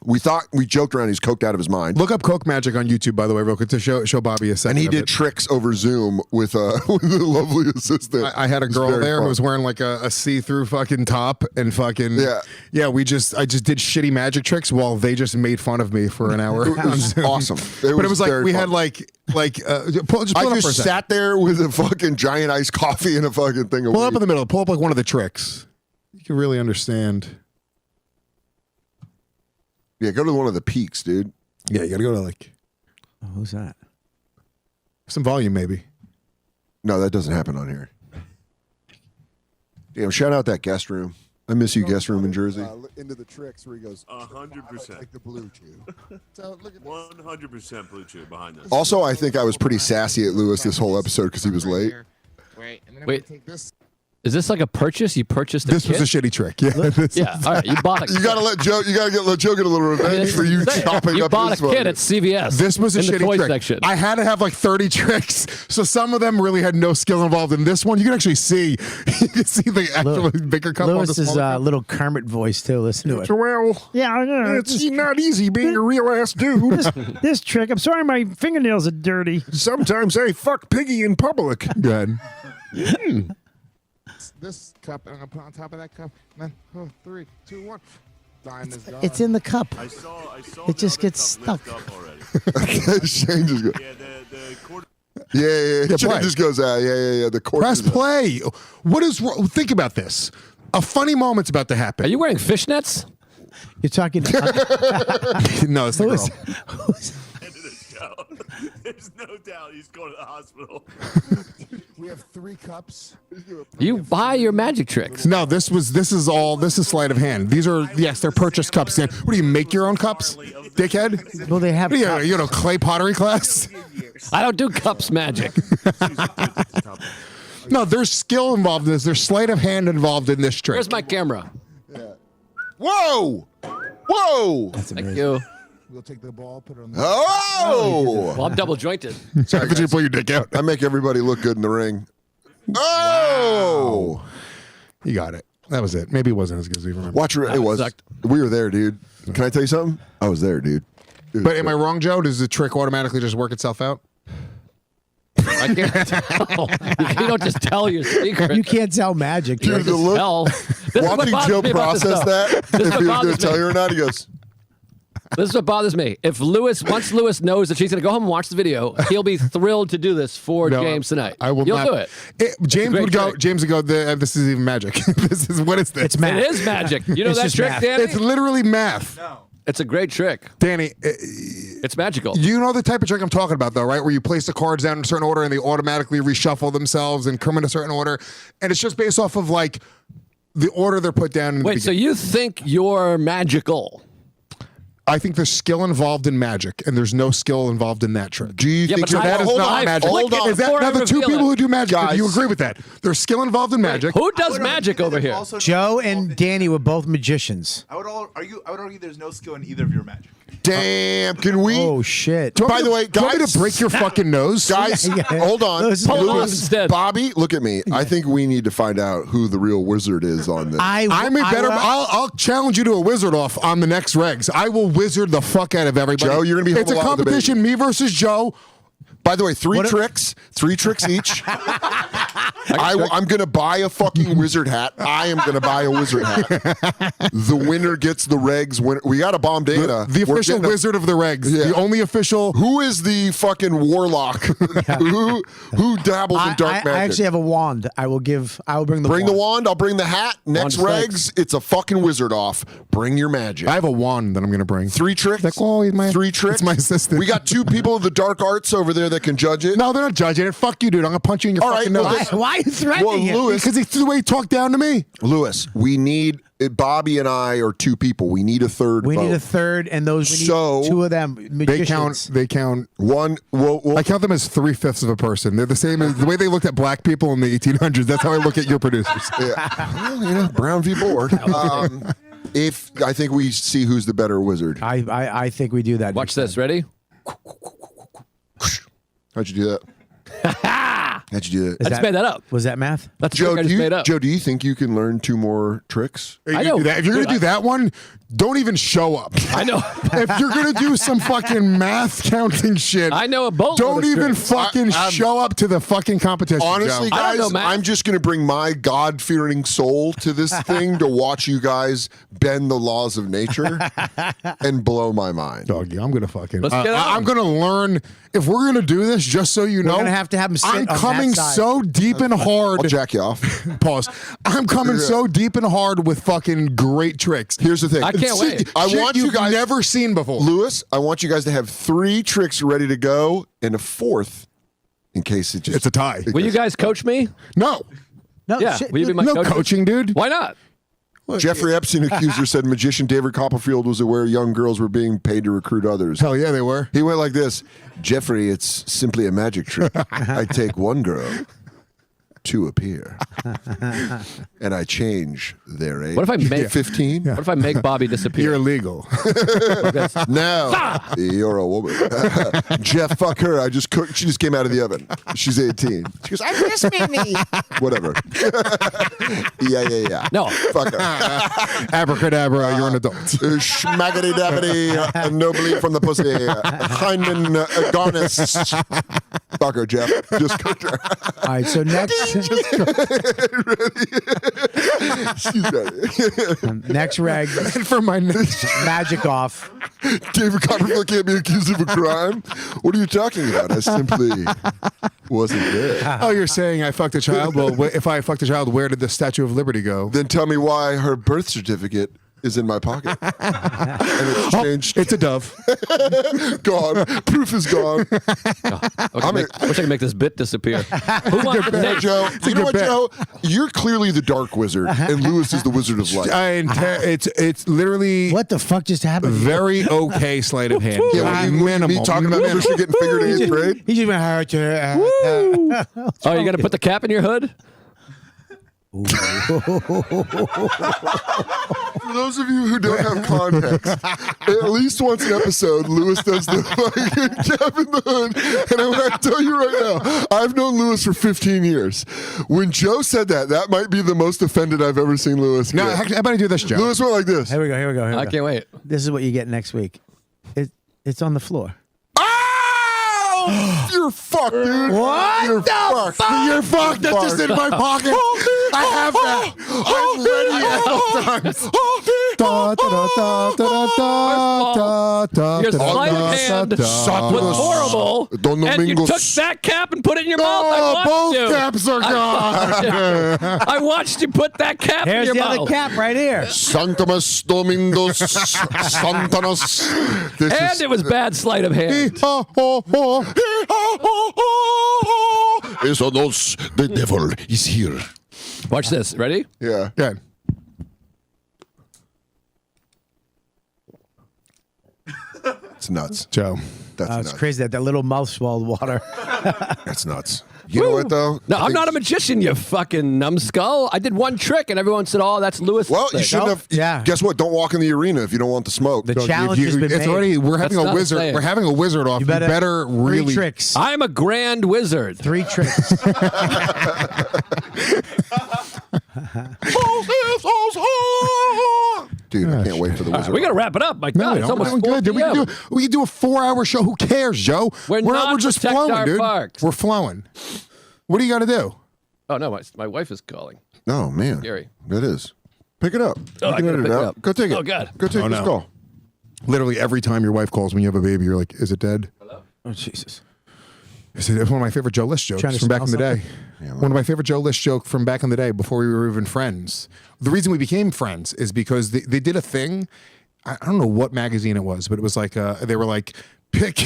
We joked around. He's coked out of his mind. Look up Coke Magic on YouTube, by the way, real quick, to show Bobby a second. And he of did it. tricks over Zoom with a lovely assistant. I had a It was girl very there who fun. was wearing like a see-through fucking top and fucking Yeah. I just did shitty magic tricks while they just made fun of me for an hour. It was awesome. But it was like very we fun. had just pull it I up for a just second. sat there with a fucking giant iced coffee and a fucking thing of Pull it up weed. in the middle. Pull up like one of the tricks. You can really understand. Yeah, go to one of the peaks, dude. Yeah, you got to go to like Oh, who's that? some volume, maybe. No, that doesn't happen on here. Damn, shout out that guest room. I miss you, guest room in Jersey. Into the tricks where he goes 100%. like the blue chew. So look at 100% Blue Chew behind this. Also, I think I was pretty sassy at Lewis this whole episode because he was late. Wait, and then I'm Wait. gonna take this. Is this like a purchase? You purchased a This kit? was a shitty trick. Yeah. This Yeah. All right. You bought a You gotta let Joe. You gotta let Joe get a little revenge for you chopping You up bought his a kit phone. at CVS. This was a in the shitty toy trick. section. I had to have like 30 tricks, so some of them really had no skill involved. In this one, you can actually see, you can see the actual bigger cup. on the Lewis's smaller cup. little Kermit voice too. Listen to it. Well, Yeah, it's not easy being a real ass dude. this trick. I'm sorry, my fingernails are dirty. Sometimes I fuck Piggy in public. Go ahead. This cup, I'm gonna put on top of that cup. Then, 3, 2, 1. Time is gone. It's in the cup. I saw It just gets stuck. Shane just goes. the quarter. Yeah. Shane play. just goes. Yeah. The court. Press play. What is wrong? Think about this. A funny moment's about to happen. Are you wearing fishnets? You're talking. No, it's the girl. End of the show. There's no doubt he's going to the hospital. We have 3 cups. You buy your magic tricks. No, this is sleight of hand. These are they're purchased cups. Dan. What do you make your own cups, dickhead? Well, they have. What are you know, clay pottery class? I don't do cups magic. No, there's skill involved in this. There's sleight of hand involved in this trick. Where's my camera? Whoa! Thank you. We'll take the ball, put it on the. Oh! Well, I'm double jointed. Sorry, but you pull your dick out. I make everybody look good in the ring. Oh! You got it. That was it. Maybe it wasn't as good as we remember. Watch it. It was. sucked. We were there, dude. Can I tell you something? I was there, dude. But am I wrong, Joe? Does the trick automatically just work itself out? I can't tell. You don't just tell your secret. You can't tell magic. Dude, tricks. the look, Tell. This is what watching bothers Joe me about this, process though. that, This is if what he was going bothers to tell me. you or not, he goes, This is what bothers me. If once Lewis knows that she's going to go home and watch the video, he'll be thrilled to do this for No, James tonight. I will You'll not. do it. James great would go. trick. James would go. This is even magic. What is this? It's math. It is magic. You know It's that just trick, math. Danny? It's literally math. It's a great trick. Danny, It's magical. you know the type of trick I'm talking about, though, right? Where you place the cards down in a certain order and they automatically reshuffle themselves and come in a certain order, and it's just based off of like the order they're put down. In the Wait, so beginning. you think you're magical? I think there's skill involved in magic, and there's no skill involved in that trick. do you Yeah, think but so? I- That is hold not on, magic. hold on. Is that Before I now the two reveal people it. who do magic? Guys. Do you agree with that? There's skill involved in magic. Who does magic over here? Joe and Danny were both magicians. I would argue there's no skill in either of your magic. Damn, can we? Oh shit! Do you want By me the to- way, do you want me guys- to break your fucking nose? Guys, Yeah. hold on. Lewis, Pull it off instead. Bobby, look at me. I think we need to find out who the real wizard is on this. I'm a better. I'll challenge you to a wizard off on the next regs. I will wizard the fuck out of everybody. Joe, you're gonna be home It's a alone with the competition. Me versus Joe. By the way, three tricks each. I'm going to buy a fucking wizard hat. I am going to buy a wizard hat. The winner gets the regs. We got a bomb data. The We're official getting a- wizard of the regs. Yeah. The only official. Who is the fucking warlock? who dabbles in dark I magic? actually have a wand. I will bring the Bring wand. the wand. I'll bring the hat. Next Wand regs, it's a fucking wizard off. Bring your magic. I have a wand that I'm going to bring. 3 tricks. Like, oh, he's my- Three tricks. it's my assistant. We got 2 people of the dark arts over there that can judge it. No, they're not judging it. Fuck you, dude. I'm going to punch you in your All right, fucking well, nose. Why are you threatening Well, him? Lewis, Because it's the way he talked down to me. Lewis, we need Bobby and I are 2 people. We need a third. We vote. need a third, and those we need So, 2 of them They magicians. count. One. Well, I count them as 3/5 of a person. They're the same as the way they looked at black people in the 1800s. That's how I look at your producers. yeah. Well, Brown v. Board. If I think we see who's the better wizard. I think we do that. Watch this. Ready? How'd you do that? How'd you do that? I just made that up. Was that math? That's a Joe, trick I just made up. Joe, do you think you can learn 2 more tricks? If know. you're going to do that one, don't even show up. I know. If you're going to do some fucking math counting shit, I know a boatload don't of even tricks. fucking show up to the fucking competition. Honestly, Joe. I don't guys, know, Matt. I'm just going to bring my God-fearing soul to this thing to watch you guys bend the laws of nature and blow my mind. Doggy, I'm gonna fucking. Let's get on. I'm gonna learn. If we're gonna do this, just so you know, gonna have to him sit I'm on that coming side. so deep and hard. I'll jack you off. Pause. I'm coming so deep and hard with fucking great tricks. Here's the thing. I can't wait. I Shit want you you've guys never seen before. Lewis, I want you guys to have 3 tricks ready to go and a 4th in case it just. It's a tie. Will you guys coach me? No, No, Yeah. shit, Will you be my no coach? coaching, dude. Why not? Jeffrey Epstein accuser said magician David Copperfield was aware young girls were being paid to recruit others. Hell yeah, they were. He went like this, Jeffrey, it's simply a magic trick. I take one girl, to appear. And I change their age. What if I make 15? What if I make Bobby disappear? You're illegal. Now you're a woman. Jeff, fuck her. I just cooked. She just came out of the oven. She's 18. She goes, I miss me. Whatever. Yeah. No. Fuck her. Abracadabra, you're an adult. Schmaggity dabbity, nobly from the pussy. Hyndman Garnis. Fuck her, Jeff. Just cooked her. All right, so next She's ready. next reg, For my next. magic off. David Copperfield can't be accused of a crime. What are you talking about? I simply wasn't there. Oh, you're saying I fucked a child? Well, if I fucked a child, where did the Statue of Liberty go? Then tell me why her birth certificate is in my pocket. And it's changed. It's a dove. Gone. Proof is gone. I wish I could make this bit disappear. Who wants to Hey, take? Joe, you know good what, bet. Joe? You're clearly the dark wizard, and Lewis is the wizard of light. It's literally What the fuck just happened? very okay sleight of hand. Yeah, Minimal. me talking about Trisha getting fingered in his parade? He just went hard to. Oh, you got to put the cap in your hood? For those of you who don't have context, at least once an episode, Lewis does the fucking cap in the hood. And I'm going to tell you right now, I've known Lewis for 15 years. When Joe said that, that might be the most offended I've ever seen Lewis No, get. how about I do this, Joe? Lewis went like this. Here we go. I can't wait. This is what you get next week. It's on the floor. Oh! You're fucked, dude. What You're the fucked. fuck? You're fucked. That's just in my pocket. I have that. I'm ready at all times. Your sleight of hand was horrible, Don and you Domingos. took that cap and put it in your mouth. I Oh, watched both you. caps are gone. I watched you put that cap Here's in the your other mouth. cap right here. Santamas Domingos Santanos. This And it was bad sleight of hand. Eso nos, the devil is here. Watch this. Ready? Yeah. Good. It's nuts. Joe. That's It's nuts. crazy that little mouth swallowed water. That's nuts. You know what, though? No, I I'm think- not a magician, you fucking numbskull. I did one trick, and everyone said, "Oh, that's Lewis." Well, you shouldn't have. Yeah. Guess what? Don't walk in the arena if you don't want the smoke. The challenge has been It's made. already. We're having That's a not wizard. saying. We're having a wizard off. You better, really. 3 tricks. I'm a grand wizard. 3 tricks. Dude, I can't wait for the wizard. We got to wrap it up. My No, God, it's almost 4 good. p.m. We can do a 4-hour show. Who cares, Joe? We're not just protect flowing, our dude. parks. We're flowing. What do you got to do? Oh no, my wife is calling. Oh man, Scary. It is. Pick it up. Oh, You I can gotta edit pick it it out. up. Go take it. Oh, God. Go take Oh, this no. call. Literally every time your wife calls when you have a baby, you're like, "Is it dead?" Oh, Jesus. It's one of my favorite Joe List jokes Trying to from back in the smell day. One of my favorite Joe List joke from back in the day before we were even friends. The reason we became friends is because they did a thing. I don't know what magazine it was, but it was like they were like pick.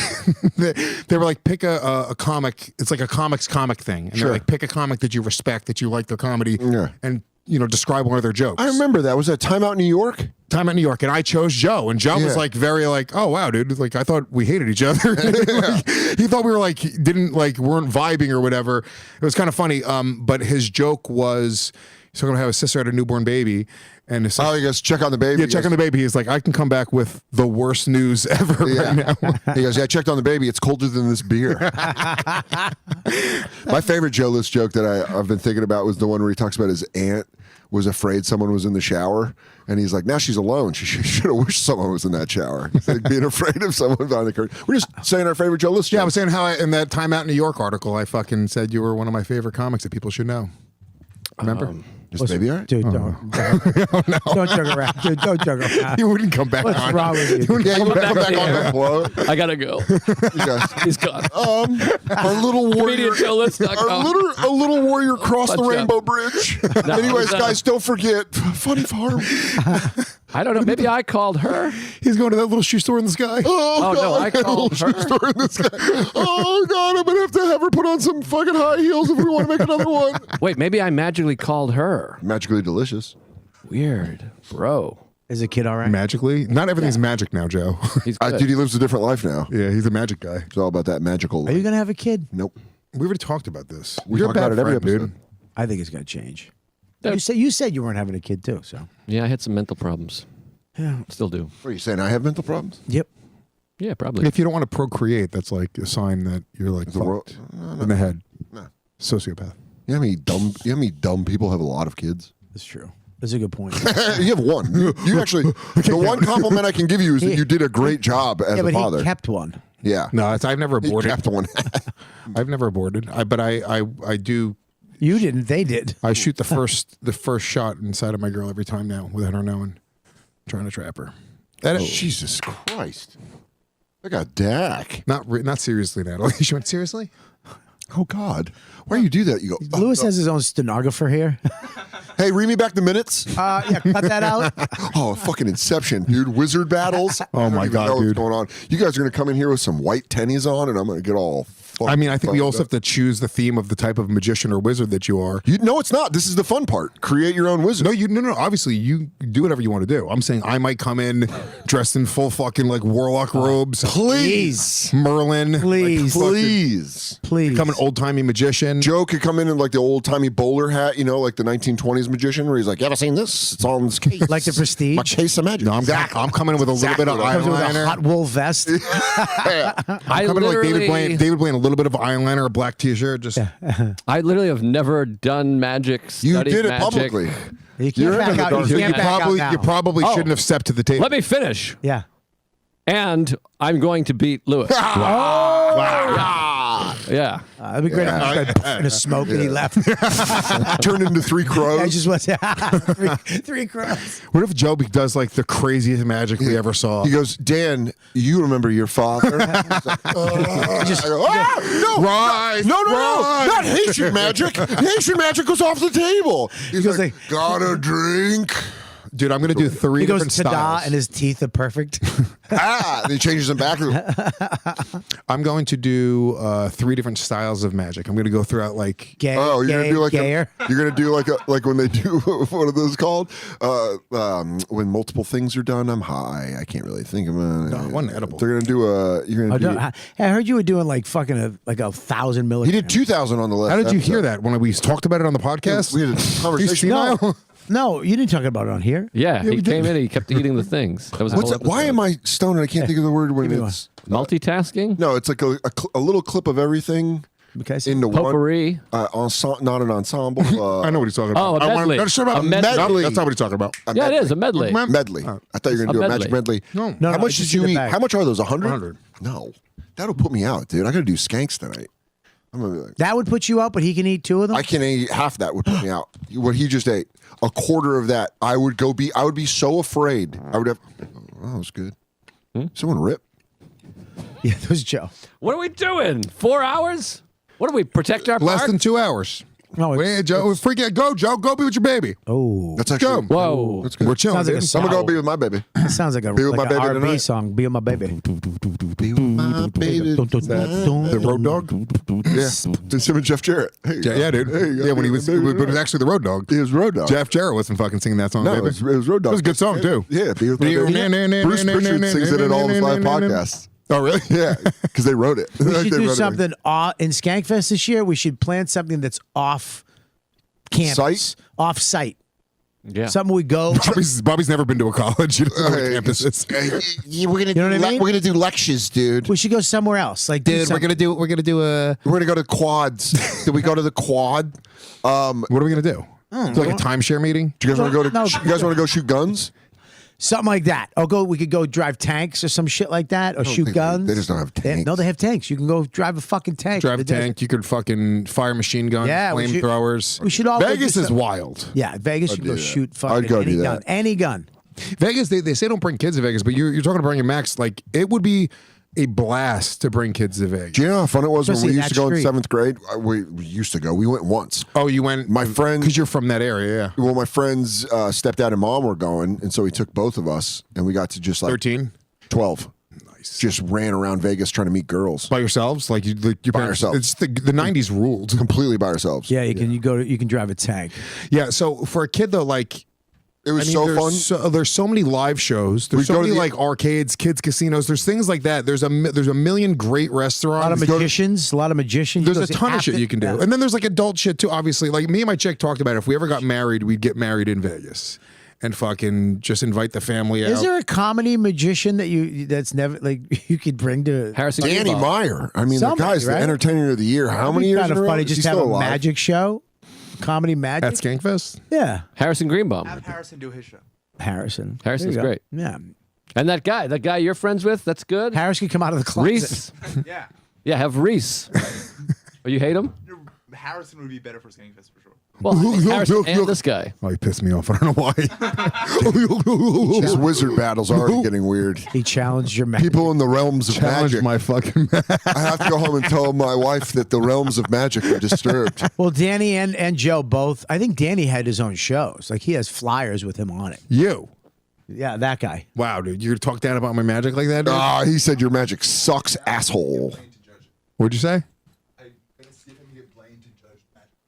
they were like pick a comic. It's like a comic thing, and Sure. they're like pick a comic that you respect, that you like their comedy, Yeah. and describe one of their jokes. I remember that. Was that Time Out in New York? Time at New York, and I chose Joe, and Joe was Yeah. like very like, "Oh wow, dude! Like I thought we hated each other." Like, he thought we were like weren't vibing or whatever. It was kind of funny. But his joke was he's talking about how his sister had a newborn baby, and his sister, Oh, you guys check on the baby. yeah, check on the baby. He's like, "I can come back with the worst news ever right now." He goes, yeah, I checked on the baby. It's colder than this beer. My favorite Joe List joke that I've been thinking about was the one where he talks about his aunt was afraid someone was in the shower. And he's like, now she's alone. She should have wished someone was in that shower. He's like being afraid of someone behind the curtain. We're just saying our favorite Joe List Yeah, I joke. was saying how in that Time Out in New York article, I fucking said you were one of my favorite comics that people should know. Remember? Is the baby all right? Dude, don't. Don't joke around. Dude, don't joke around. He wouldn't come back What's on. wrong with you? Yeah, you want to come back on the floor? I gotta go. You guys. He's gone. Our little warrior. ComedianJoeList.com. A little warrior crossed the Punch Rainbow up. Bridge. No, Anyways, no. guys, don't forget funny farm. I don't know. Maybe I called her. He's going to that little shoe store in the sky. Oh, no, I called her. Store in this guy. Oh God, I'm gonna have her put on some fucking high heels if we want to make another one. Wait, maybe I magically called her. Magically delicious. Weird, bro. Is the kid all right? Magically? Not everything's magic now, Joe. He's good. Dude, he lives a different life now. Yeah, he's a magic guy. It's all about that magical Are you life. going to have a kid? Nope. We already talked about this. We You're talk a bad about it every friend, episode. I think it's going to change. You said you weren't having a kid too, so Yeah, I had some mental problems. yeah. Still do. What are you saying? I have mental problems. Yep. Yeah, probably. If you don't want to procreate, that's like a sign that you're like The world- fucked in the head. No. Sociopath. You know how many dumb people have a lot of kids? That's true. That's a good point. You have one. You actually, the one compliment I can give you is that you did a great job as yeah, a but father. he kept one. Yeah. No, I've never He aborted. kept one. I've never aborted. But I do. You didn't. They did. I shoot the first shot inside of my girl every time now without her knowing. Trying to trap her. That is Jesus Christ. I got Dak. not seriously, Natalie. She went seriously. Oh God. Why do you do that? You go. Lewis has his own stenographer here. Hey, read me back the minutes. Yeah, cut that out. Oh, fucking Inception, dude. Wizard battles. Oh, I don't my even God, know what's dude. going on? You guys are gonna come in here with some white tennies on, and I'm gonna get all. I mean, I think we fucked also up. have to choose the theme of the type of magician or wizard that you are. No, it's not. This is the fun part. Create your own wizard. No. Obviously, you do whatever you want to do. I'm saying I might come in dressed in full fucking like warlock robes. Please, Merlin. Please. Like, please. become an old timey magician. Joe could come in like the old timey bowler hat, you know, like the 1920s magician, where he's like, "You ever seen this? It's on this case, Like the Prestige? my case of magic." No, I'm coming in with a little bit of Exactly. Comes with a eyeliner. hot wool vest. I Coming in like David literally, Blaine, a little bit of eyeliner, a black t-shirt. Just I literally have never done magic. You Studied did it magic. publicly. You can't You're back into the out. dark You side. can't back out now. you probably Oh. shouldn't have stepped to the table. Let me finish. Yeah. And I'm going to beat Lewis. Yeah. That'd be great. if he started puffing a smoke and he left. Turned into three crows. I just was three crows. What if Joe does like the craziest magic we ever saw? He goes, Dan, you remember your father? He's like, I go, no, Rise, no, rise. not Haitian magic. Haitian magic goes off the table. He's goes like, got a drink. Dude, I'm going to do three He goes different ta-da styles. and his teeth are perfect. Then he changes them back. I'm going to do three different styles of magic. I'm going to go throughout like Gay, Oh, you're gay, gonna do like gayer. you're gonna do like when they do what are those called? When multiple things are done. I'm high. I can't really think of it. No, one edible. They're gonna do a. You're Oh, gonna no, do. I heard you were doing like fucking like 1,000 He milligrams. did 2,000 on the list. How did you hear that when we talked about it on the podcast? We had a conversation. No. No, you didn't talk about it on here. Yeah. we He came did. in and he kept eating the things. That was a What's whole that? Why am I stoned? And I can't think of the word when Give me it's multitasking? no. It's like a little clip of everything Okay. So into one. Potpourri. Not an ensemble. I know what he's talking about. Oh, a I want- medley. no, shut up. A medley. No, that's not what he's talking about. A Yeah, it medley. is a medley. Medley. I thought you were gonna A do a medley. magic medley. No. No, How much just did you in the eat? bag. How much are those? 100? 100. No, that'll put me out, dude. I gotta do skanks tonight. I'm gonna be like, that would put you up, but he can eat two of them. I can eat half that would put me out. What he just ate, a quarter of that, I would be so afraid. I would have. Oh, that was good. Someone rip. Yeah, that was Joe. What are we doing? 4 hours? What do we protect our Less park? than 2 hours. No, Wait, Joe, freak out. Go, Joe. Go be with your baby. oh, That's actually. Whoa. That's good. We're chilling. Sounds like a dude. song. I'm gonna go be with my baby. that sounds like a Be with my like an baby R&B tonight. song. Be with my baby. Be with my baby. The road dog. Yeah, it's him and Jeff Jarrett. Hey, Yeah, dude. Hey, Yeah, when he was, baby, but it was actually the road dog. He was Road Dog. Jeff Jarrett wasn't fucking singing that song. No, baby. it was Road Dog. It was a good song too. Yeah, be with my baby. Bruce Pritchard sings it in all his live podcasts. Oh, really? Yeah, because they wrote it. We They should wrote do it. something in Skankfest this year. We should plan something that's off campus, Site? off site. Yeah. Something we go. Bobby's never been to a college. You don't know what Hey, campus is. we're gonna You know what I mean? we're gonna do lectures, dude. We should go somewhere else. Like, do Dude, we're something. gonna do a. We're gonna go to quads. Did we go to the quad? What are we gonna do? It's like a timeshare meeting. Do you guys want to go to? No. You guys want to go shoot guns? Something like that. We could go drive tanks or some shit like that, or shoot think guns. they just don't have tanks. No, they have tanks. You can go drive a fucking tank. Drive a in the desert. tank. You could fucking fire machine guns, Yeah, we should- flamethrowers. we should all go Vegas do is some- wild. Yeah, Vegas. You I'd can go do that. shoot fucking I'd go any do gun. that. Any gun. Vegas, they say don't bring kids to Vegas, but you're talking about bringing Max. Like it would be a blast to bring kids to Vegas. Do you know how fun it was Especially when we in used to that go street. in 7th grade? We used to go. We went once. Oh, you went. My friend- because you're from that area. Yeah, Well, my friend's stepdad and mom were going, and so he took both of us, and we got to just like 13 12. Nice. Just ran around Vegas trying to meet girls. by yourselves. Like your By parents. ourselves. It's the 90s ruled. Completely by ourselves. Yeah, you can. You can drive a tank. Yeah. So for a kid though, like It was so fun. There's so many live shows. There's We so go to many the- like arcades, kids casinos. There's things like that. There's a million great A lot restaurants. of magicians. A lot of magicians. There's You a go see ton of shit after- you can do. Yeah. And then there's like adult shit too, obviously. Like me and my chick talked about it. If we ever got married, we'd get married in Vegas and fucking just invite the family out. Is there a comedy magician that's never like you could bring to Harrison Danny Greenbaum. Meyer. I mean, Somebody, the guy's right? the entertainer of the year. How many years Kind in of a row? funny. Is Just he have still a alive? magic show, comedy magic. at Skankfest? Yeah, Harrison Greenbaum. Have Harrison do his show. Harrison. Harrison's There you go. great. Yeah, And that guy you're friends with, that's good. Harris could come out of the closet. Reese. Yeah. Yeah, have Reese. Oh, you hate him? Harrison would be better for Skankfest for sure. Well, Harrison and this guy. Oh, he pissed me off. I don't know why. His wizard battle's already getting weird. He challenged your magic. People in the realms of Challenge magic. my fucking. I have to go home and tell my wife that the realms of magic are disturbed. Well, Danny and Joe both. I think Danny had his own shows. Like he has flyers with him on it. You. Yeah, that guy. Wow, dude. You're gonna talk down about my magic like that, dude? Ah, he said your magic sucks, asshole. What'd you say?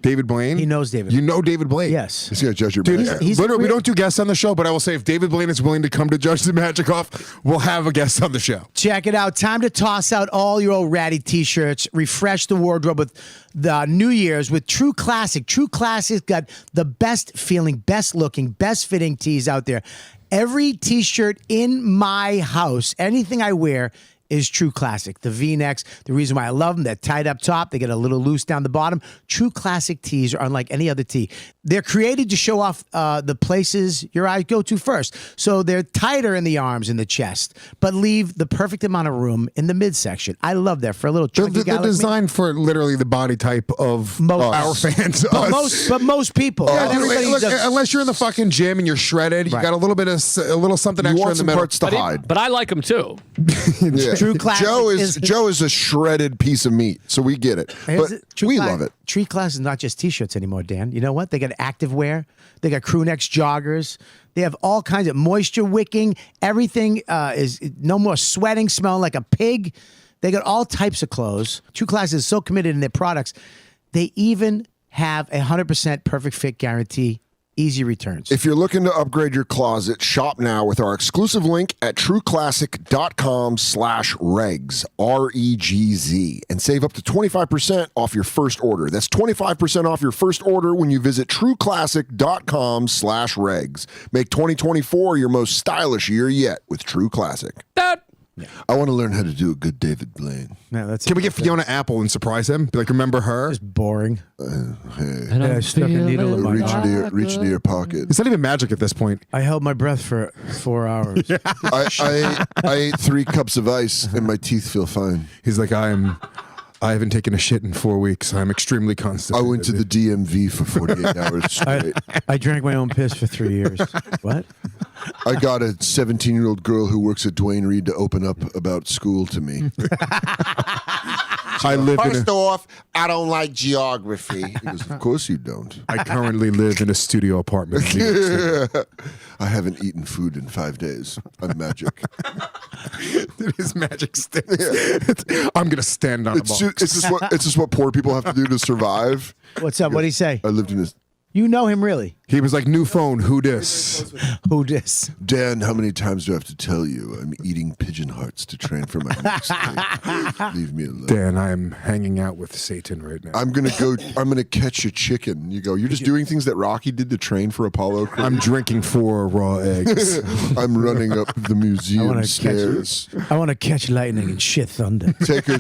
David Blaine? He knows David. You know David Blaine? Yes. He's gonna judge your Dude, magic. he's literally, we real- don't do guests on the show, but I will say if David Blaine is willing to come to judge the magic off, we'll have a guest on the show. Check it out. Time to toss out all your old ratty t-shirts. Refresh the wardrobe with the New Year's with True Classic. True Classic got the best feeling, best looking, best fitting tees out there. Every t-shirt in my house, anything I wear, is True Classic. The V-necks, the reason why I love them, they're tight up top, they get a little loose down the bottom. True Classic tees are unlike any other tee. They're created to show off the places your eyes go to first. So they're tighter in the arms and the chest, but leave the perfect amount of room in the midsection. I love that for a little chunky guy They're like me. designed for literally the body type of Most- our fans. But most people. Yeah, Not dude, everybody look, does- unless you're in the fucking gym and you're shredded, you Right. got a little bit of a little something You extra want in the some middle. parts to hide. But I like him too. Yeah. True Classic Joe is a shredded piece of meat, so we get it. Here's But it. True we Class- love it. True Class is not just t-shirts anymore, Dan. You know what? They got active wear. They got crew necks, joggers. They have all kinds of moisture wicking. Everything is no more sweating, smelling like a pig. They got all types of clothes. True Class is so committed in their products. They even have a 100% perfect fit guarantee. Easy returns. If you're looking to upgrade your closet, shop now with our exclusive link at trueclassic.com/regs, REGZ, and save up to 25% off your first order. That's 25% off your first order when you visit trueclassic.com/regs. Make 2024 your most stylish year yet with True Classic. That. I want to learn how to do a good David Blaine. No, that's Can we get Fiona Apple and surprise him? Be like, remember her? just boring? And Yeah, I I'm stuck a needle in my feeling Reach into your pocket. It's not even magic at this point. I held my breath for 4 hours. I ate 3 cups of ice and my teeth feel fine. He's like, I haven't taken a shit in 4 weeks. I'm extremely I constipated. went to the DMV for 48 hours straight. I drank my own piss for 3 years. What? I got a 17-year-old girl who works at Dwayne Reed to open up about school to me. I live in First off, I don't like geography. He goes, of course you don't. I currently live in a studio apartment. In New York City. I haven't eaten food in 5 days. I'm magic. It is magic sticks. I'm gonna stand on a box. It's just what poor people have to do to survive. What's up? What'd he say? I lived in a... You know him really? He was like, new phone, who dis? Who dis? Dan, how many times do I have to tell you I'm eating pigeon hearts to train for my next thing? Leave me alone. Dan, I am hanging out with Satan right now. I'm gonna catch a chicken. You go, you're just doing things that Rocky did to train for Apollo Creed. I'm drinking 4 raw eggs. I'm running up the museum stairs. I want to catch lightning and shit thunder. Take her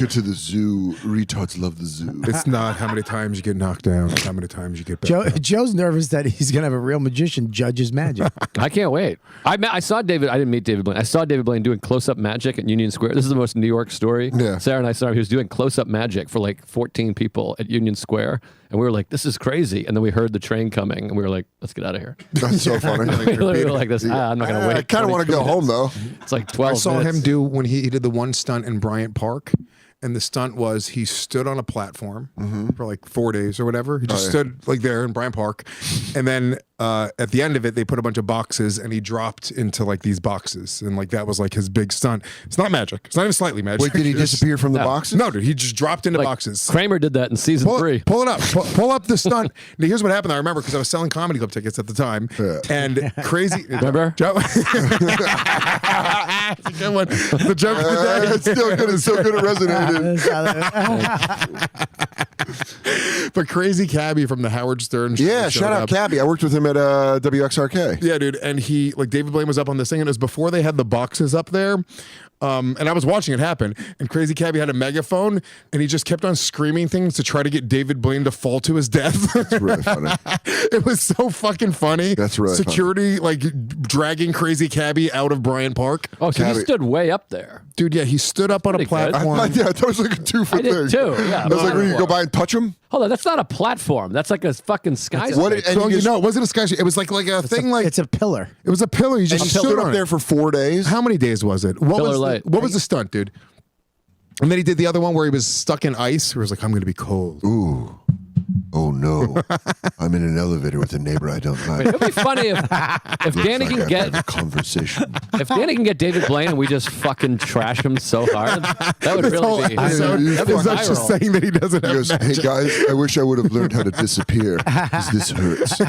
to the zoo. Retards love the zoo. It's not how many times you get knocked down, it's how many times you get back. Joe's nervous that he's gonna have a real magician judge his magic. I can't wait. I saw David. I didn't meet David Blaine. I saw David Blaine doing close-up magic at Union Square. This is the most New York story. Yeah. Sarah and I saw him. He was doing close-up magic for like 14 people at Union Square, and we were like, "This is crazy." And then we heard the train coming, and we were like, "Let's get out of here." That's so funny. we were like, "This. I'm not gonna wait." I kind of want to go home though. It's like 12 I saw minutes. him do when he did the one stunt in Bryant Park, and the stunt was he stood on a platform for like 4 days or whatever. He just stood like there in Bryant Park, and then at the end of it, they put a bunch of boxes, and he dropped into like these boxes, and like that was like his big stunt. It's not magic. It's not even slightly magic. Wait, did he disappear from the boxes? No, dude. He just dropped into Like, boxes. Kramer did that in season 3. Pull it up. Pull up the stunt. Now, here's what happened. I remember because I was selling comedy club tickets at the time, and crazy. Remember? That's a good one. The joke of the day. It's still good. It's so good it resonated. But Crazy Cabby from the Howard Stern show. Yeah, showed shout out up. Cabby. I worked with him at WXRK. Yeah, dude. And he, like, David Blaine was up on this thing, and it was before they had the boxes up there. And I was watching it happen, and Crazy Cabby had a megaphone, and he just kept on screaming things to try to get David Blaine to fall to his death. That's really funny. It was so fucking funny. That's really Security, like, dragging Crazy Cabby out of Bryant Park. Oh, so Cabby. he stood way up there. Dude, yeah, he stood up on a Pretty good. platform. I thought it was like a 2 foot I did thing. too, yeah. I was like, when you go by and touch him? Hold on, that's not a platform. That's like a fucking skyscraper. What? And So, you you just, know, it wasn't a skyscraper. It was like a thing like, It's a pillar. it was a pillar. You just and he stood stood on up it. there for 4 days. How many days was it? What Pillar was Light. what was the stunt, dude? And then he did the other one where he was stuck in ice. Where he was like, "I'm going to be cold." Ooh. Oh no. I'm in an elevator with a neighbor I don't like. It'd be funny if Danny Like can I've get had a conversation. if Danny can get David Blaine and we just fucking trash him so hard, that would This whole really be. episode That'd be is us just viral. saying that he doesn't He have goes, hey magic. guys, I wish I would have learned how to disappear because this hurts.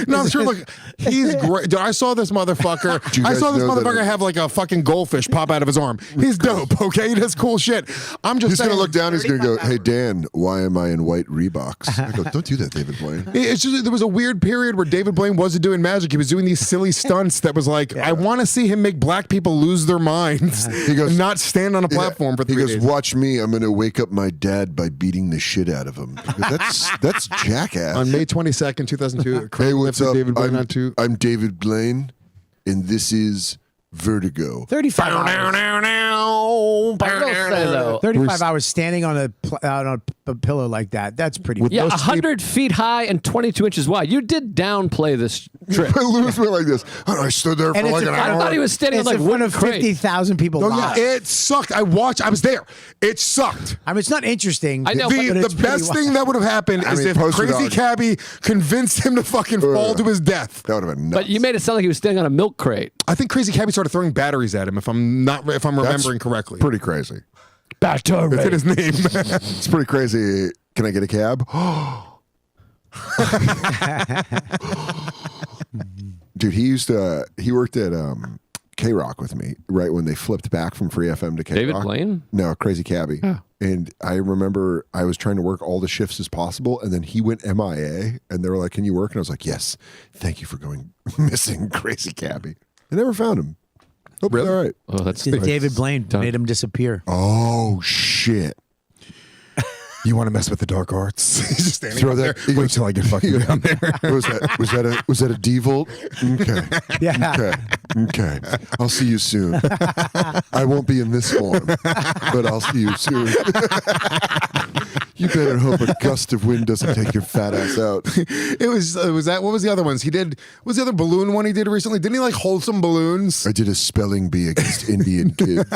No, I'm sure. Look, he's great. Dude, I saw this motherfucker. you I guys saw this know that motherfucker have like a fucking goldfish pop out of his arm. He's dope. Okay, he does cool shit. I'm just He's saying. going to look down. He's going to go, hey, Dan, why am I in white Reeboks? I go, don't do that, David Blaine. It's just there was a weird period where David Blaine wasn't doing magic. He was doing these silly stunts that was like, I want to see him make black people lose their minds. He goes, and not stand on a platform for 3 He goes, days. watch me. I'm going to wake up my dad by beating the shit out of him. That's jackass. On May 22nd, 2002, Hey, what's up? David Blaine onto I'm David Blaine, and this is Vertigo. 35 hours. I will say though, 35 hours standing on a pillar like that. That's pretty. With yeah, those 100 feet high and 22 inches wide. You did downplay this trip. Louis went like this. And I stood there for And it's like in an front I hour. thought he was standing on It's like in front wooden of crate. 50,000 people live. It sucked. I was there. It sucked. I mean, it's not interesting. I know, but The it's pretty best thing that would have happened is mean, if poster Crazy dog. Cabby convinced him to fucking fall to his death. That would have been nuts. But you made it sound like he was standing on a milk crate. I think Crazy Cabby started throwing batteries at him. If I'm That's remembering correctly, pretty crazy. that's in his name. It's pretty crazy. Can I get a cab? Dude, he worked at K-Rock with me right when they flipped back from Free FM to K-Rock. David Blaine? No, Crazy Cabby. And I remember I was trying to work all the shifts as possible, and then he went MIA, and they were like, can you work? And I was like, yes. Thank you for going missing, Crazy Cabby. I never found him. Hope he's all right. Oh, that's David Blaine made him disappear. Oh, shit. You want to mess with the dark arts? He's just standing Throw up that- there. Wait till I get fucking down there. Was that a D-Volt? Okay. Yeah. Okay. I'll see you soon. I won't be in this form, but I'll see you soon. You better hope a gust of wind doesn't take your fat ass out. It was that. What was the other ones he did? What was the other balloon one he did recently? Didn't he like hold some balloons? I did a spelling bee against Indian kids.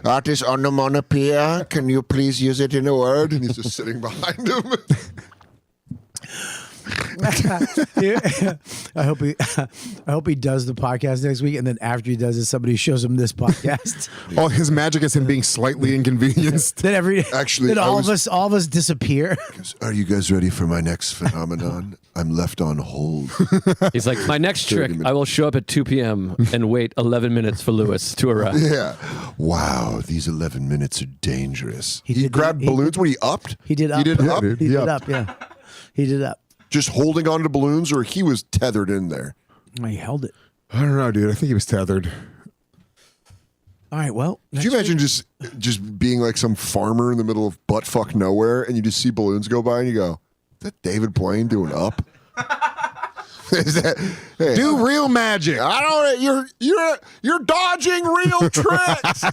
Artist onomatopoeia, can you please use it in a word? And he's just sitting behind him. I hope he does the podcast next week, and then after he does it, somebody shows him this podcast. All his magic is him being slightly inconvenienced. Then Actually, then I all was- of us disappear. Are you guys ready for my next phenomenon? I'm left on hold. He's like, my next 30 trick, minutes. I will show up at 2 p.m. and wait 11 minutes for Lewis to arrive. Yeah. Wow, these 11 minutes are dangerous. He did- grabbed he- balloons when he upped? He did up. He did up? dude. He He did upped. up. Yeah, he did up. Just holding on to balloons, or he was tethered in there? He held it. I don't know, dude. I think he was tethered. All right. Well, Could you imagine just being like some farmer in the middle of buttfuck nowhere, and you just see balloons go by, and you go, "Is that David Blaine doing up?" Is that, hey, Do real magic. I don't. You're dodging real tricks.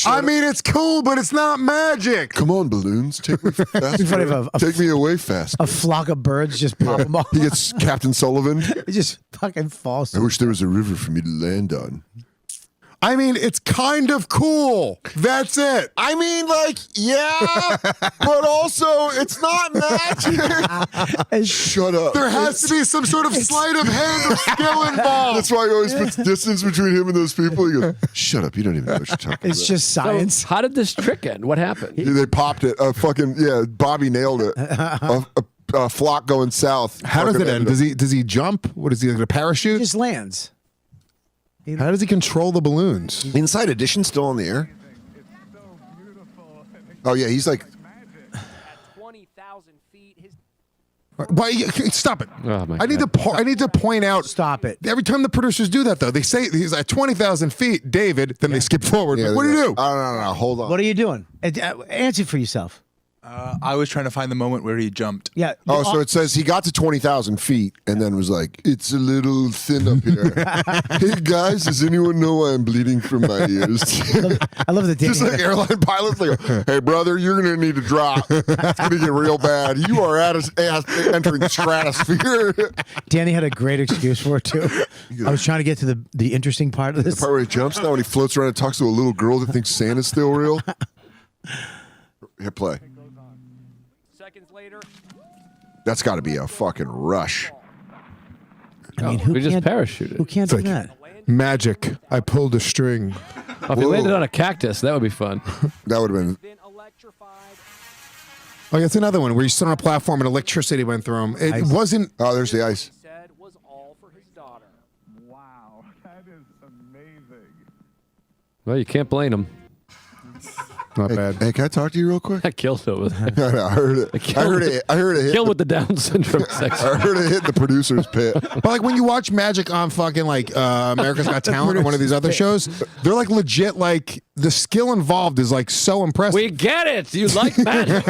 I mean, it's cool, but it's not magic. Come on, balloons, take me fast. funny if Take me away fast. a flock of birds just pop him off. He gets Captain Sullivan. It just fucking falls. I wish there was a river for me to land on. I mean, it's kind of cool. That's it. I mean, like, yeah, but also it's not magic. Shut up. There has to be some sort of sleight of hand or skill involved. That's why he always puts distance between him and those people. He goes, "Shut up! You don't even know what you're talking about." It's just science. So how did this trick end? What happened? They popped it. Bobby nailed it. A flock going south. How does it end? Does he jump? What is he like a He parachute? just lands. How does he control the balloons? Inside Edition still in the air? Oh yeah, he's like. 20,000 feet. Why? Stop it! Oh, my I need to point out. Stop it. Every time the producers do that, though, they say he's at 20,000 feet, David. Then they skip forward. Yeah, What do you do? Oh, no. Hold on. What are you doing? Answer for yourself. I was trying to find the moment where he jumped. Yeah. Oh, so it says he got to 20,000 feet and then was like, "It's a little thin up here." Hey guys, does anyone know why I'm bleeding from my ears? I love the Just like airline pilots, like, "Hey brother, you're gonna need to drop. It's gonna get real bad. You are entering the stratosphere." Danny had a great excuse for it too. I was trying to get to the interesting part of this. The part where he jumps now when he floats around and talks to a little girl that thinks Santa's still real. Hit play. Seconds later. That's got to be a fucking rush. I mean, who we just can't- parachuted. Who can't do that? Magic. I pulled a string. Oh, if he landed on a cactus, that would be fun. That would have been. Been electrified. Oh, yeah, it's another one where you stood on a platform and electricity went through him. It wasn't. Oh, there's the ice. Said was all for his daughter. Wow, that is amazing. Well, you can't blame him. Not bad. Hey, can I talk to you real quick? I killed over there. I heard it. I heard it. I heard it hit. Kill with the Down syndrome section. I heard it hit the producer's pit. But like when you watch Magic on fucking like America's Got Talent or one of these other shows, they're like legit. Like the skill involved is like so impressive. We get it. You like magic.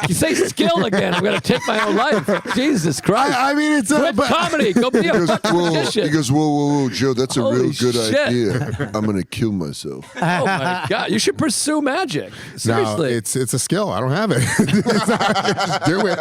you say skill again. I'm going to take my own life. Jesus Christ. I mean, it's Quit comedy. Go be a fucking magician. He goes, whoa, Joe, that's a Holy real good shit. idea. I'm going to kill myself. Oh my God. You should pursue magic. Seriously. No, it's a skill. I don't have it. It's not, I just do it.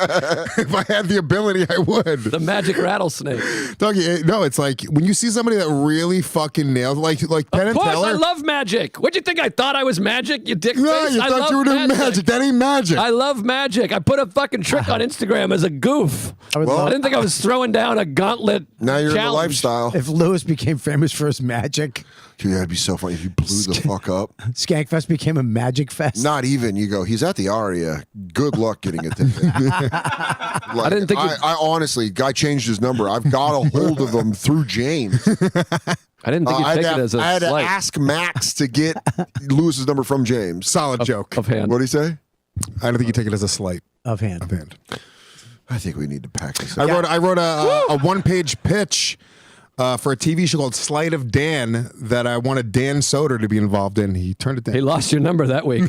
If I had the ability, I would. The magic rattlesnake. Dougie, no, it's like when you see somebody that really fucking nails, like Penn and Of course, Teller. I love magic. What'd you think? I thought I was magic, you dick No, face? you I thought love you were doing magic. That ain't magic. I love magic. I put a fucking trick on Instagram as a goof. I didn't think I was throwing down a gauntlet. Now you're in the challenge. lifestyle. If Lewis became famous for his magic, Dude, that'd be so funny if you blew the fuck up. Skankfest became a magic fest. Not even. You go, he's at the Aria. Good luck getting it. I didn't think I honestly, guy changed his number. I've got a hold of him through James. I didn't think you'd take it as a I had to slight ask Max to get Lewis's number from James. Solid joke. of hand. What'd he say? I don't think you take it as a slight Of hand. of hand. I think we need to pack this I up. wrote a one-page pitch for a TV show called Sleight of Dan that I wanted Dan Soder to be involved in. He turned it down. He lost your number that week.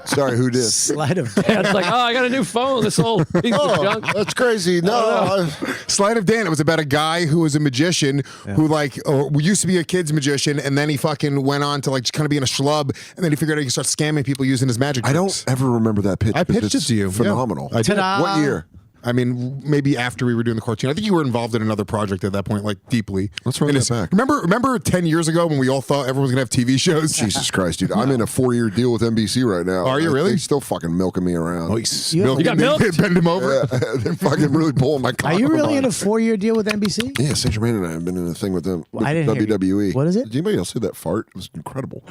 Sorry, who did? Sleight of It's like, oh, I got a new phone. This old piece of junk. That's crazy. No, Sleight of Dan. It was about a guy who was a magician who used to be a kid's magician, and then he fucking went on to like just kind of being a schlub, and then he figured out he could start scamming people using his magic I tricks. don't ever remember that pitch. I but pitched it it's to you. Phenomenal. Yeah, I did. Ta-da. What year? I mean, maybe after we were doing the cartoon. I think you were involved in another project at that point, like deeply. Let's run that back. Remember 10 years ago when we all thought everyone was going to have TV shows? Jesus Christ, dude. I'm in a 4-year deal with NBC right now. Are you really? They still fucking milking me around. You got milked? Bend him over. Yeah, they're fucking really pulling my cock. Are you up really on in a it. 4-year deal with NBC? Yeah, Saint Germain and I have been in a thing with them. Well, I didn't hear you. WWE. What is it? Did anybody else see that fart? It was incredible.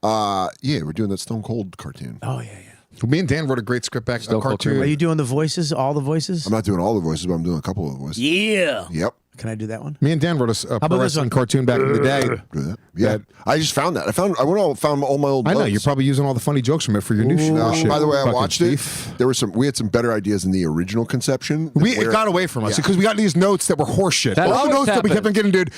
Yeah, we're doing that Stone Cold cartoon. Oh, yeah. Me and Dan wrote a great script back, a Still cartoon. Are you doing the voices, all the voices? I'm not doing all the voices, but I'm doing a couple of the voices. Yeah. Yep. Can I do that one? Me and Dan wrote a about pro this wrestling one? cartoon back in the day. Do that. Yeah. I just found that. I went all found all my old I know notes. you're probably using all the funny jokes from it for your new shit. By the way, I Fucking watched thief. it. We had some better ideas in the original conception. It got away from us because we got these notes that were horseshit. That All the always notes that we kept on getting, dude.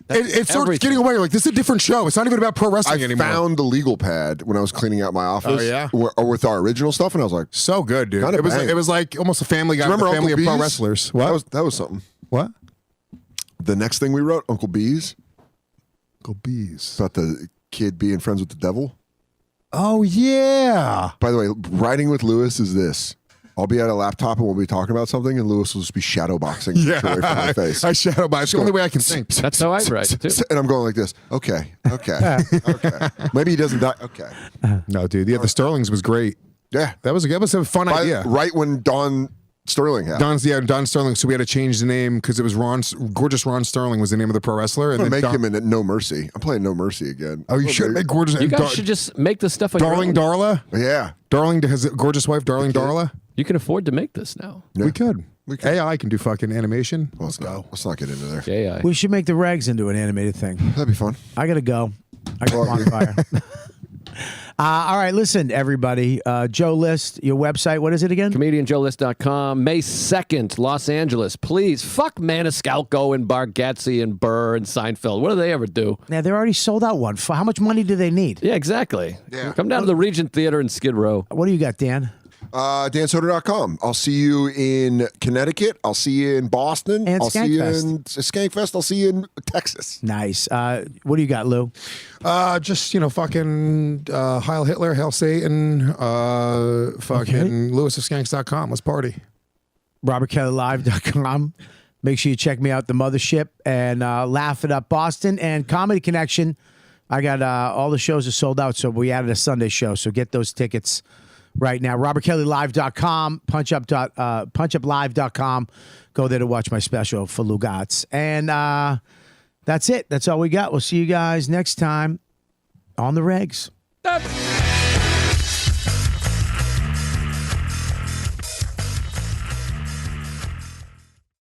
It starts everything. getting away. You're like, this is a different show. It's not even about pro I wrestling anymore. found the legal pad when I was cleaning out my office. Oh, yeah? With our original stuff, and I was like, So good, dude. Kinda It was like almost a Family Guy. do you remember with a family Uncle of pro Bees? wrestlers. What? That was something. What? The next thing we wrote, Uncle Bees, Uncle Bees. about the kid being friends with the devil. Oh yeah. By the way, writing with Lewis is this. I'll be at a laptop and we'll be talking about something, and Lewis will just be shadow boxing away from my face. I shadow box. It's the only way I can think. That's how I write too. And I'm going like this. Okay. Maybe he doesn't die. Okay. No, dude. Yeah, the Sterlings was great. Yeah. That was a fun idea. Right when Don Sterling happened. Don Sterling. So we had to change the name because it was Gorgeous Ron Sterling was the name of the pro wrestler. I'm And going to then make him in No Mercy. I'm playing No Mercy again. Oh, you should make Gorgeous. You guys should just make this stuff on Darling your own. Darla. Yeah. Darling has a gorgeous wife, Darling Darla. You can afford to make this now. Yeah. We could. AI can do fucking animation. Let's go. Let's not get into there. AI. We should make the regs into an animated thing. That'd be fun. I gotta go. I got on fire. All right, listen, everybody. Joe List, your website. What is it again? ComedianJoeList.com. May 2nd, Los Angeles. Please, fuck Maniscalco and Bargatze and Burr and Seinfeld. What do they ever do? Yeah, they're already sold out one. How much money do they need? Yeah, exactly. Yeah. Come down to the Regent Theater in Skid Row. What do you got, Dan? DanSoder.com. I'll see you in Connecticut. I'll see you in Boston. And I'll see you Skankfest. in Skankfest. I'll see you in Texas. Nice. What do you got, Lou? Just fucking Heil Hitler, Hail Satan, fucking LewisofSkanks.com. Let's party. RobertKellyLive.com. Make sure you check me out, The Mothership, and Laugh It Up Boston and Comedy Connection. I got all the shows are sold out, so we added a Sunday show. So get those tickets right now. RobertKellyLive.com, punchuplive.com. Go there to watch my special for Lugats. And that's it. That's all we got. We'll see you guys next time on the regs.